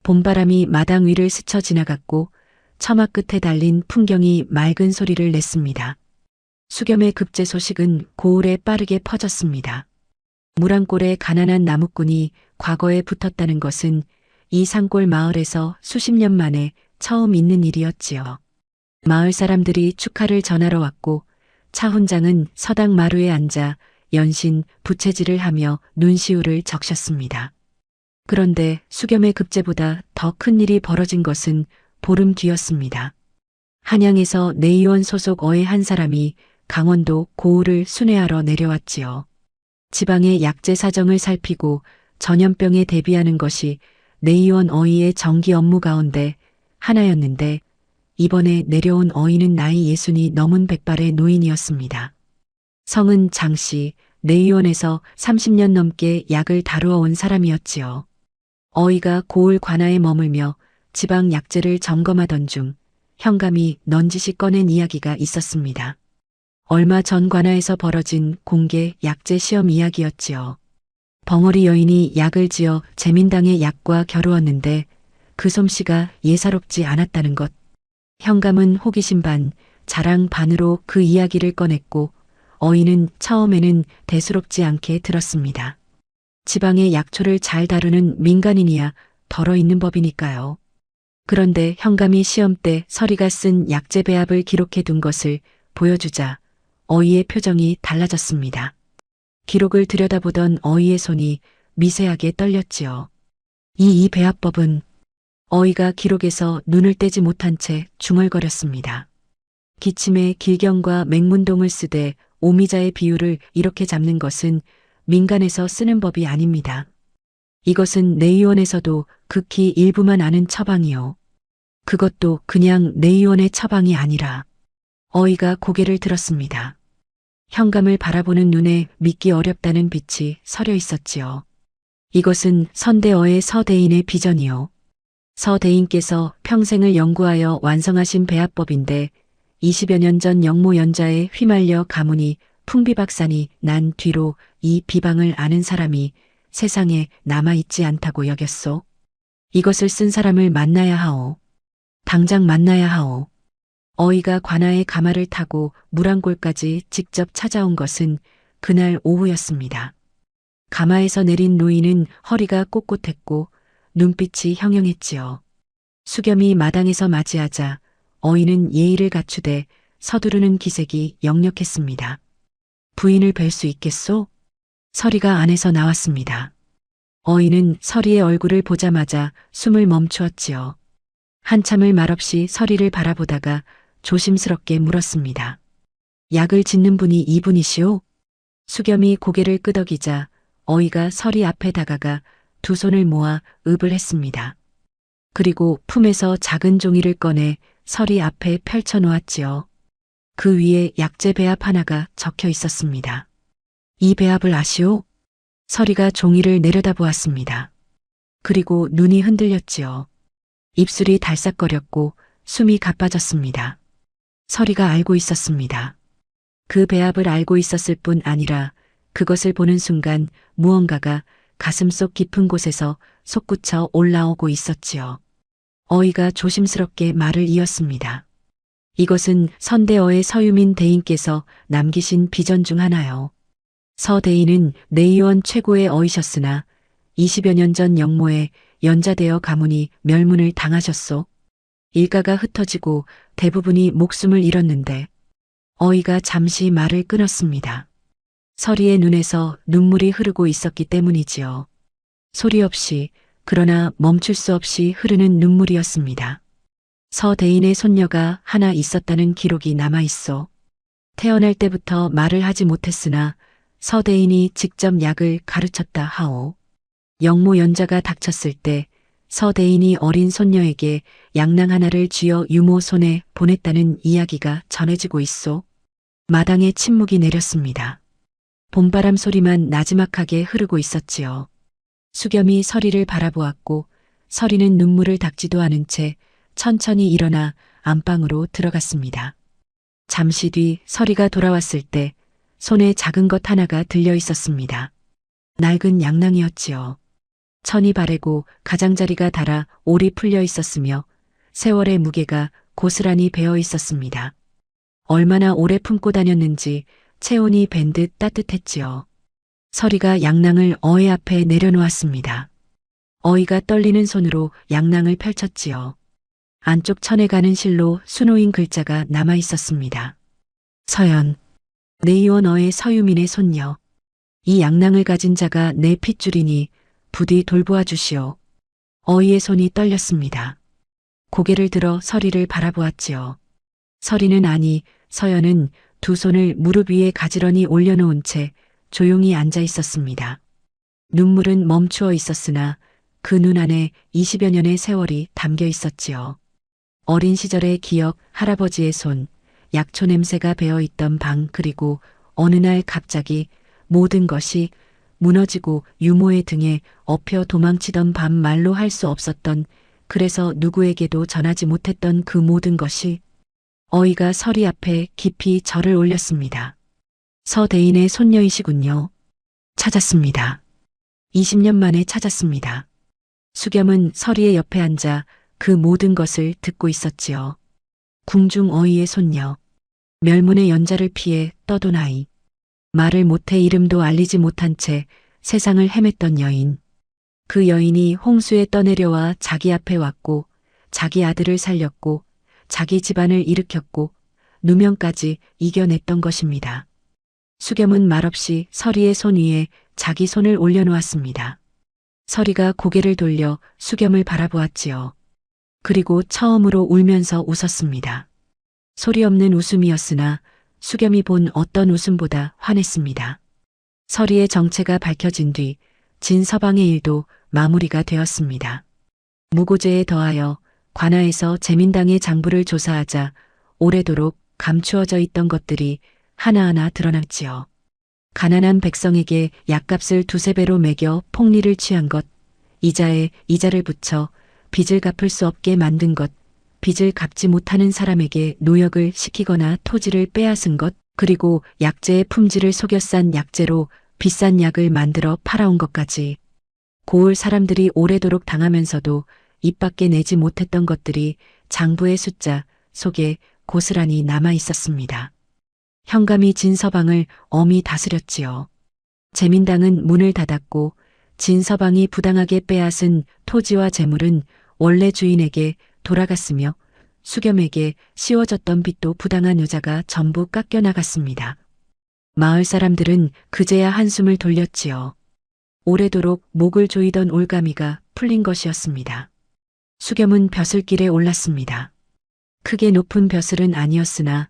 봄바람이 마당 위를 스쳐 지나갔고 처마 끝에 달린 풍경이 맑은 소리를 냈습니다. 수겸의 급제 소식은 고을에 빠르게 퍼졌습니다. 무랑골의 가난한 나무꾼이 과거에 붙었다는 것은 이 산골 마을에서 수십 년 만에 처음 있는 일이었지요. 마을 사람들이 축하를 전하러 왔고 차훈장은 서당 마루에 앉아 연신 부채질을 하며 눈시울을 적셨습니다. 그런데 수겸의 급제보다 더 큰 일이 벌어진 것은 보름 뒤였습니다. 한양에서 내의원 소속 어의 한 사람이 강원도 고을을 순회하러 내려왔지요. 지방의 약재 사정을 살피고 전염병에 대비하는 것이 내의원 어의의 정기 업무 가운데 하나였는데 이번에 내려온 어인은 나이 60이 넘은 백발의 노인이었습니다. 성은 장씨, 내의원에서 30년 넘게 약을 다루어 온 사람이었지요. 어이가 고을 관아에 머물며 지방 약재를 점검하던 중 현감이 넌지시 꺼낸 이야기가 있었습니다. 얼마 전 관아에서 벌어진 공개 약재 시험 이야기였지요. 벙어리 여인이 약을 지어 재민당의 약과 겨루었는데 그 솜씨가 예사롭지 않았다는 것. 현감은 호기심 반, 자랑 반으로 그 이야기를 꺼냈고 어인은 처음에는 대수롭지 않게 들었습니다. 지방의 약초를 잘 다루는 민간인이야 덜어 있는 법이니까요. 그런데 현감이 시험 때 서리가 쓴 약재 배합을 기록해 둔 것을 보여주자 어이의 표정이 달라졌습니다. 기록을 들여다보던 어이의 손이 미세하게 떨렸지요. 이 배합법은 어이가 기록에서 눈을 떼지 못한 채 중얼거렸습니다. 기침에 길경과 맹문동을 쓰되 오미자의 비율을 이렇게 잡는 것은 민간에서 쓰는 법이 아닙니다. 이것은 내의원에서도 극히 일부만 아는 처방이요. 그것도 그냥 내의원의 처방이 아니라 어이가 고개를 들었습니다. 현감을 바라보는 눈에 믿기 어렵다는 빛이 서려 있었지요. 이것은 선대어의 서대인의 비전이요. 서대인께서 평생을 연구하여 완성하신 배합법인데 20여 년 전 영모 연자에 휘말려 가문이 풍비박산이 난 뒤로 이 비방을 아는 사람이 세상에 남아있지 않다고 여겼소. 이것을 쓴 사람을 만나야 하오. 당장 만나야 하오. 어이가 관아의 가마를 타고 무랑골까지 직접 찾아온 것은 그날 오후였습니다. 가마에서 내린 노인은 허리가 꼿꼿했고 눈빛이 형형했지요. 수겸이 마당에서 맞이하자 어이는 예의를 갖추되 서두르는 기색이 역력했습니다. 부인을 뵐 수 있겠소? 서리가 안에서 나왔습니다. 어이는 서리의 얼굴을 보자마자 숨을 멈추었지요. 한참을 말없이 서리를 바라보다가 조심스럽게 물었습니다. 약을 짓는 분이 이분이시오? 수겸이 고개를 끄덕이자 어이가 서리 앞에 다가가 두 손을 모아 읍을 했습니다. 그리고 품에서 작은 종이를 꺼내 서리 앞에 펼쳐 놓았지요. 그 위에 약재 배합 하나가 적혀 있었습니다. 이 배합을 아시오? 서리가 종이를 내려다보았습니다. 그리고 눈이 흔들렸지요. 입술이 달싹거렸고 숨이 가빠졌습니다. 서리가 알고 있었습니다. 그 배합을 알고 있었을 뿐 아니라 그것을 보는 순간 무언가가 가슴속 깊은 곳에서 솟구쳐 올라오고 있었지요. 어이가 조심스럽게 말을 이었습니다. 이것은 선대어의 서유민 대인께서 남기신 비전 중 하나요. 서 대인은 내의원 최고의 어이셨으나 20여 년 전 영모에 연자되어 가문이 멸문을 당하셨소. 일가가 흩어지고 대부분이 목숨을 잃었는데 어이가 잠시 말을 끊었습니다. 서리의 눈에서 눈물이 흐르고 있었기 때문이지요. 소리 없이 그러나 멈출 수 없이 흐르는 눈물이었습니다. 서 대인의 손녀가 하나 있었다는 기록이 남아있어. 태어날 때부터 말을 하지 못했으나 서 대인이 직접 약을 가르쳤다 하오. 영모 연자가 닥쳤을 때 서 대인이 어린 손녀에게 양낭 하나를 쥐어 유모 손에 보냈다는 이야기가 전해지고 있어. 마당에 침묵이 내렸습니다. 봄바람 소리만 나지막하게 흐르고 있었지요. 수겸이 서리를 바라보았고 서리는 눈물을 닦지도 않은 채 천천히 일어나 안방으로 들어갔습니다. 잠시 뒤 서리가 돌아왔을 때 손에 작은 것 하나가 들려 있었습니다. 낡은 양낭이었지요. 천이 바래고 가장자리가 닳아 올이 풀려 있었으며 세월의 무게가 고스란히 배어 있었습니다. 얼마나 오래 품고 다녔는지 체온이 밴 듯 따뜻했지요. 서리가 양낭을 어의 앞에 내려놓았습니다. 어이가 떨리는 손으로 양낭을 펼쳤지요. 안쪽 천에 가는 실로 수놓인 글자가 남아 있었습니다. 서연, 내의원 어의 서유민의 손녀. 이 양낭을 가진 자가 내 핏줄이니 부디 돌보아 주시오. 어이의 손이 떨렸습니다. 고개를 들어 서리를 바라보았지요. 서리는 아니 서연은 두 손을 무릎 위에 가지런히 올려놓은 채 조용히 앉아 있었습니다. 눈물은 멈추어 있었으나 그 눈 안에 20여 년의 세월이 담겨 있었지요. 어린 시절의 기억, 할아버지의 손, 약초 냄새가 배어있던 방, 그리고 어느 날 갑자기 모든 것이 무너지고 유모의 등에 엎여 도망치던 밤, 말로 할 수 없었던, 그래서 누구에게도 전하지 못했던 그 모든 것이 어이가 서리 앞에 깊이 절을 올렸습니다. 서대인의 손녀이시군요. 찾았습니다. 20년 만에 찾았습니다. 수겸은 서리의 옆에 앉아 그 모든 것을 듣고 있었지요. 궁중 어이의 손녀, 멸문의 연자를 피해 떠돈 아이, 말을 못해 이름도 알리지 못한 채 세상을 헤맸던 여인. 그 여인이 홍수에 떠내려와 자기 앞에 왔고 자기 아들을 살렸고 자기 집안을 일으켰고 누명까지 이겨냈던 것입니다. 수겸은 말없이 서리의 손 위에 자기 손을 올려놓았습니다. 서리가 고개를 돌려 수겸을 바라보았지요. 그리고 처음으로 울면서 웃었습니다. 소리 없는 웃음이었으나 수겸이 본 어떤 웃음보다 환했습니다. 서리의 정체가 밝혀진 뒤 진서방의 일도 마무리가 되었습니다. 무고죄에 더하여 관아에서 제민당의 장부를 조사하자 오래도록 감추어져 있던 것들이 하나하나 드러났지요. 가난한 백성에게 약값을 두세 배로 매겨 폭리를 취한 것, 이자에 이자를 붙여 빚을 갚을 수 없게 만든 것, 빚을 갚지 못하는 사람에게 노역을 시키거나 토지를 빼앗은 것, 그리고 약재의 품질을 속여 싼 약재로 비싼 약을 만들어 팔아온 것까지, 고을 사람들이 오래도록 당하면서도 입 밖에 내지 못했던 것들이 장부의 숫자 속에 고스란히 남아 있었습니다. 현감이 진서방을 엄히 다스렸지요. 제민당은 문을 닫았고 진서방이 부당하게 빼앗은 토지와 재물은 원래 주인에게 돌아갔으며 수겸에게 씌워졌던 빚도 부당한 여자가 전부 깎여나갔습니다. 마을 사람들은 그제야 한숨을 돌렸지요. 오래도록 목을 조이던 올가미가 풀린 것이었습니다. 수겸은 벼슬길에 올랐습니다. 크게 높은 벼슬은 아니었으나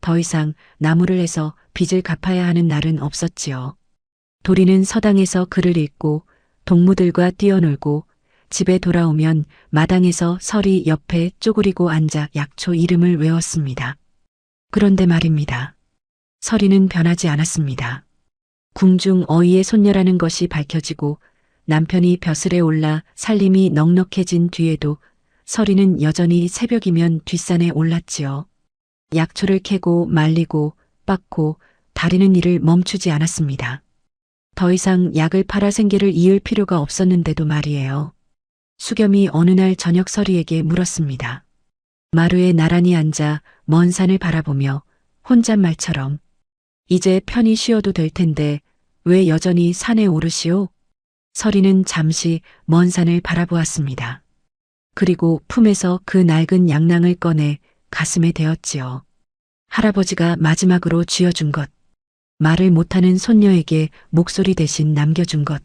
더 이상 나무를 해서 빚을 갚아야 하는 날은 없었지요. 도리는 서당에서 글을 읽고 동무들과 뛰어놀고 집에 돌아오면 마당에서 서리 옆에 쪼그리고 앉아 약초 이름을 외웠습니다. 그런데 말입니다. 서리는 변하지 않았습니다. 궁중 어이의 손녀라는 것이 밝혀지고 남편이 벼슬에 올라 살림이 넉넉해진 뒤에도 서리는 여전히 새벽이면 뒷산에 올랐지요. 약초를 캐고 말리고 빻고 다리는 일을 멈추지 않았습니다. 더 이상 약을 팔아 생계를 이을 필요가 없었는데도 말이에요. 수겸이 어느 날 저녁 서리에게 물었습니다. 마루에 나란히 앉아 먼 산을 바라보며 혼잣말처럼 이제 편히 쉬어도 될 텐데 왜 여전히 산에 오르시오? 서리는 잠시 먼 산을 바라보았습니다. 그리고 품에서 그 낡은 양낭을 꺼내 가슴에 대었지요. 할아버지가 마지막으로 쥐어준 것, 말을 못하는 손녀에게 목소리 대신 남겨준 것,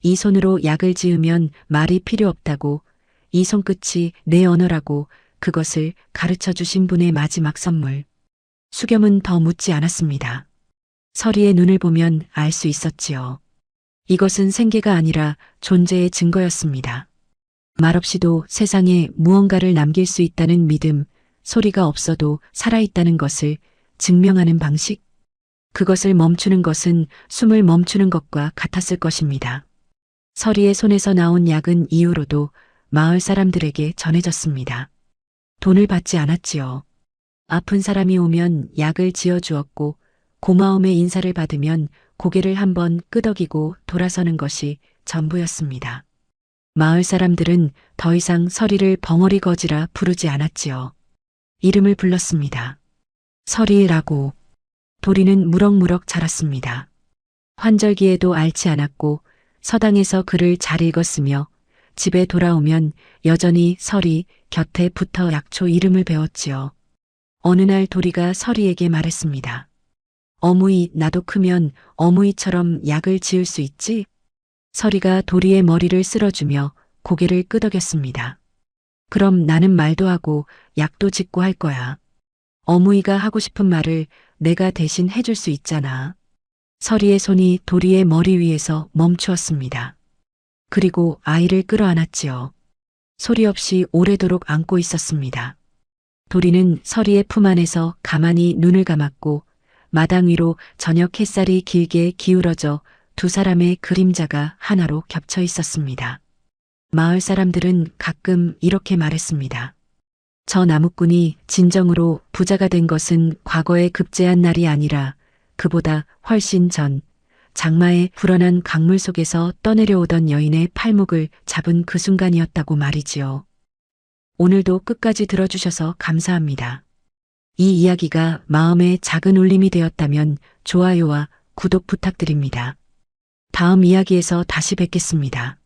이 손으로 약을 지으면 말이 필요 없다고, 이 손끝이 내 언어라고 그것을 가르쳐 주신 분의 마지막 선물. 수겸은 더 묻지 않았습니다. 서리의 눈을 보면 알 수 있었지요. 이것은 생계가 아니라 존재의 증거였습니다. 말없이도 세상에 무언가를 남길 수 있다는 믿음, 소리가 없어도 살아있다는 것을 증명하는 방식? 그것을 멈추는 것은 숨을 멈추는 것과 같았을 것입니다. 서리의 손에서 나온 약은 이후로도 마을 사람들에게 전해졌습니다. 돈을 받지 않았지요. 아픈 사람이 오면 약을 지어주었고 고마움의 인사를 받으면 고개를 한번 끄덕이고 돌아서는 것이 전부였습니다. 마을 사람들은 더 이상 서리를 벙어리 거지라 부르지 않았지요. 이름을 불렀습니다. 서리라고. 도리는 무럭무럭 자랐습니다. 환절기에도 앓지 않았고 서당에서 글을 잘 읽었으며 집에 돌아오면 여전히 서리 곁에 붙어 약초 이름을 배웠지요. 어느 날 도리가 서리에게 말했습니다. 어무이, 나도 크면 어무이처럼 약을 지을 수 있지? 서리가 도리의 머리를 쓸어주며 고개를 끄덕였습니다. 그럼 나는 말도 하고 약도 짓고 할 거야. 어무이가 하고 싶은 말을 내가 대신 해줄 수 있잖아. 서리의 손이 도리의 머리 위에서 멈추었습니다. 그리고 아이를 끌어안았지요. 소리 없이 오래도록 안고 있었습니다. 도리는 서리의 품 안에서 가만히 눈을 감았고 마당 위로 저녁 햇살이 길게 기울어져 두 사람의 그림자가 하나로 겹쳐 있었습니다. 마을 사람들은 가끔 이렇게 말했습니다. 저 나무꾼이 진정으로 부자가 된 것은 과거에 급제한 날이 아니라 그보다 훨씬 전 장마의 불어난 강물 속에서 떠내려오던 여인의 팔목을 잡은 그 순간이었다고 말이지요. 오늘도 끝까지 들어주셔서 감사합니다. 이 이야기가 마음에 작은 울림이 되었다면 좋아요와 구독 부탁드립니다. 다음 이야기에서 다시 뵙겠습니다.